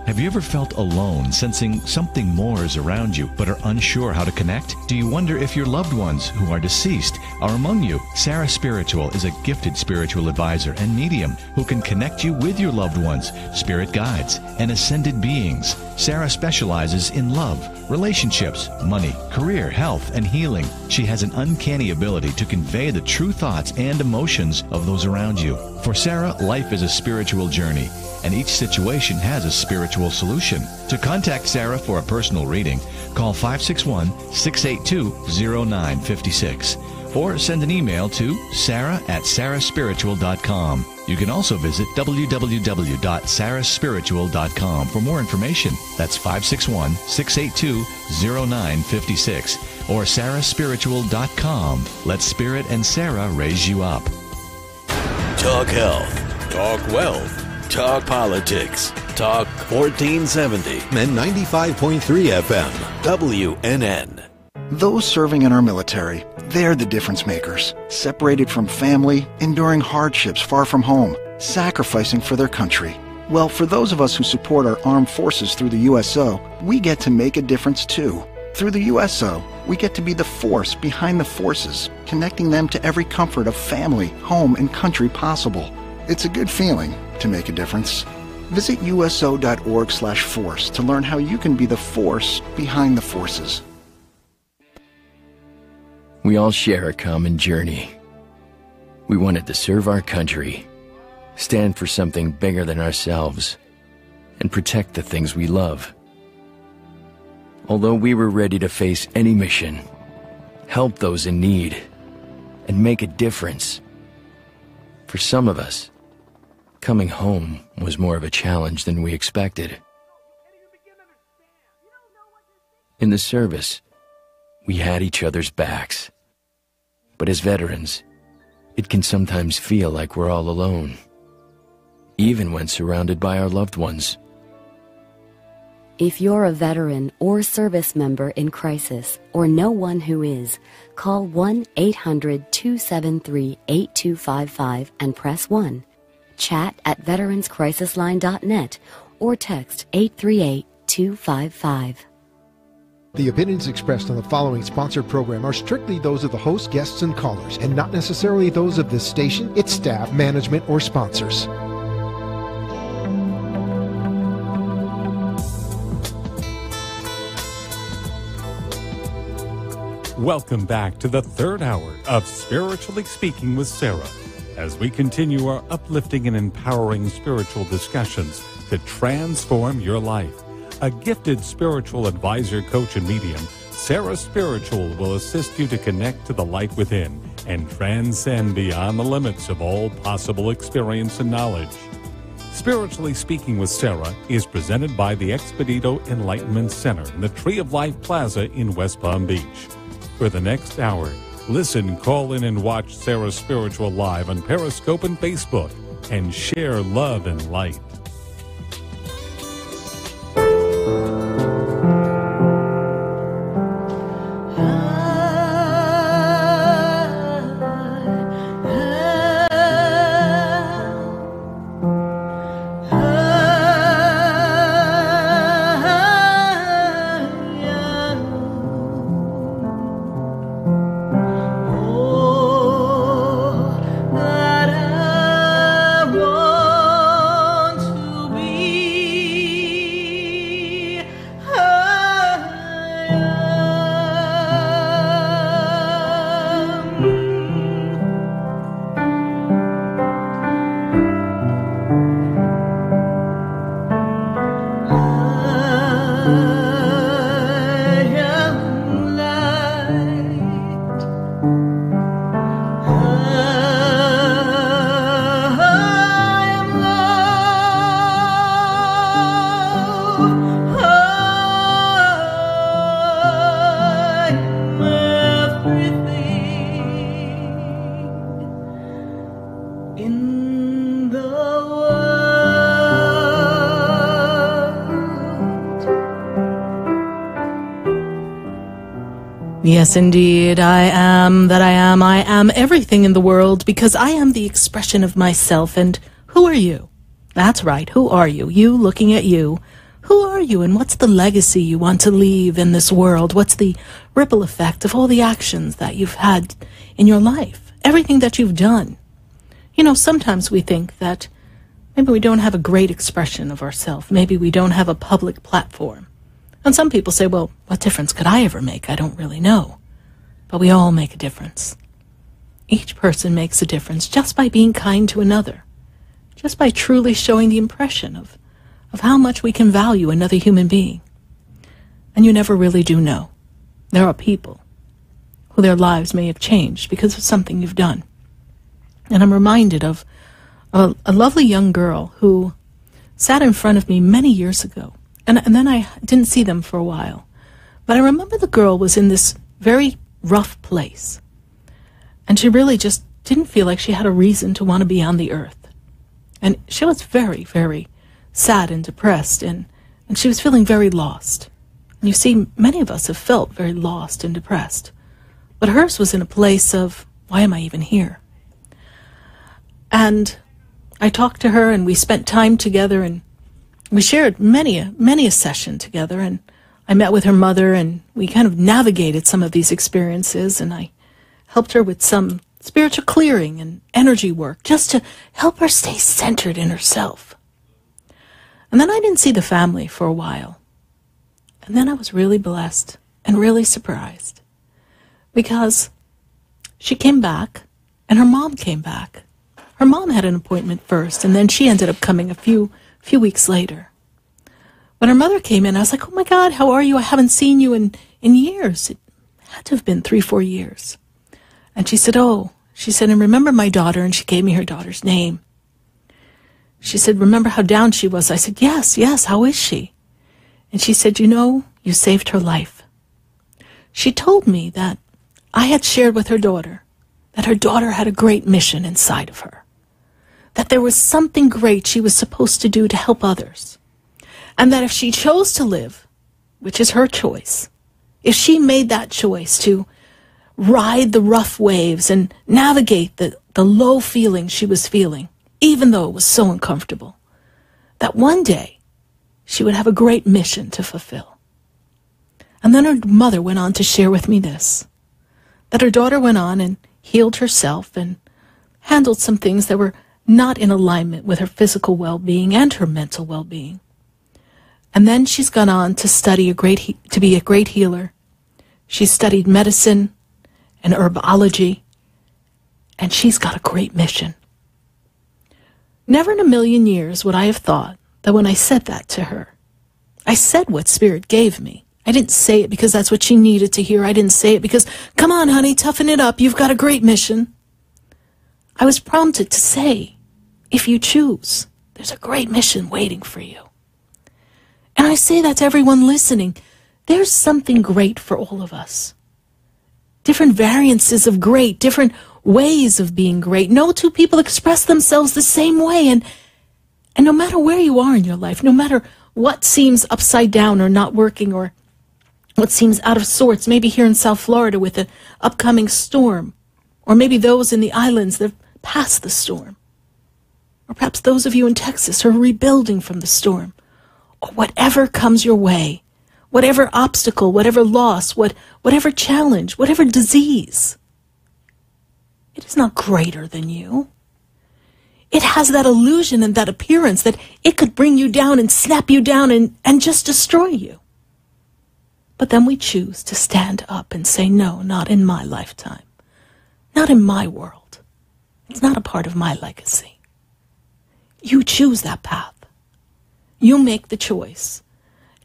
[SPEAKER 9] Have you ever felt alone, sensing something more is around you, but are unsure how to connect? Do you wonder if your loved ones who are deceased are among you? Sarah Spiritual is a gifted spiritual advisor and medium who can connect you with your loved ones, spirit guides, and ascended beings. Sarah specializes in love, relationships, money, career, health, and healing. She has an uncanny ability to convey the true thoughts and emotions of those around you. For Sarah, life is a spiritual journey, and each situation has a spiritual solution. To contact Sarah for a personal reading, call 561-682-0956 or send an email to sarah@sarahspiritual.com. You can also visit www.sarahspiritual.com for more information. That's 561-682-0956 or sarahspiritual.com. Let Spirit and Sarah raise you up.
[SPEAKER 4] Talk health. Talk wealth. Talk politics. Talk 1470 and 95.3 FM. WNN.
[SPEAKER 17] Those serving in our military, they're the difference makers. Separated from family, enduring hardships far from home, sacrificing for their country. Well, for those of us who support our armed forces through the USO, we get to make a difference too. Through the USO, we get to be the force behind the forces, connecting them to every comfort of family, home, and country possible. It's a good feeling to make a difference. Visit uso.org/force to learn how you can be the force behind the forces.
[SPEAKER 18] We all share a common journey. We wanted to serve our country, stand for something bigger than ourselves, and protect the things we love. Although we were ready to face any mission, help those in need, and make a difference, for some of us, coming home was more of a challenge than we expected. In the service, we had each other's backs. But as veterans, it can sometimes feel like we're all alone, even when surrounded by our loved ones.
[SPEAKER 19] If you're a veteran or service member in crisis or know one who is, call 1-800-273-8255 and press 1. Chat at veteranscrisisline.net or text 838-255.
[SPEAKER 5] The opinions expressed on the following sponsored program are strictly those of the host, guests, and callers, and not necessarily those of this station, its staff, management, or sponsors.
[SPEAKER 6] Welcome back to the third hour of Spiritually Speaking with Sarah, as we continue our uplifting and empowering spiritual discussions to transform your life. A gifted spiritual advisor, coach, and medium, Sarah Spiritual will assist you to connect to the light within and transcend beyond the limits of all possible experience and knowledge. Spiritually Speaking with Sarah is presented by the Expedito Enlightenment Center in the Tree of Life Plaza in West Palm Beach. For the next hour, listen, call in, and watch Sarah Spiritual live on Periscope and Facebook, and share love and light.
[SPEAKER 7] Yes, indeed, I am that I am. I am everything in the world because I am the expression of myself. And who are you? That's right, who are you? You looking at you. Who are you, and what's the legacy you want to leave in this world? What's the ripple effect of all the actions that you've had in your life? Everything that you've done. You know, sometimes we think that maybe we don't have a great expression of ourselves. Maybe we don't have a public platform. And some people say, well, what difference could I ever make? I don't really know. But we all make a difference. Each person makes a difference just by being kind to another. Just by truly showing the impression of how much we can value another human being. And you never really do know. There are people who their lives may have changed because of something you've done. And I'm reminded of a lovely young girl who sat in front of me many years ago. And then I didn't see them for a while. But I remember the girl was in this very rough place. And she really just didn't feel like she had a reason to want to be on the earth. And she was very, very sad and depressed, and she was feeling very lost. And you see, many of us have felt very lost and depressed. But hers was in a place of, why am I even here? And I talked to her, and we spent time together, and we shared many a session together, and I met with her mother, and we kind of navigated some of these experiences, and I helped her with some spiritual clearing and energy work, just to help her stay centered in herself. And then I didn't see the family for a while. And then I was really blessed and really surprised because she came back and her mom came back. Her mom had an appointment first, and then she ended up coming a few weeks later. When her mother came in, I was like, oh my God, how are you? I haven't seen you in years. It had to have been 3-4 years. And she said, and remember my daughter? And she gave me her daughter's name. She said, remember how down she was? I said, yes, how is she? And she said, you saved her life. She told me that I had shared with her daughter that her daughter had a great mission inside of her, that there was something great she was supposed to do to help others, and that if she chose to live, which is her choice, if she made that choice to ride the rough waves and navigate the low feelings she was feeling, even though it was so uncomfortable, that one day she would have a great mission to fulfill. And then her mother went on to share with me this, that her daughter went on and healed herself and handled some things that were not in alignment with her physical well-being and her mental well-being. And then she's gone on to study to be a great healer. She studied medicine and herbology, and she's got a great mission. Never in a million years would I have thought that when I said that to her, I said what Spirit gave me. I didn't say it because that's what she needed to hear. I didn't say it because, come on, honey, toughen it up. You've got a great mission. I was prompted to say, if you choose, there's a great mission waiting for you. And I say that to everyone listening. There's something great for all of us. Different variances of great, different ways of being great. No two people express themselves the same way. And no matter where you are in your life, no matter what seems upside down or not working or what seems out of sorts, maybe here in South Florida with an upcoming storm, or maybe those in the islands that have passed the storm, or perhaps those of you in Texas who are rebuilding from the storm, or whatever comes your way, whatever obstacle, whatever loss, whatever challenge, whatever disease, it is not greater than you. It has that illusion and that appearance that it could bring you down and snap you down and just destroy you. But then we choose to stand up and say, no, not in my lifetime, not in my world. It's not a part of my legacy. You choose that path. You make the choice.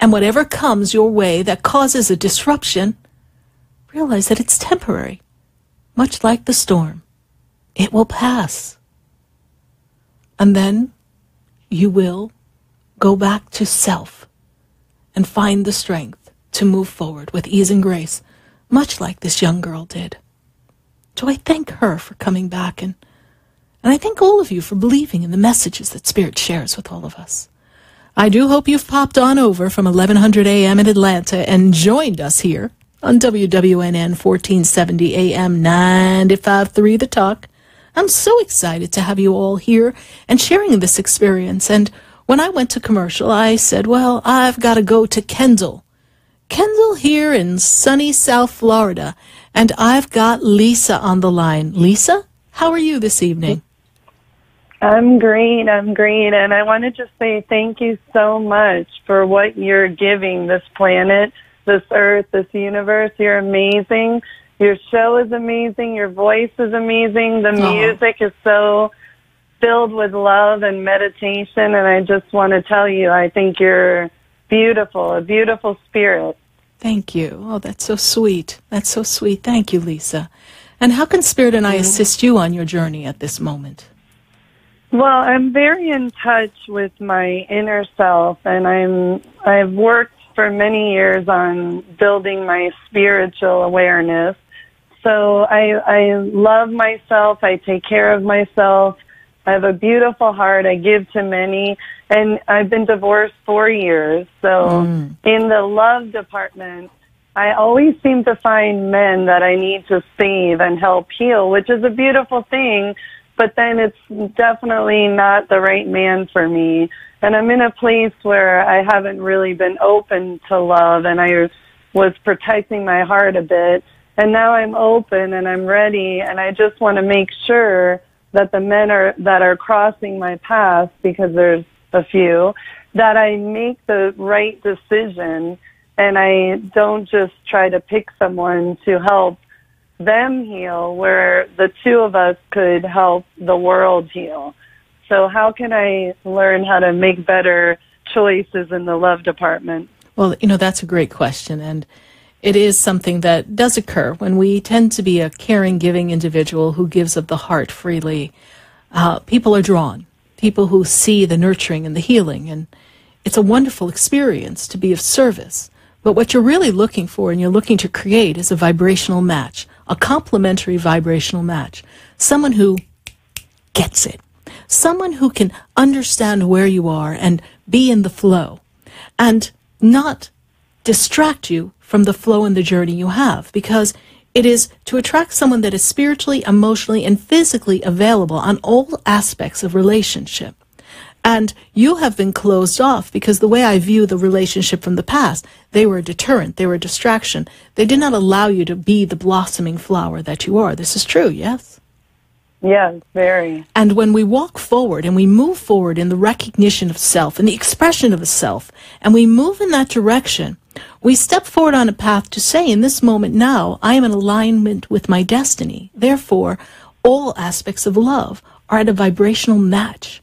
[SPEAKER 7] And whatever comes your way that causes a disruption, realize that it's temporary. Much like the storm. It will pass. And then you will go back to self and find the strength to move forward with ease and grace, much like this young girl did. So I thank her for coming back, and I thank all of you for believing in the messages that Spirit shares with all of us. I do hope you've popped on over from 1100 a.m. in Atlanta and joined us here on WWNN 1470 AM 95.3 The Talk. I'm so excited to have you all here and sharing this experience. And when I went to commercial, I said, well, I've got to go to Kendall. Kendall here in sunny South Florida. And I've got Lisa on the line. Lisa, how are you this evening?
[SPEAKER 20] I'm great. And I want to just say thank you so much for what you're giving this planet, this earth, this universe. You're amazing. Your show is amazing. Your voice is amazing. The music is so filled with love and meditation. And I just want to tell you, I think you're beautiful, a beautiful spirit.
[SPEAKER 7] Thank you. Oh, that's so sweet. That's so sweet. Thank you, Lisa. And how can Spirit and I assist you on your journey at this moment?
[SPEAKER 20] Well, I'm very in touch with my inner self, and I've worked for many years on building my spiritual awareness. So I love myself. I take care of myself. I have a beautiful heart. I give to many. And I've been divorced 4 years. So in the love department, I always seem to find men that I need to save and help heal, which is a beautiful thing. But then it's definitely not the right man for me. And I'm in a place where I haven't really been open to love, and I was protecting my heart a bit. And now I'm open and I'm ready, and I just want to make sure that the men that are crossing my path, because there's a few, that I make the right decision and I don't just try to pick someone to help them heal, where the two of us could help the world heal. So how can I learn how to make better choices in the love department?
[SPEAKER 7] Well, that's a great question, and it is something that does occur when we tend to be a caring, giving individual who gives of the heart freely. People are drawn, people who see the nurturing and the healing, and it's a wonderful experience to be of service. But what you're really looking for and you're looking to create is a vibrational match, a complementary vibrational match, someone who gets it, someone who can understand where you are and be in the flow and not distract you from the flow and the journey you have, because it is to attract someone that is spiritually, emotionally, and physically available on all aspects of relationship. And you have been closed off because the way I view the relationship from the past, they were a deterrent, they were a distraction. They did not allow you to be the blossoming flower that you are. This is true, yes?
[SPEAKER 20] Yes, very.
[SPEAKER 7] And when we walk forward and we move forward in the recognition of self and the expression of a self, and we move in that direction, we step forward on a path to say, in this moment now, I am in alignment with my destiny. Therefore, all aspects of love are at a vibrational match.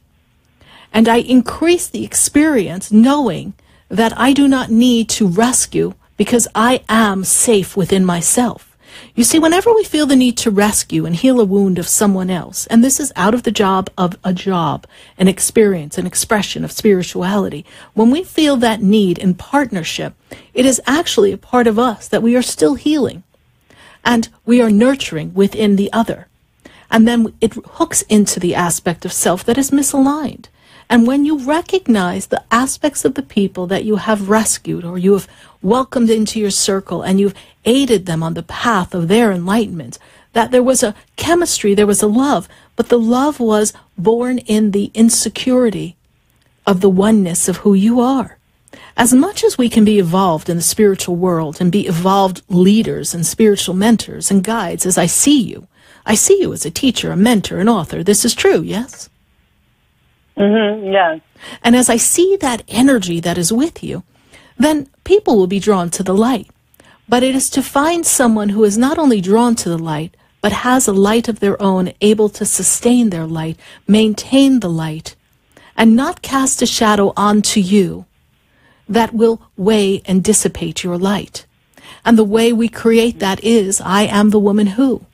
[SPEAKER 7] And I increase the experience knowing that I do not need to rescue because I am safe within myself. You see, whenever we feel the need to rescue and heal a wound of someone else, and this is out of the job of a job, an experience, an expression of spirituality, when we feel that need in partnership, it is actually a part of us that we are still healing and we are nurturing within the other. And then it hooks into the aspect of self that is misaligned. And when you recognize the aspects of the people that you have rescued or you have welcomed into your circle and you've aided them on the path of their enlightenment, that there was a chemistry, there was a love, but the love was born in the insecurity of the oneness of who you are. As much as we can be evolved in the spiritual world and be evolved leaders and spiritual mentors and guides, as I see you as a teacher, a mentor, an author. This is true, yes?
[SPEAKER 20] Yes.
[SPEAKER 7] And as I see that energy that is with you, then people will be drawn to the light. But it is to find someone who is not only drawn to the light, but has a light of their own, able to sustain their light, maintain the light, and not cast a shadow onto you that will weigh and dissipate your light. And the way we create that is, I am the woman who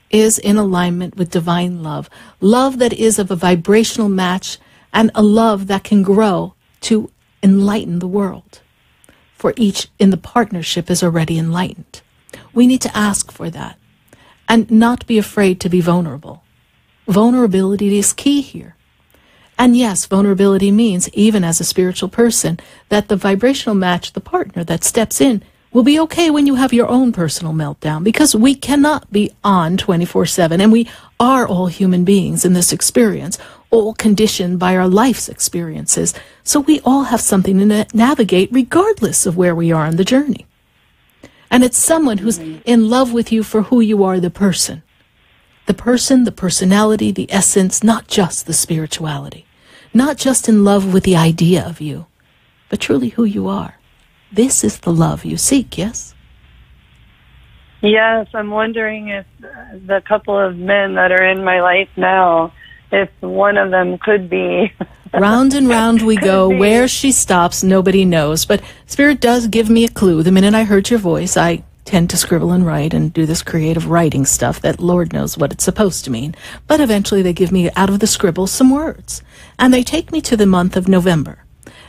[SPEAKER 7] is in alignment with divine love. Love that is of a vibrational match, and a love that can grow to enlighten the world. For each in the partnership is already enlightened. We need to ask for that and not be afraid to be vulnerable. Vulnerability is key here. And yes, vulnerability means, even as a spiritual person, that the vibrational match, the partner that steps in, will be okay when you have your own personal meltdown, because we cannot be on 24/7, and we are all human beings in this experience, all conditioned by our life's experiences. So we all have something to navigate regardless of where we are on the journey. And it's someone who's in love with you for who you are, the person. The person, the personality, the essence, not just the spirituality. Not just in love with the idea of you, but truly who you are. This is the love you seek, yes?
[SPEAKER 20] Yes, I'm wondering if the couple of men that are in my life now, if one of them could be.
[SPEAKER 7] Round and round we go. Where she stops, nobody knows. But Spirit does give me a clue. The minute I heard your voice, I tend to scribble and write and do this creative writing stuff that Lord knows what it's supposed to mean. But eventually they give me, out of the scribble, some words. And they take me to the month of November.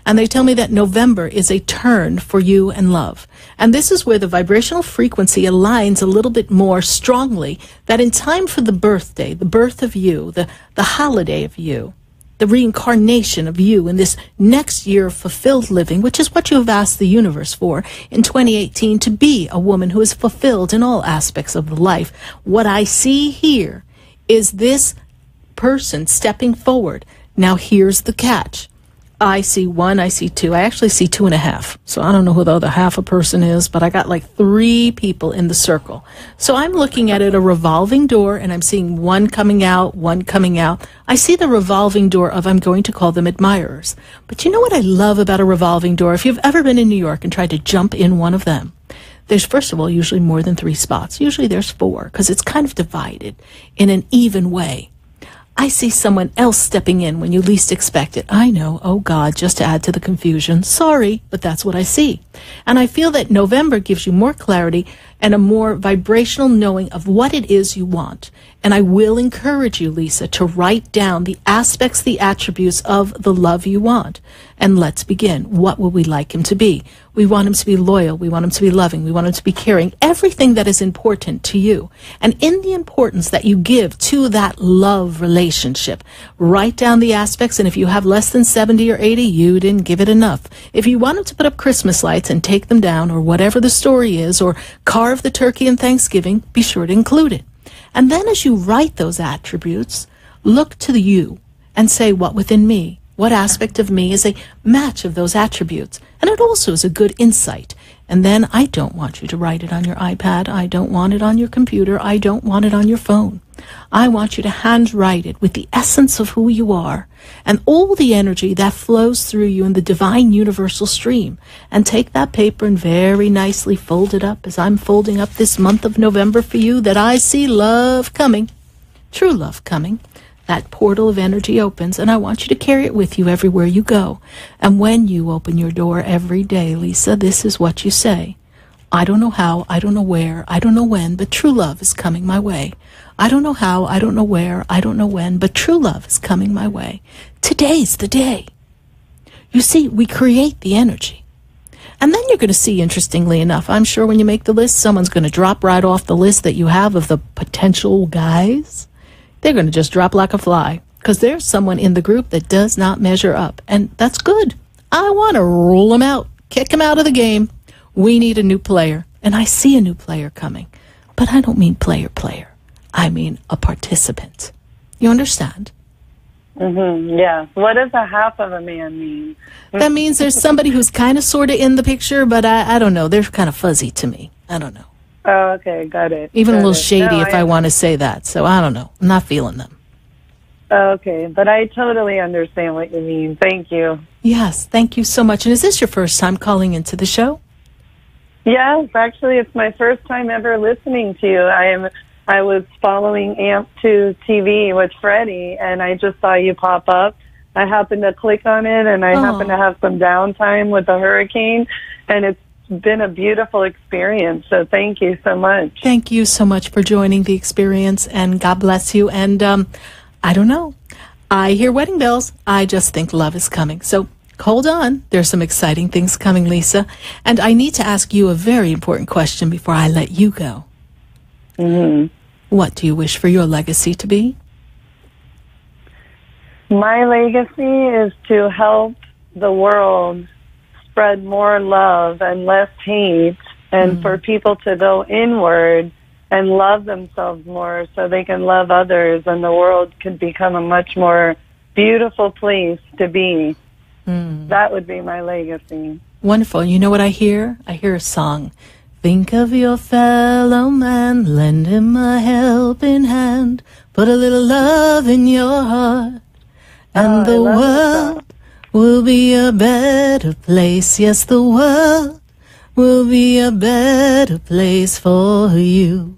[SPEAKER 7] And they tell me that November is a turn for you and love. And this is where the vibrational frequency aligns a little bit more strongly, that in time for the birthday, the birth of you, the holiday of you, the reincarnation of you in this next year of fulfilled living, which is what you have asked the universe for in 2018, to be a woman who is fulfilled in all aspects of the life. What I see here is this person stepping forward. Now here's the catch. I see one, I see two. I actually see 2.5. So I don't know who the other half a person is, but I got like 3 people in the circle. So I'm looking at it, a revolving door, and I'm seeing one coming out, one coming out. I see the revolving door of, I'm going to call them admirers. But you know what I love about a revolving door? If you've ever been in New York and tried to jump in one of them, there's, first of all, usually more than 3 spots. Usually there's 4, because it's kind of divided in an even way. I see someone else stepping in when you least expect it. I know, oh God, just to add to the confusion. Sorry, but that's what I see. And I feel that November gives you more clarity and a more vibrational knowing of what it is you want. And I will encourage you, Lisa, to write down the aspects, the attributes of the love you want. And let's begin. What would we like him to be? We want him to be loyal. We want him to be loving. We want him to be caring. Everything that is important to you. And in the importance that you give to that love relationship, write down the aspects. And if you have less than 70 or 80, you didn't give it enough. If you want him to put up Christmas lights and take them down, or whatever the story is, or carve the turkey in Thanksgiving, be sure to include it. And then as you write those attributes, look to you and say, what within me? What aspect of me is a match of those attributes? And it also is a good insight. And then I don't want you to write it on your iPad. I don't want it on your computer. I don't want it on your phone. I want you to handwrite it with the essence of who you are and all the energy that flows through you in the divine universal stream. And take that paper and very nicely fold it up as I'm folding up this month of November for you, that I see love coming, true love coming. That portal of energy opens, and I want you to carry it with you everywhere you go. And when you open your door every day, Lisa, this is what you say. I don't know how, I don't know where, I don't know when, but true love is coming my way. I don't know how, I don't know where, I don't know when, but true love is coming my way. Today's the day. You see, we create the energy. And then you're going to see, interestingly enough, I'm sure when you make the list, someone's going to drop right off the list that you have of the potential guys. They're going to just drop like a fly, because there's someone in the group that does not measure up. And that's good. I want to rule him out, kick him out of the game. We need a new player. And I see a new player coming. But I don't mean player. I mean a participant. You understand?
[SPEAKER 20] Mm-hmm. Yeah. What does a half of a man mean?
[SPEAKER 7] That means there's somebody who's kind of sort of in the picture, but I don't know. They're kind of fuzzy to me. I don't know.
[SPEAKER 20] Oh, okay, got it.
[SPEAKER 7] Even
[SPEAKER 20] got
[SPEAKER 7] a little
[SPEAKER 20] it.
[SPEAKER 7] shady
[SPEAKER 20] No,
[SPEAKER 7] if I want to say that. So I don't know. I'm not feeling them.
[SPEAKER 20] Okay, but I totally understand what you mean. Thank you.
[SPEAKER 7] Yes, thank you so much. And is this your first time calling into the show?
[SPEAKER 20] Yes, actually, it's my first time ever listening to you. I was following AMP2 TV with Freddie, and I just saw you pop up. I happened to click on it, and I happened to have some downtime with the hurricane, and it's been a beautiful experience. So thank you so much.
[SPEAKER 7] Thank you so much for joining the experience, and God bless you. And I don't know. I hear wedding bells. I just think love is coming. So hold on. There's some exciting things coming, Lisa. And I need to ask you a very important question before I let you go.
[SPEAKER 20] Mm-hmm.
[SPEAKER 7] What do you wish for your legacy to be?
[SPEAKER 20] My legacy is to help the world spread more love and less hate and for people to go inward and love themselves more so they can love others, and the world could become a much more beautiful place to be. That would be my legacy.
[SPEAKER 7] Wonderful. You know what I hear? I hear a song. Think of your fellow man, lend him a helping hand, put a little love in your heart, and the world will be a better place. Yes, the world will be a better place for you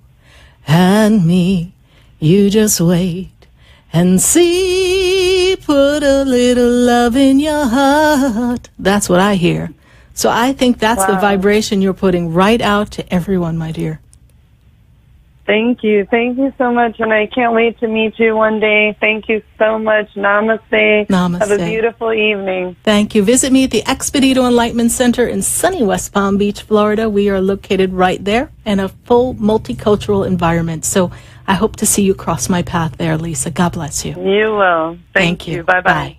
[SPEAKER 7] and me. You just wait and see. Put a little love in your heart. That's what I hear. So I think that's the vibration you're putting right out to everyone, my dear.
[SPEAKER 20] Thank you. Thank you so much. And I can't wait to meet you one day. Thank you so much. Namaste.
[SPEAKER 7] Namaste.
[SPEAKER 20] Have a beautiful evening.
[SPEAKER 7] Thank you. Visit me at the Expedito Enlightenment Center in sunny West Palm Beach, Florida. We are located right there in a full multicultural environment. So I hope to see you cross my path there, Lisa. God bless you.
[SPEAKER 20] You will. Thank you. Bye-bye.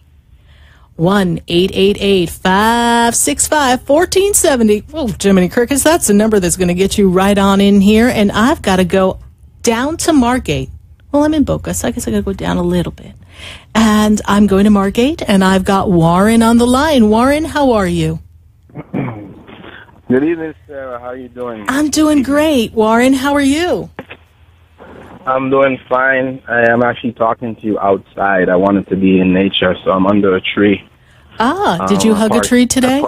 [SPEAKER 7] 1-888-565-1470. Oh, Jiminy Crickets, that's the number that's going to get you right on in here. And I've got to go down to Margate. Well, I'm in Boca, so I guess I got to go down a little bit. And I'm going to Margate, and I've got Warren on the line. Warren, how are you?
[SPEAKER 21] Good evening, Sarah. How are you doing?
[SPEAKER 7] I'm doing great. Warren, how are you?
[SPEAKER 21] I'm doing fine. I am actually talking to you outside. I wanted to be in nature, so I'm under a tree.
[SPEAKER 7] Did you hug a tree today?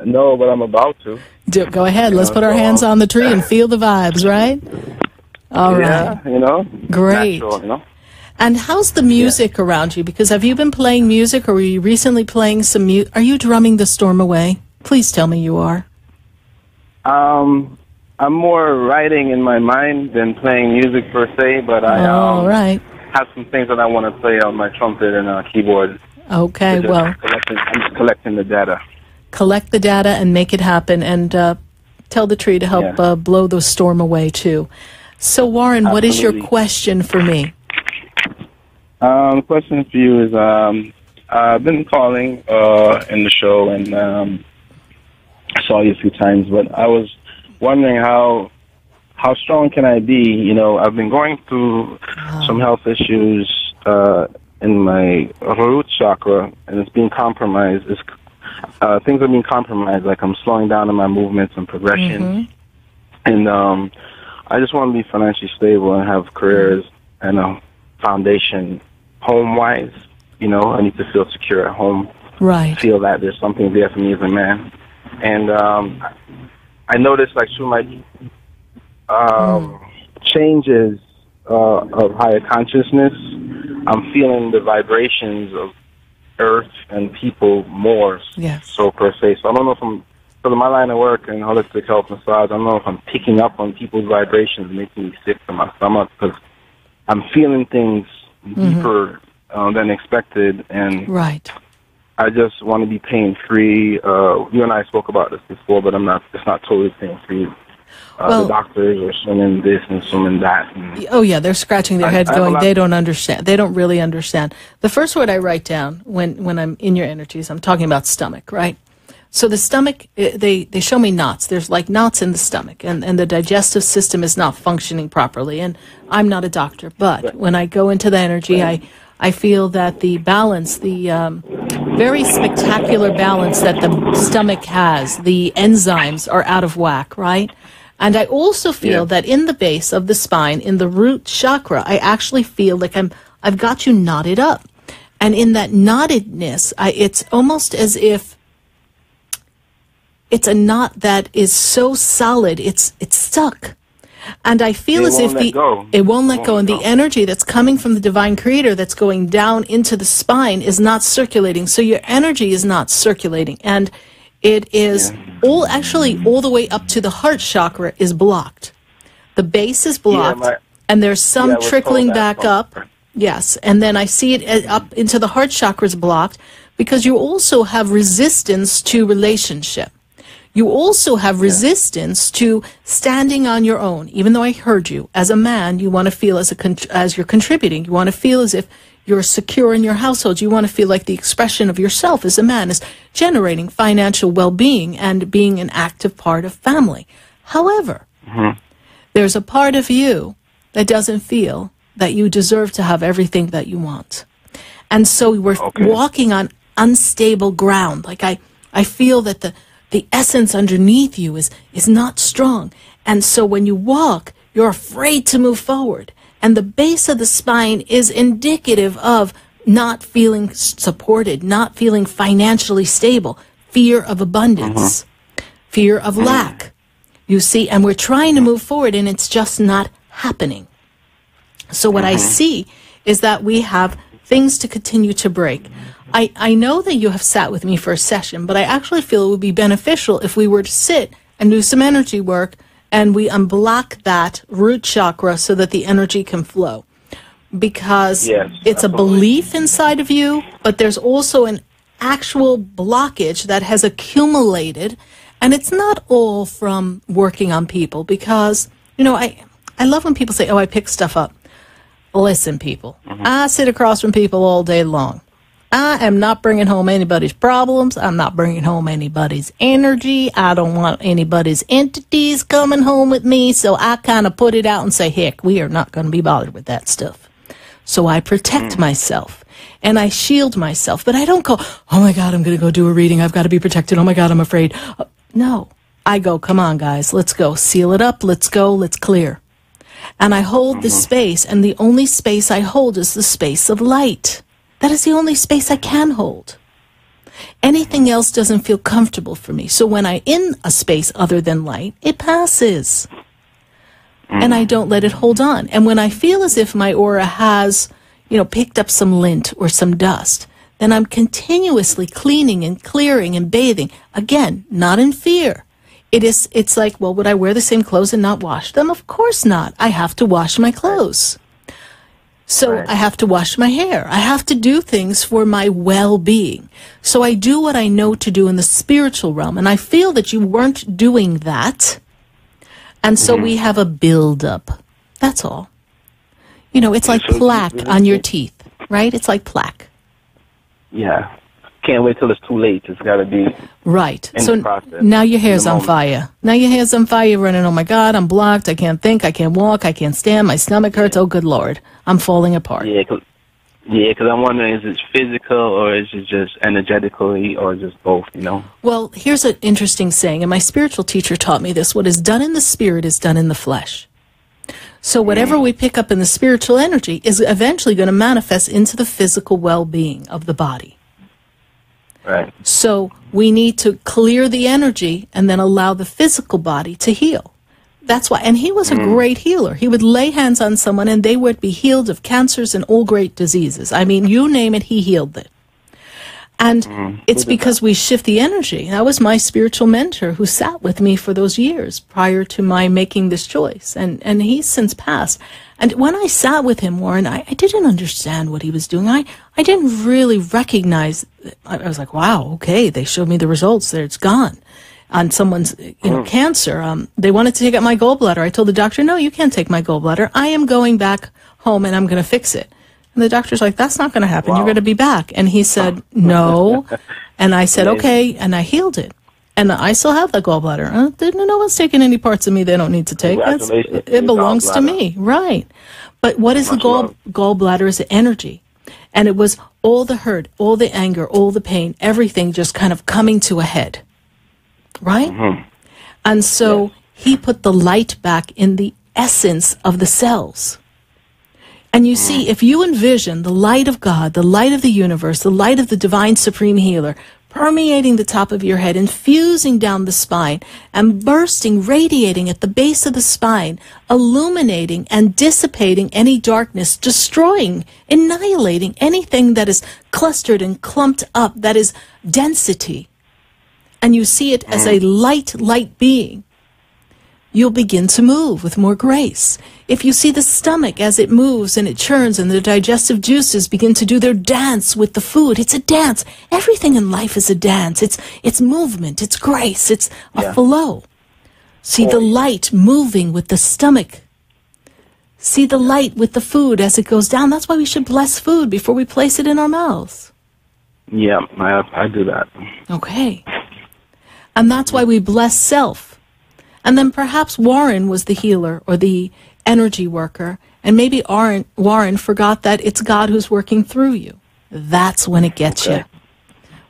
[SPEAKER 21] No, but I'm about to.
[SPEAKER 7] Go ahead. Let's put our hands on the tree and feel the vibes, right? All right.
[SPEAKER 21] Yeah,
[SPEAKER 7] Great.
[SPEAKER 21] Natural,
[SPEAKER 7] And how's the music around you? Because have you been playing music, or were you recently playing some music? Are you drumming the storm away? Please tell me you are.
[SPEAKER 21] I'm more writing in my mind than playing music per se, but I have some things that I want to play on my trumpet and keyboard.
[SPEAKER 7] Okay, well,
[SPEAKER 21] I'm just collecting the data.
[SPEAKER 7] Collect the data and make it happen, and tell the tree to help blow the storm away too. So, Warren, what is your question for me?
[SPEAKER 21] The question for you is, I've been calling in the show, and I saw you a few times, but I was wondering how strong can I be? You know, I've been going through some health issues in my root chakra, and it's being compromised. Things are being compromised, like I'm slowing down in my movements and progression. And I just want to be financially stable and have careers and a foundation home-wise. You know, I need to feel secure at home.
[SPEAKER 7] Right.
[SPEAKER 21] Feel that there's something there for me as a man. And I noticed, like, through my changes of higher consciousness, I'm feeling the vibrations of earth and people more so per se. So I don't know if I'm, because of my line of work in holistic health massage, I don't know if I'm picking up on people's vibrations making me sick to my stomach, because I'm feeling things deeper than expected. And I just want to be pain-free. You and I spoke about this before, but it's not totally pain-free. The doctors are swimming this and swimming that. And
[SPEAKER 7] they're scratching their heads going, they don't understand. They don't really understand. The first word I write down when I'm in your energies, I'm talking about stomach, right? So the stomach, they show me knots. There's like knots in the stomach, and the digestive system is not functioning properly. And I'm not a doctor, but when I go into the energy, I feel that the balance, the very spectacular balance that the stomach has, the enzymes are out of whack, right? And I also feel that in the base of the spine, in the root chakra, I actually feel like I've got you knotted up. And in that knottedness, it's almost as if it's a knot that is so solid, it's stuck. And I feel as if it won't let go, and the energy that's coming from the divine creator that's going down into the spine is not circulating. So your energy is not circulating, and it is all the way up to the heart chakra is blocked. The base is blocked, and there's some trickling back up. Yes, and then I see it up into the heart chakra is blocked, because you also have resistance to relationship. You also have resistance to standing on your own. Even though I heard you, as a man, you want to feel as you're contributing. You want to feel as if you're secure in your household. You want to feel like the expression of yourself as a man is generating financial well-being and being an active part of family. However, there's a part of you that doesn't feel that you deserve to have everything that you want. And so we're walking on unstable ground. Like I feel that the essence underneath you is not strong. And so when you walk, you're afraid to move forward. And the base of the spine is indicative of not feeling supported, not feeling financially stable, fear of abundance, fear of lack. You see, and we're trying to move forward and it's just not happening. So what I see is that we have things to continue to break. I know that you have sat with me for a session, but I actually feel it would be beneficial if we were to sit and do some energy work and we unblock that root chakra so that the energy can flow. Because it's a belief inside of you, but there's also an actual blockage that has accumulated. And it's not all from working on people because, I love when people say, oh, I pick stuff up. Listen, people, I sit across from people all day long. I am not bringing home anybody's problems. I'm not bringing home anybody's energy. I don't want anybody's entities coming home with me. So I kind of put it out and say, heck, we are not going to be bothered with that stuff. So I protect myself and I shield myself. But I don't go, oh, my God, I'm going to go do a reading. I've got to be protected. Oh, my God, I'm afraid. No, I go, come on, guys, let's go. Seal it up. Let's go. Let's clear. And I hold the space. And the only space I hold is the space of light. That is the only space I can hold. Anything else doesn't feel comfortable for me. So when I'm in a space other than light, it passes. And I don't let it hold on. And when I feel as if my aura has, picked up some lint or some dust, then I'm continuously cleaning and clearing and bathing. Again, not in fear. It's like, well, would I wear the same clothes and not wash them? Of course not. I have to wash my clothes. So I have to wash my hair. I have to do things for my well-being. So I do what I know to do in the spiritual realm. And I feel that you weren't doing that. And so we have a build-up. That's all. It's like plaque on your teeth, right? It's like plaque.
[SPEAKER 21] Yeah. Can't wait till it's too late. It's got to be
[SPEAKER 7] right.
[SPEAKER 21] in
[SPEAKER 7] So
[SPEAKER 21] the process.
[SPEAKER 7] Now your hair's on fire. Now your hair's on fire. You're running, oh, my God, I'm blocked. I can't think. I can't walk. I can't stand. My stomach hurts. Oh, good Lord. I'm falling apart.
[SPEAKER 21] Yeah, because I'm wondering, is it physical or is it just energetically or just both,
[SPEAKER 7] Well, here's an interesting saying, and my spiritual teacher taught me this. What is done in the spirit is done in the flesh. So whatever we pick up in the spiritual energy is eventually going to manifest into the physical well-being of the body.
[SPEAKER 21] Right.
[SPEAKER 7] So we need to clear the energy and then allow the physical body to heal. That's why. And he was a great healer. He would lay hands on someone and they would be healed of cancers and all great diseases. I mean, you name it, he healed it. And it's because we shift the energy. That was my spiritual mentor who sat with me for those years prior to my making this choice. And he's since passed. And when I sat with him, Warren, I didn't understand what he was doing. I didn't really recognize. I was like, wow, okay, they showed me the results there. It's gone on someone's cancer. They wanted to take out my gallbladder. I told the doctor, no, you can't take my gallbladder. I am going back home and I'm going to fix it. And the doctor's like, that's not going to happen. Wow. You're going to be back. And he said, no. And I said, okay. And I healed it. And I still have that gallbladder. No one's taking any parts of me they don't need to take. It belongs to me. Right. But what is the gallbladder is the energy. And it was all the hurt, all the anger, all the pain, everything just kind of coming to a head. Right? And so he put the light back in the essence of the cells. And you see, if you envision the light of God, the light of the universe, the light of the divine supreme healer, permeating the top of your head, infusing down the spine, and bursting, radiating at the base of the spine, illuminating and dissipating any darkness, destroying, annihilating anything that is clustered and clumped up, that is density. And you see it as a light being. You'll begin to move with more grace. If you see the stomach as it moves and it churns and the digestive juices begin to do their dance with the food, it's a dance. Everything in life is a dance. It's movement, it's grace, it's a flow. See the light moving with the stomach. see the light with the food as it goes down. That's why we should bless food before we place it in our mouths.
[SPEAKER 21] Yeah, I do that.
[SPEAKER 7] Okay. And that's why we bless self. And then perhaps Warren was the healer or the energy worker, and maybe Warren forgot that it's God who's working through you. That's when it gets you.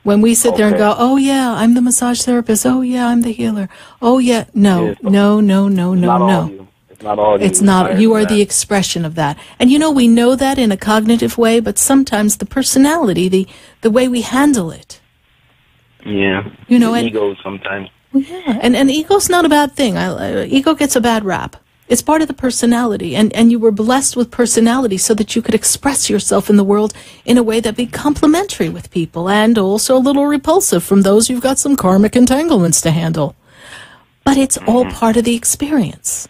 [SPEAKER 7] When we sit there and go, oh yeah, I'm the massage therapist. Oh yeah, I'm the healer. Oh yeah, no.
[SPEAKER 21] It's not all you.
[SPEAKER 7] It's not. You are the expression of that. And you know, we know that in a cognitive way, but sometimes the personality, the way we handle it.
[SPEAKER 21] Yeah.
[SPEAKER 7] You know,
[SPEAKER 21] and ego sometimes.
[SPEAKER 7] Yeah, and ego's not a bad thing. Ego gets a bad rap. It's part of the personality, and you were blessed with personality so that you could express yourself in the world in a way that be complementary with people and also a little repulsive from those you've got some karmic entanglements to handle. But it's all part of the experience.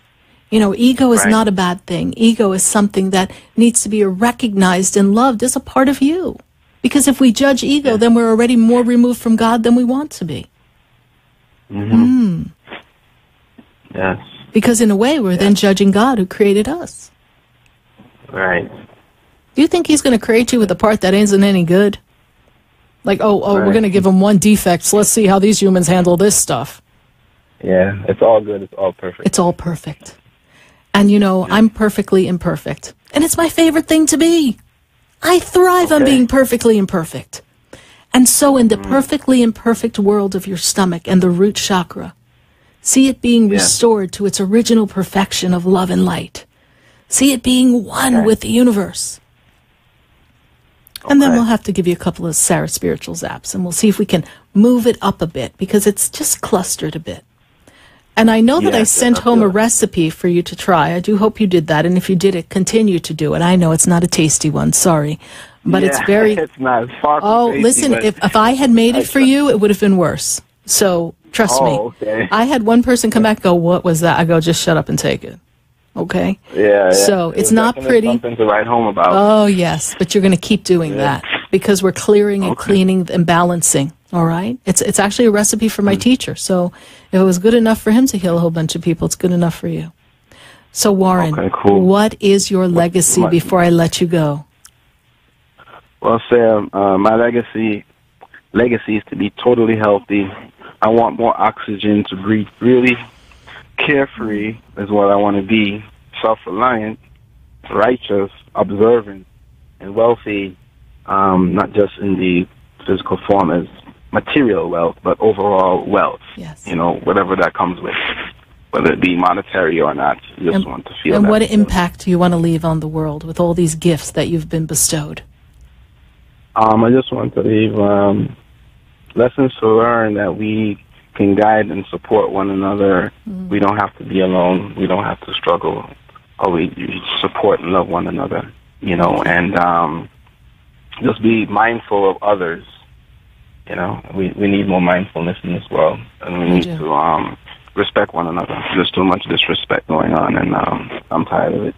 [SPEAKER 7] You know, ego is not a bad thing. Ego is something that needs to be recognized and loved as a part of you. Because if we judge ego, then we're already more removed from God than we want to be.
[SPEAKER 21] Yes.
[SPEAKER 7] Because in a way, we're then judging God who created us.
[SPEAKER 21] Right.
[SPEAKER 7] Do you think he's going to create you with a part that isn't any good? Like, we're going to give him one defect, so let's see how these humans handle this stuff.
[SPEAKER 21] Yeah, it's all good. It's all perfect.
[SPEAKER 7] It's all perfect. And, you know, I'm perfectly imperfect. And it's my favorite thing to be. I thrive on being perfectly imperfect. And so in the perfectly imperfect world of your stomach and the root chakra, see it being restored to its original perfection of love and light. See it being one with the universe. And then we'll have to give you a couple of Sarah Spiritual Zaps, and we'll see if we can move it up a bit, because it's just clustered a bit. And I know that I sent home a recipe for you to try. I do hope you did that, and if you did it, continue to do it. I know it's not a tasty one, sorry. But it's very...
[SPEAKER 21] It's not. It's far from tasty,
[SPEAKER 7] listen, if I had made it for you, it would have been worse. So, trust me.
[SPEAKER 21] Okay.
[SPEAKER 7] I had one person come back and go, what was that? I go, just shut up and take it. Okay?
[SPEAKER 21] Yeah.
[SPEAKER 7] So, it's not pretty.
[SPEAKER 21] Something to write home about.
[SPEAKER 7] Oh, yes, but you're going to keep doing that, because we're clearing and cleaning and balancing. All right? It's actually a recipe for my teacher. So, if it was good enough for him to heal a whole bunch of people, it's good enough for you. So, Warren, what is your legacy before I let you go?
[SPEAKER 21] Well, Sam, my legacy is to be totally healthy. I want more oxygen to breathe freely. Carefree is what I want to be. Self-reliant, righteous, observant, and wealthy, not just in the physical form as material wealth, but overall wealth.
[SPEAKER 7] Yes.
[SPEAKER 21] You know, whatever that comes with, whether it be monetary or not. You just want to feel
[SPEAKER 7] And
[SPEAKER 21] that.
[SPEAKER 7] what impact do you want to leave on the world with all these gifts that you've been bestowed?
[SPEAKER 21] I just want to leave lessons to learn that we can guide and support one another. We don't have to be alone. We don't have to struggle. Or we support and love one another, you know, and just be mindful of others. You know, we need more mindfulness in this world, and we need to respect one another. There's too much disrespect going on, and I'm tired of it.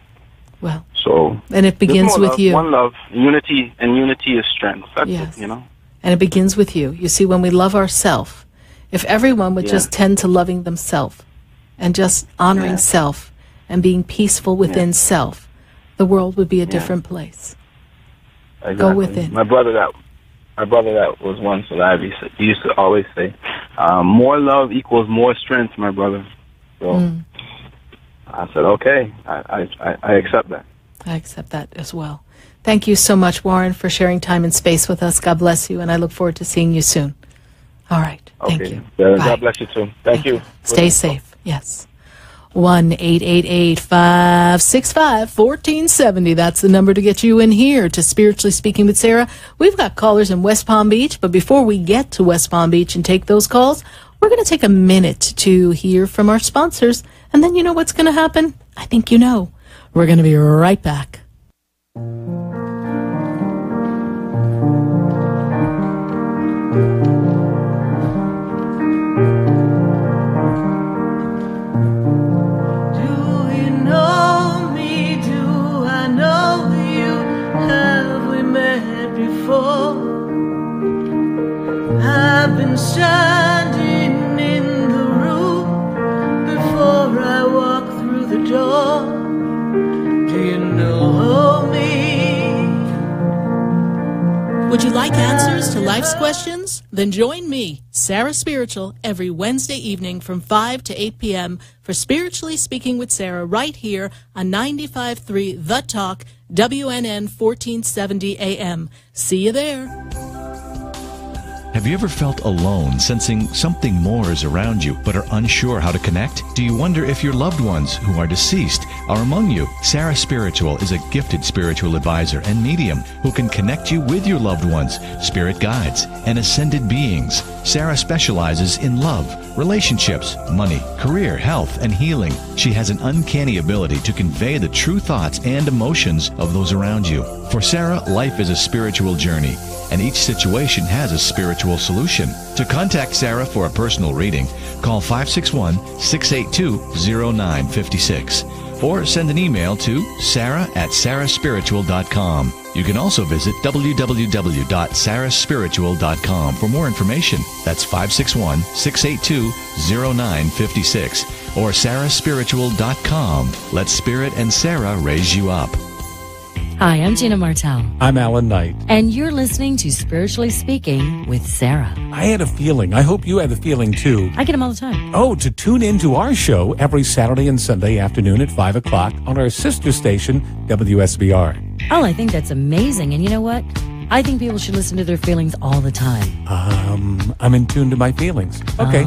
[SPEAKER 7] Well,
[SPEAKER 21] so
[SPEAKER 7] and it begins with
[SPEAKER 21] love,
[SPEAKER 7] you.
[SPEAKER 21] One love, unity, and unity is strength. That's it, you know.
[SPEAKER 7] And it begins with you. You see, when we love ourselves, if everyone would just tend to loving themselves and just honoring self and being peaceful within self, the world would be a different place.
[SPEAKER 21] Exactly.
[SPEAKER 7] Go within.
[SPEAKER 21] My brother that was one, so that he used to always say, more love equals more strength, my brother. So I said, okay, I accept that.
[SPEAKER 7] I accept that as well. Thank you so much, Warren, for sharing time and space with us. God bless you, and I look forward to seeing you soon. All right. Thank you.
[SPEAKER 21] God bless you, too. Thank you.
[SPEAKER 7] Stay safe. Yes. 1-888-565-1470. That's the number to get you in here to Spiritually Speaking with Sarah. We've got callers in West Palm Beach, but before we get to West Palm Beach and take those calls, we're going to take a minute to hear from our sponsors, and then you know what's going to happen? I think you know. We're going to be right back.
[SPEAKER 8] I've been standing in the room before I walk through the door. Do
[SPEAKER 7] questions? Then join me, Sarah Spiritual, every Wednesday evening from 5 to 8 p.m. for Spiritually Speaking with Sarah right here on 95.3 The Talk, WNN 1470 AM. See you there.
[SPEAKER 9] Have you ever felt alone, sensing something more is around you, but are unsure how to connect? Do you wonder if your loved ones who are deceased are among you? Sarah Spiritual is a gifted spiritual advisor and medium who can connect you with your loved ones, spirit guides, and ascended beings. Sarah specializes in love, relationships, money, career, health, and healing. She has an uncanny ability to convey the true thoughts and emotions of those around you. For Sarah, life is a spiritual journey, and each situation has a spiritual solution. To contact Sarah for a personal reading, call 561-682-0956 or send an email to sarah@sarahspiritual.com. You can also visit www.sarahspiritual.com for more information. That's 561-682-0956 or sarahspiritual.com. Let Spirit and Sarah raise you up.
[SPEAKER 10] Hi, I'm Gina Martell.
[SPEAKER 6] I'm Alan Knight.
[SPEAKER 10] And you're listening to Spiritually Speaking with Sarah.
[SPEAKER 6] I had a feeling. I hope you had a feeling too.
[SPEAKER 10] I get them all the time.
[SPEAKER 6] Oh, to tune into our show every Saturday and Sunday afternoon at 5 o'clock on our sister station, WSBR.
[SPEAKER 10] Oh, I think that's amazing. And you know what? I think people should listen to their feelings all the time.
[SPEAKER 6] I'm in tune to my feelings. Okay.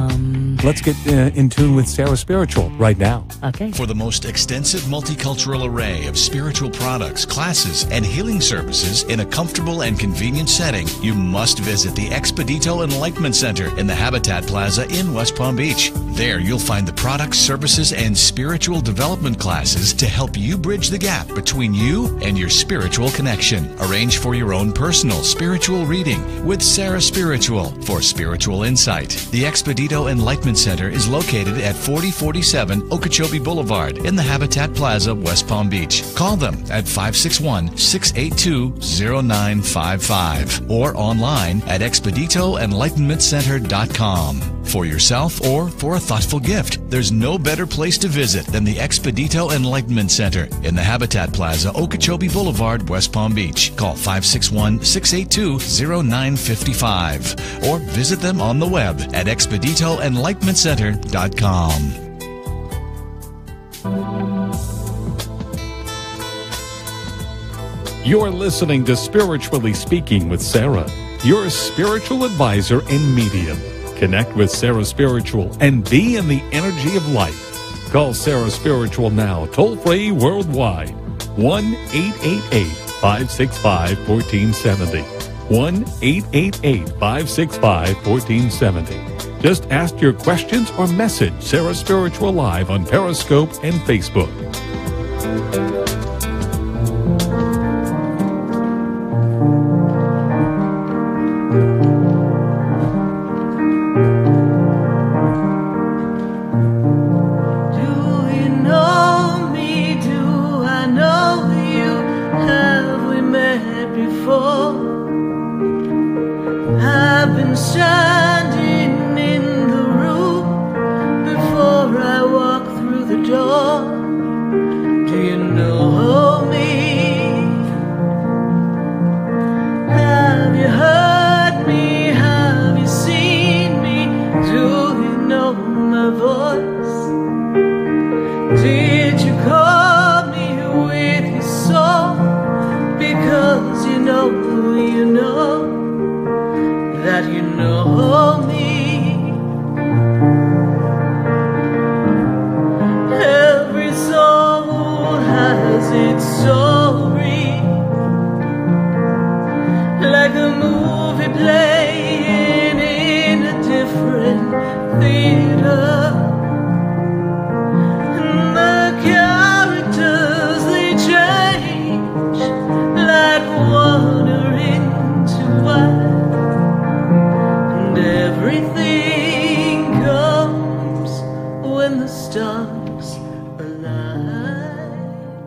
[SPEAKER 6] Let's get in tune with Sarah Spiritual right now.
[SPEAKER 10] Okay.
[SPEAKER 9] For the most extensive multicultural array of spiritual products, classes, and healing services in a comfortable and convenient setting, you must visit the Expedito Enlightenment Center in the Habitat Plaza in West Palm Beach. There you'll find the products, services, and spiritual development classes to help you bridge the gap between you and your spiritual connection. Arrange for your own personal spiritual reading with Sarah Spiritual for spiritual insight. The Expedito Enlightenment Center is located at 4047 Okeechobee Boulevard in the Habitat Plaza, West Palm Beach. Call them at 561-682-0955 or online at expeditoenlightenmentcenter.com. For yourself or for a thoughtful gift, there's no better place to visit than the Expedito Enlightenment Center in the Habitat Plaza, Okeechobee Boulevard, West Palm Beach. Call 561-682-0955 or visit them on the web at expeditoenlightenmentcenter.com.
[SPEAKER 6] You're listening to Spiritually Speaking with Sarah, your spiritual advisor and medium. Connect with Sarah Spiritual and be in the energy of light. Call Sarah Spiritual now, toll-free worldwide. 1-888-565-1470. 1-888-565-1470. Just ask your questions or message Sarah Spiritual live on Periscope and Facebook.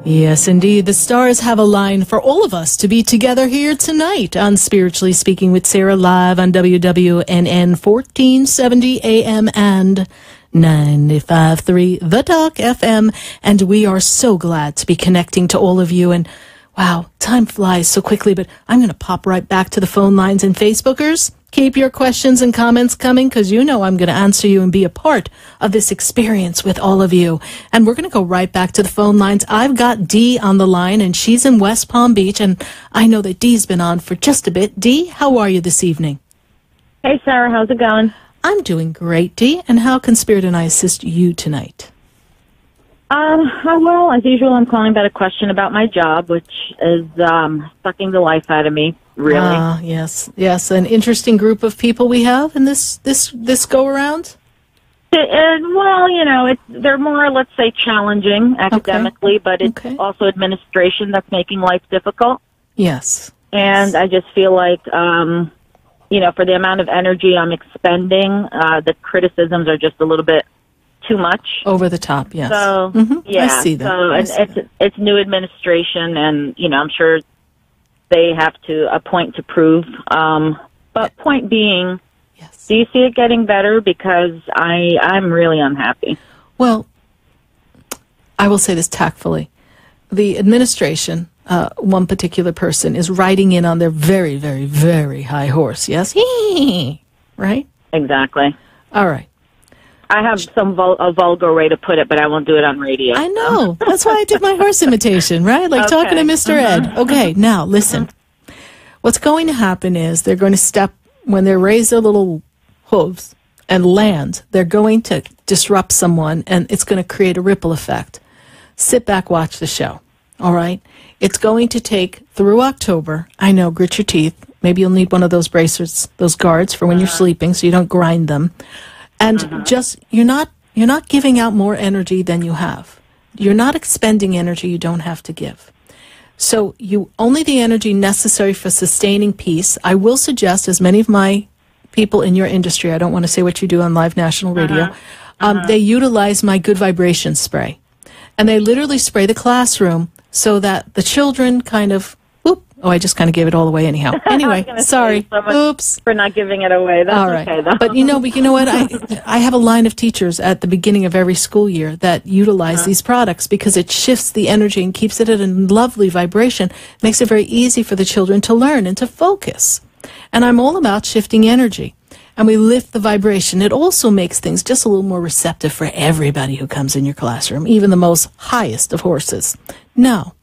[SPEAKER 7] Yes, indeed. The stars have aligned for all of us to be together here tonight on Spiritually Speaking with Sarah live on WWNN 1470 AM and 95.3 The Talk FM. And we are so glad to be connecting to all of you. And wow, time flies so quickly, but I'm going to pop right back to the phone lines and Facebookers. Keep your questions and comments coming because you know I'm going to answer you and be a part of this experience with all of you. And we're going to go right back to the phone lines. I've got Dee on the line, and she's in West Palm Beach, and I know that Dee's been on for just a bit. Dee, how are you this evening?
[SPEAKER 1] Hey, Sarah, how's it going?
[SPEAKER 7] I'm doing great, Dee. And how can Spirit and I assist you tonight?
[SPEAKER 1] Well, as usual, I'm calling about a question about my job, which is sucking the life out of me, really.
[SPEAKER 7] Ah, yes. An interesting group of people we have in this go-around?
[SPEAKER 1] Well, you know, they're more, let's say, challenging academically, but it's also administration that's making life difficult.
[SPEAKER 7] Yes.
[SPEAKER 1] And I just feel like, you know, for the amount of energy I'm expending, the criticisms are just a little bit too much.
[SPEAKER 7] Over the top, yes.
[SPEAKER 1] So, yeah.
[SPEAKER 7] I see that.
[SPEAKER 1] So it's new administration, and, you know, I'm sure they have to appoint to prove. But point being, do you see it getting better? Because I'm really unhappy.
[SPEAKER 7] Well, I will say this tactfully. The administration, one particular person, is riding in on their very, very, very high horse, yes? Right?
[SPEAKER 1] Exactly.
[SPEAKER 7] All right.
[SPEAKER 1] I have a vulgar way to put it, but I won't do it on radio.
[SPEAKER 7] I know. That's why I did my horse imitation, right? Like talking to Mr. Ed. Okay, now, listen. What's going to happen is they're going to when they raise their little hooves and land, they're going to disrupt someone, and it's going to create a ripple effect. Sit back, watch the show. All right? It's going to take through October. I know, grit your teeth. Maybe you'll need one of those bracers, those guards for when you're sleeping so you don't grind them. And just, you're not giving out more energy than you have. You're not expending energy you don't have to give. So only the energy necessary for sustaining peace. I will suggest, as many of my people in your industry, I don't want to say what you do on live national radio, they utilize my good vibration spray. And they literally spray the classroom so that the children kind of, I just kind of gave it all away anyhow. Anyway, sorry. Oops.
[SPEAKER 1] For not giving it away. That's
[SPEAKER 7] all right.
[SPEAKER 1] Okay, though.
[SPEAKER 7] But you know what? I have a line of teachers at the beginning of every school year that utilize these products because it shifts the energy and keeps it at a lovely vibration. Makes it very easy for the children to learn and to focus. And I'm all about shifting energy. And we lift the vibration. It also makes things just a little more receptive for everybody who comes in your classroom, even the most highest of horses. Now,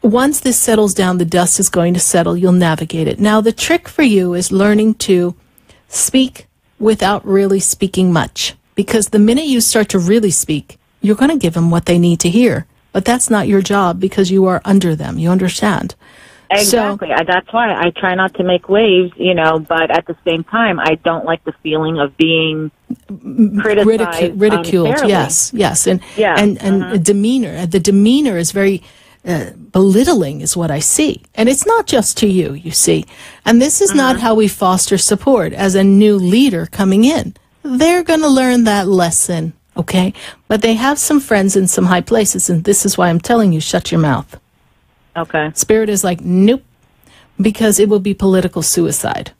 [SPEAKER 7] once this settles down, the dust is going to settle. You'll navigate it. Now, the trick for you is learning to speak without really speaking much. Because the minute you start to really speak, you're going to give them what they need to hear. But that's not your job because you are under them. You understand?
[SPEAKER 1] Exactly. That's why I try not to make waves, you know, but at the same time, I don't like the feeling of being criticized,
[SPEAKER 7] ridiculed.
[SPEAKER 1] unfairly.
[SPEAKER 7] Yes. And demeanor. The demeanor is very belittling is what I see. And it's not just to you, you see. And this is not how we foster support as a new leader coming in. They're going to learn that lesson, okay? But they have some friends in some high places, and this is why I'm telling you, shut your mouth.
[SPEAKER 1] Okay.
[SPEAKER 7] Spirit is like, nope, because it will be political suicide.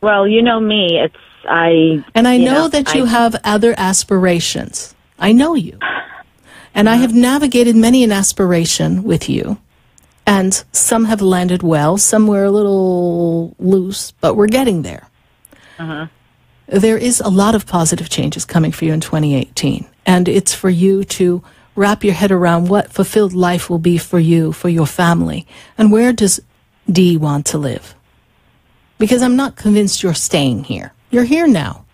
[SPEAKER 1] Well, you know me, I
[SPEAKER 7] know that you have other aspirations. I know you. And I have navigated many an aspiration with you. And some have landed well, some were a little loose, but we're getting there. There is a lot of positive changes coming for you in 2018. And it's for you to wrap your head around what fulfilled life will be for you, for your family. And where does Dee want to live? Because I'm not convinced you're staying here. You're here now,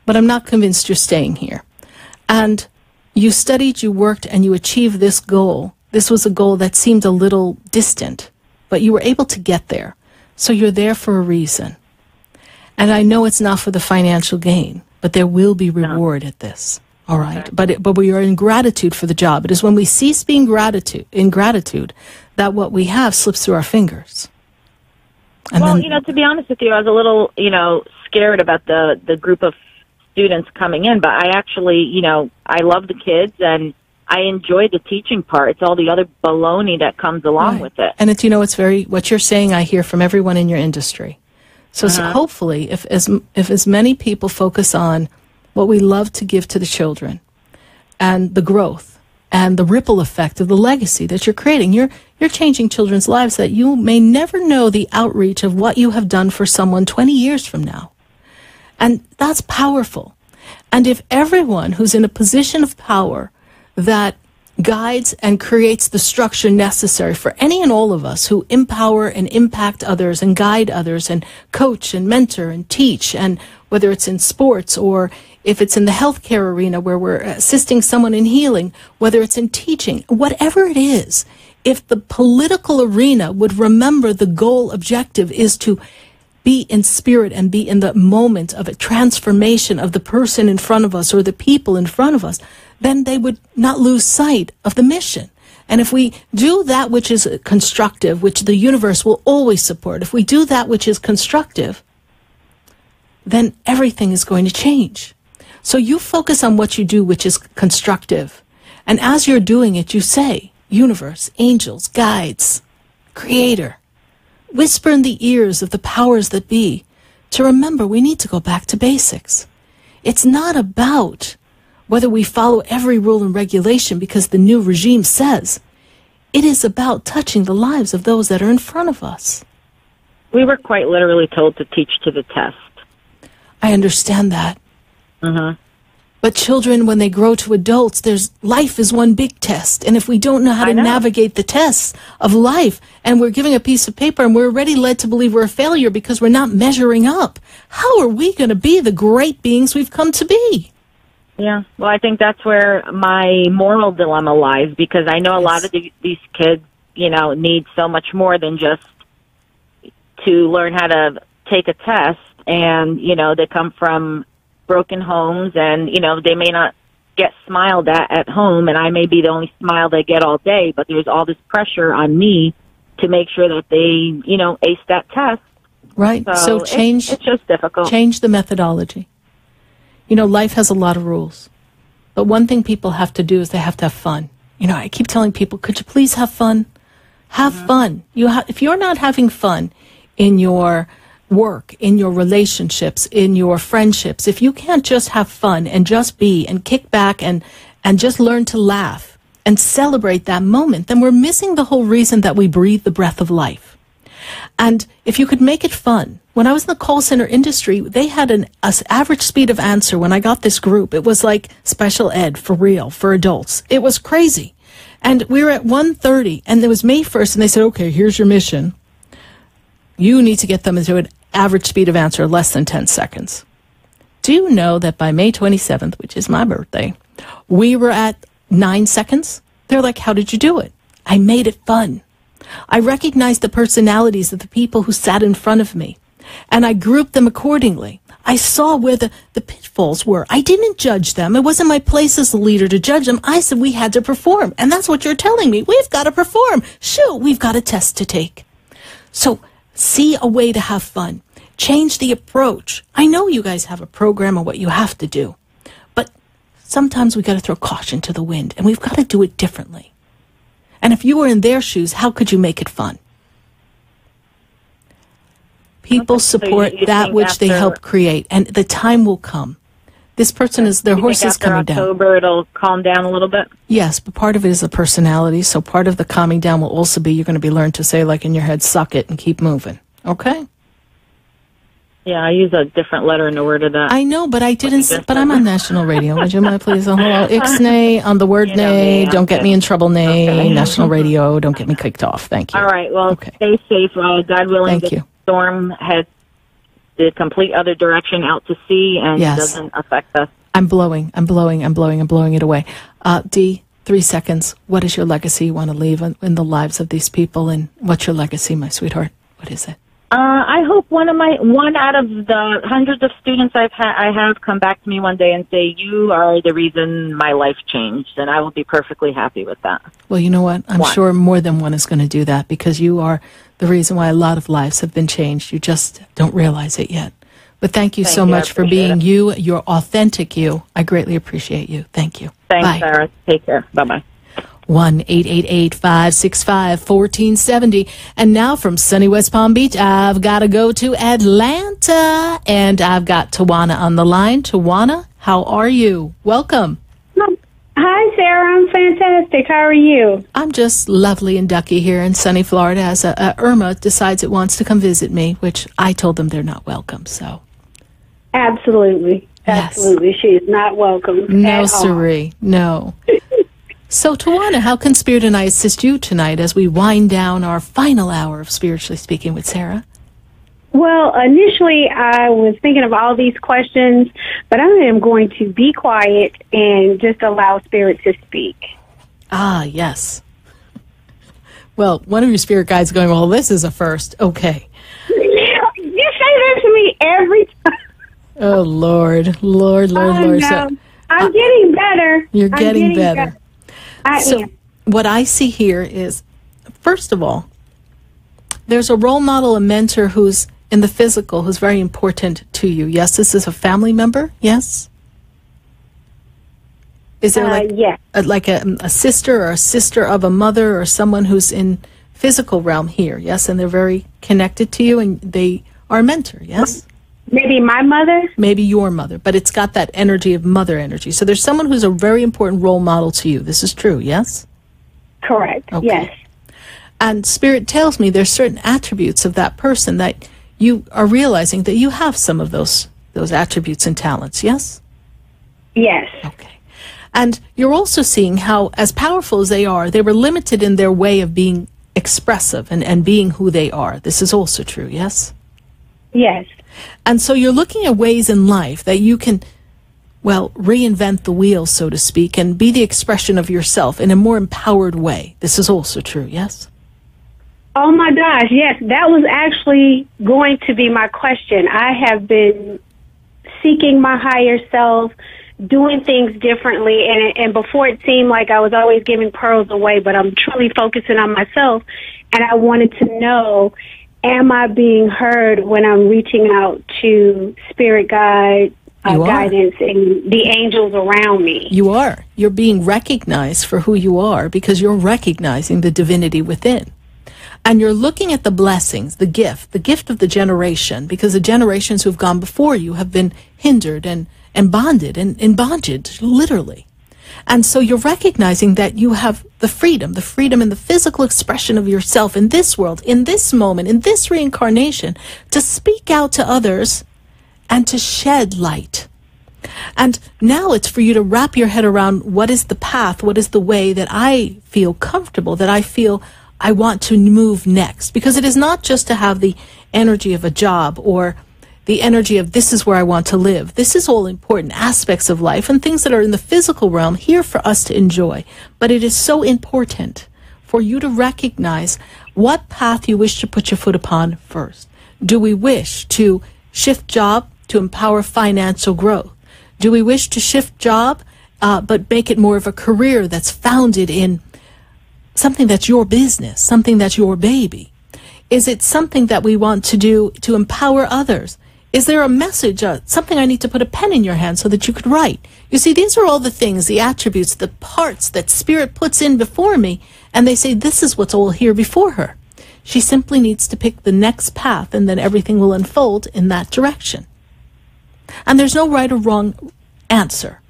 [SPEAKER 7] but I'm not convinced you're staying here. And you studied, you worked, and you achieved this goal. This was a goal that seemed a little distant, but you were able to get there. So you're there for a reason. And I know it's not for the financial gain, but there will be reward at this. All right. But we are in gratitude for the job. It is when we cease being in gratitude that what we have slips through our fingers. And
[SPEAKER 1] well, you know, to be honest with you, I was a little, you know, scared about the group of students coming in, but I actually, you know, I love the kids and I enjoy the teaching part. It's all the other baloney that comes along with it.
[SPEAKER 7] And it's, you know, it's what you're saying I hear from everyone in your industry. So hopefully if as many people focus on what we love to give to the children and the growth and the ripple effect of the legacy that you're creating. You're changing children's lives that you may never know the outreach of what you have done for someone 20 years from now. And that's powerful. And if everyone who's in a position of power that guides and creates the structure necessary for any and all of us who empower and impact others and guide others and coach and mentor and teach, and whether it's in sports or if it's in the healthcare arena where we're assisting someone in healing, whether it's in teaching, whatever it is, if the political arena would remember the goal objective is to be in spirit and be in the moment of a transformation of the person in front of us or the people in front of us, then they would not lose sight of the mission. And if we do that which is constructive, which the universe will always support, if we do that which is constructive, then everything is going to change. So you focus on what you do which is constructive. And as you're doing it, you say, universe, angels, guides, creator, whisper in the ears of the powers that be to remember we need to go back to basics. It's not about whether we follow every rule and regulation because the new regime says. It is about touching the lives of those that are in front of us.
[SPEAKER 1] We were quite literally told to teach to the test.
[SPEAKER 7] I understand that.
[SPEAKER 1] Mm-hmm.
[SPEAKER 7] But children, when they grow to adults, life is one big test. And if we don't know how to navigate the tests of life, and we're giving a piece of paper and we're already led to believe we're a failure because we're not measuring up, how are we going to be the great beings we've come to be?
[SPEAKER 1] Yeah, well, I think that's where my moral dilemma lies, because I know a lot of these kids, need so much more than just to learn how to take a test. And, they come from broken homes, and, they may not get smiled at home, and I may be the only smile they get all day, but there's all this pressure on me to make sure that they, ace that test.
[SPEAKER 7] Right. So change.
[SPEAKER 1] It's just difficult.
[SPEAKER 7] Change the methodology. Life has a lot of rules. But one thing people have to do is they have to have fun. I keep telling people, could you please have fun? Have fun. If you're not having fun in your work, in your relationships, in your friendships, if you can't just have fun and just be and kick back and just learn to laugh and celebrate that moment, then we're missing the whole reason that we breathe the breath of life. And if you could make it fun, when I was in the call center industry, they had an average speed of answer. When I got this group, it was like special ed for real, for adults. It was crazy. And we were at 1:30, and it was May 1st, and they said, okay, here's your mission. You need to get them into an average speed of answer less than 10 seconds. Do you know that by May 27th, which is my birthday, we were at 9 seconds? They're like, how did you do it? I made it fun. I recognized the personalities of the people who sat in front of me, and I grouped them accordingly. I saw where the pitfalls were. I didn't judge them. It wasn't my place as a leader to judge them. I said we had to perform, and that's what you're telling me. We've got to perform. Shoot, we've got a test to take. So see a way to have fun. Change the approach. I know you guys have a program of what you have to do, but sometimes we got to throw caution to the wind, and we've got to do it differently. And if you were in their shoes, how could you make it fun? People support that which they help create, and the time will come. This person is, their horse is coming down.
[SPEAKER 1] After October, it'll calm down a little bit?
[SPEAKER 7] Yes, but part of it is a personality, so part of the calming down will also be you're going to be learned to say, like in your head, suck it and keep moving. Okay?
[SPEAKER 1] Yeah, I use a different letter in the word of that.
[SPEAKER 7] I know, but I didn't. But I'm on national radio. Would you mind, please? Hello, Ixnay on the word nay. Don't get me in trouble, nay. Okay. National radio. Don't get me kicked off. Thank you.
[SPEAKER 1] All right. Well, stay safe. God willing, the storm has the complete other direction out to sea and doesn't affect us.
[SPEAKER 7] I'm blowing it away. Dee, 3 seconds. What is your legacy you want to leave in the lives of these people? And what's your legacy, my sweetheart? What is it?
[SPEAKER 1] I hope one out of the hundreds of students I have come back to me one day and say, you are the reason my life changed, and I will be perfectly happy with that.
[SPEAKER 7] Well, you know what? I'm sure more than one is going to do that, because you are the reason why a lot of lives have been changed. You just don't realize it yet. But thank you so much for being you, your authentic you. I greatly appreciate you. Thank you.
[SPEAKER 1] Thanks,
[SPEAKER 7] Bye.
[SPEAKER 1] Sarah. Take care. Bye-bye.
[SPEAKER 7] 1-888-565-1470. And now from sunny West Palm Beach, I've got to go to Atlanta. And I've got Tawana on the line. Tawana, how are you? Welcome.
[SPEAKER 2] Hi, Sarah. I'm fantastic. How are you?
[SPEAKER 7] I'm just lovely and ducky here in sunny Florida as Irma decides it wants to come visit me, which I told them they're not welcome, so.
[SPEAKER 2] Absolutely.
[SPEAKER 7] Yes.
[SPEAKER 2] Absolutely. She is not welcome.
[SPEAKER 7] No,
[SPEAKER 2] at all.
[SPEAKER 7] siree. No. So, Tawana, how can Spirit and I assist you tonight as we wind down our final hour of Spiritually Speaking with Sarah?
[SPEAKER 2] Well, initially I was thinking of all these questions, but I am going to be quiet and just allow Spirit to speak.
[SPEAKER 7] Ah, yes. Well, one of your spirit guides going, well, this is a first. Okay.
[SPEAKER 2] You say that to me every time.
[SPEAKER 7] Oh, Lord. Lord.
[SPEAKER 2] No.
[SPEAKER 7] So,
[SPEAKER 2] I'm getting better.
[SPEAKER 7] You're getting better.
[SPEAKER 2] I
[SPEAKER 7] so
[SPEAKER 2] am.
[SPEAKER 7] What I see here is, first of all, there's a role model, a mentor who's in the physical, who's very important to you. Yes, this is a family member? Yes? Is there like a sister or a sister of a mother or someone who's in physical realm here? Yes, and they're very connected to you and they are a mentor, yes?
[SPEAKER 2] Maybe my mother?
[SPEAKER 7] Maybe your mother, but it's got that energy of mother energy. So there's someone who's a very important role model to you. This is true, yes?
[SPEAKER 2] Correct,
[SPEAKER 7] okay.
[SPEAKER 2] Yes.
[SPEAKER 7] And Spirit tells me there's certain attributes of that person that you are realizing that you have some of those attributes and talents, yes?
[SPEAKER 2] Yes.
[SPEAKER 7] Okay. And you're also seeing how, as powerful as they were limited in their way of being expressive and being who they are. This is also true, yes?
[SPEAKER 2] Yes.
[SPEAKER 7] And so you're looking at ways in life that you can, well, reinvent the wheel, so to speak, and be the expression of yourself in a more empowered way. This is also true, yes?
[SPEAKER 2] Oh, my gosh, yes. That was actually going to be my question. I have been seeking my higher self, doing things differently, and before it seemed like I was always giving pearls away, but I'm truly focusing on myself, and I wanted to know, am I being heard when I'm reaching out to spirit guide, guidance, and the angels around me?
[SPEAKER 7] You are. You're being recognized for who you are because you're recognizing the divinity within. And you're looking at the blessings, the gift of the generation, because the generations who've gone before you have been hindered and bonded and in bondage, literally. And so you're recognizing that you have the freedom in the physical expression of yourself in this world, in this moment, in this reincarnation, to speak out to others and to shed light. And now it's for you to wrap your head around what is the path, what is the way that I feel comfortable, that I feel I want to move next. Because it is not just to have the energy of a job or the energy of this is where I want to live. This is all important aspects of life and things that are in the physical realm here for us to enjoy. But it is so important for you to recognize what path you wish to put your foot upon first. Do we wish to shift job to empower financial growth? Do we wish to shift job but make it more of a career that's founded in something that's your business, something that's your baby? Is it something that we want to do to empower others? Is there a message, something I need to put a pen in your hand so that you could write? You see, these are all the things, the attributes, the parts that Spirit puts in before me, and they say this is what's all here before her. She simply needs to pick the next path, and then everything will unfold in that direction. And there's no right or wrong answer.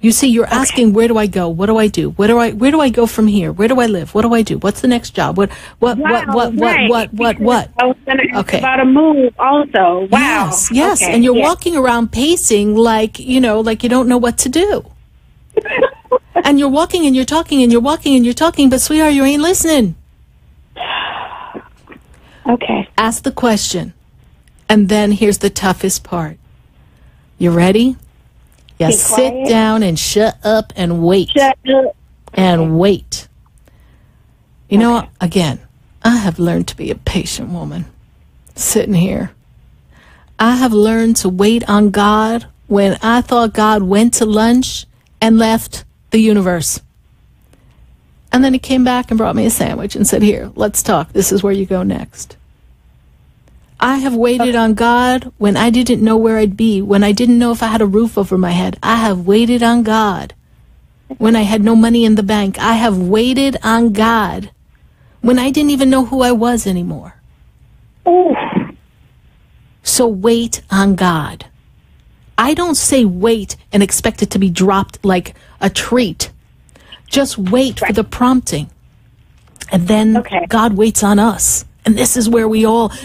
[SPEAKER 7] You see, you're asking, where do I go? What do I do? Where do I go from here? Where do I live? What do I do? What's the next job? What?
[SPEAKER 2] I was going to ask about a move also. Wow.
[SPEAKER 7] Yes.
[SPEAKER 2] Okay.
[SPEAKER 7] And you're walking around pacing like you don't know what to do. And you're walking and you're talking and you're walking and you're talking, but sweetheart, you ain't listening.
[SPEAKER 2] Okay.
[SPEAKER 7] Ask the question. And then here's the toughest part. You ready? You sit down and shut up and wait.
[SPEAKER 2] Shut up.
[SPEAKER 7] And wait. You know, again, I have learned to be a patient woman. Sitting here. I have learned to wait on God when I thought God went to lunch and left the universe. And then he came back and brought me a sandwich and said, here, let's talk. This is where you go next. I have waited on God when I didn't know where I'd be, when I didn't know if I had a roof over my head. I have waited on God when I had no money in the bank. I have waited on God when I didn't even know who I was anymore.
[SPEAKER 2] Ooh.
[SPEAKER 7] So wait on God. I don't say wait and expect it to be dropped like a treat. Just wait for the prompting. And then God waits on us. And this is where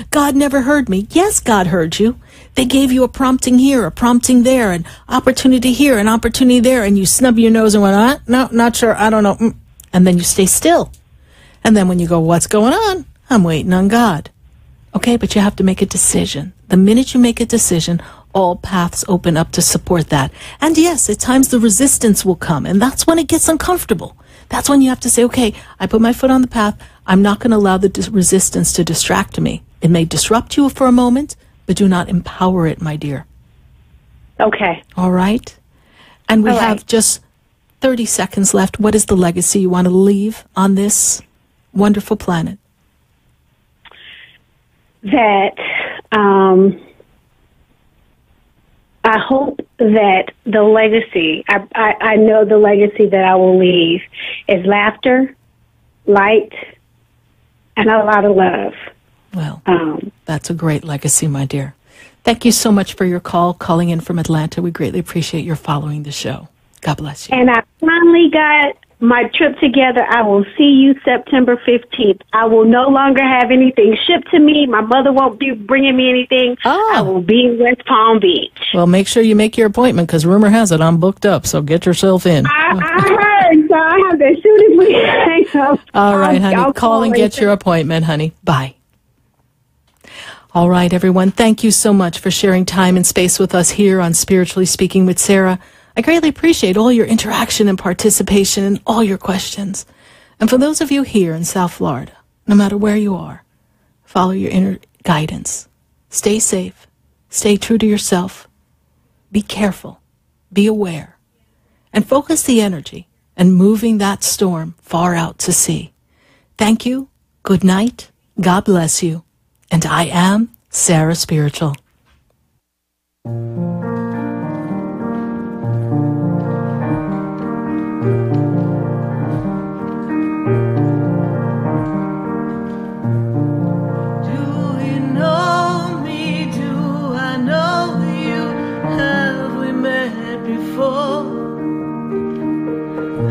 [SPEAKER 7] God never heard me. Yes, God heard you. They gave you a prompting here, a prompting there, an opportunity here, an opportunity there, and you snub your nose and went, no, not sure, I don't know. And then you stay still. And then when you go, what's going on? I'm waiting on God. Okay, but you have to make a decision. The minute you make a decision, all paths open up to support that. And yes, at times the resistance will come, and that's when it gets uncomfortable. That's when you have to say, okay, I put my foot on the path. I'm not going to allow the resistance to distract me. It may disrupt you for a moment, but do not empower it, my dear.
[SPEAKER 2] Okay.
[SPEAKER 7] All right? And we have just 30 seconds left. What is the legacy you want to leave on this wonderful planet?
[SPEAKER 2] That I hope that the legacy, I know the legacy that I will leave is laughter, light, and a lot of love.
[SPEAKER 7] Well, that's a great legacy, my dear. Thank you so much for your call, calling in from Atlanta. We greatly appreciate your following the show. God bless you.
[SPEAKER 2] And I finally got my trip together. I will see you September 15th. I will no longer have anything shipped to me. My mother won't be bringing me anything. I will be in West Palm Beach.
[SPEAKER 7] Well, make sure you make your appointment, because rumor has it I'm booked up, so get yourself in.
[SPEAKER 2] I heard, so I have to shoot it.
[SPEAKER 7] All right, honey. I'll call and get your appointment, honey. Bye. All right, everyone. Thank you so much for sharing time and space with us here on Spiritually Speaking with Sarah. I greatly appreciate all your interaction and participation and all your questions. And for those of you here in South Florida, no matter where you are, follow your inner guidance. Stay safe. Stay true to yourself. Be careful. Be aware. And focus the energy and moving that storm far out to sea. Thank you. Good night. God bless you. And I am Sarah Spiritual.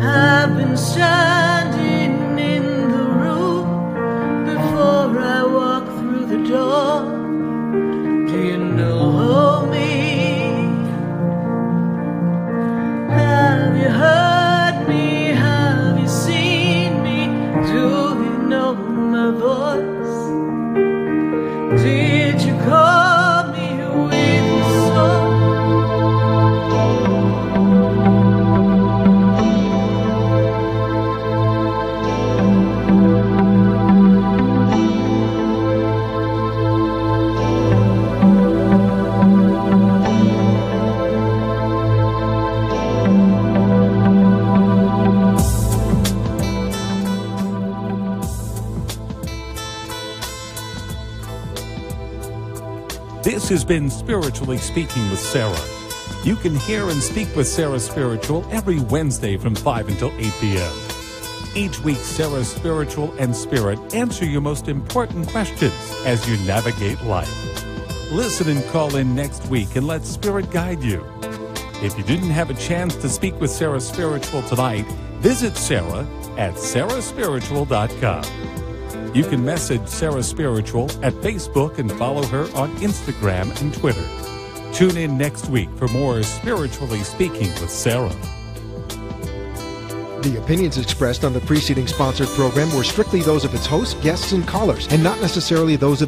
[SPEAKER 8] I've been standing in the room before I walk through the door. Do you know me? Have you heard me? Have you seen me? Do you know my voice? Did you call me with a song?
[SPEAKER 6] This has been Spiritually Speaking with Sarah. You can hear and speak with Sarah Spiritual every Wednesday from 5 until 8 p.m. Each week, Sarah Spiritual and Spirit answer your most important questions as you navigate life. Listen and call in next week and let Spirit guide you. If you didn't have a chance to speak with Sarah Spiritual tonight, visit Sarah at sarahspiritual.com. You can message Sarah Spiritual at Facebook and follow her on Instagram and Twitter. Tune in next week for more Spiritually Speaking with Sarah.
[SPEAKER 5] The opinions expressed on the preceding sponsored program were strictly those of its hosts, guests, and callers, and not necessarily those of the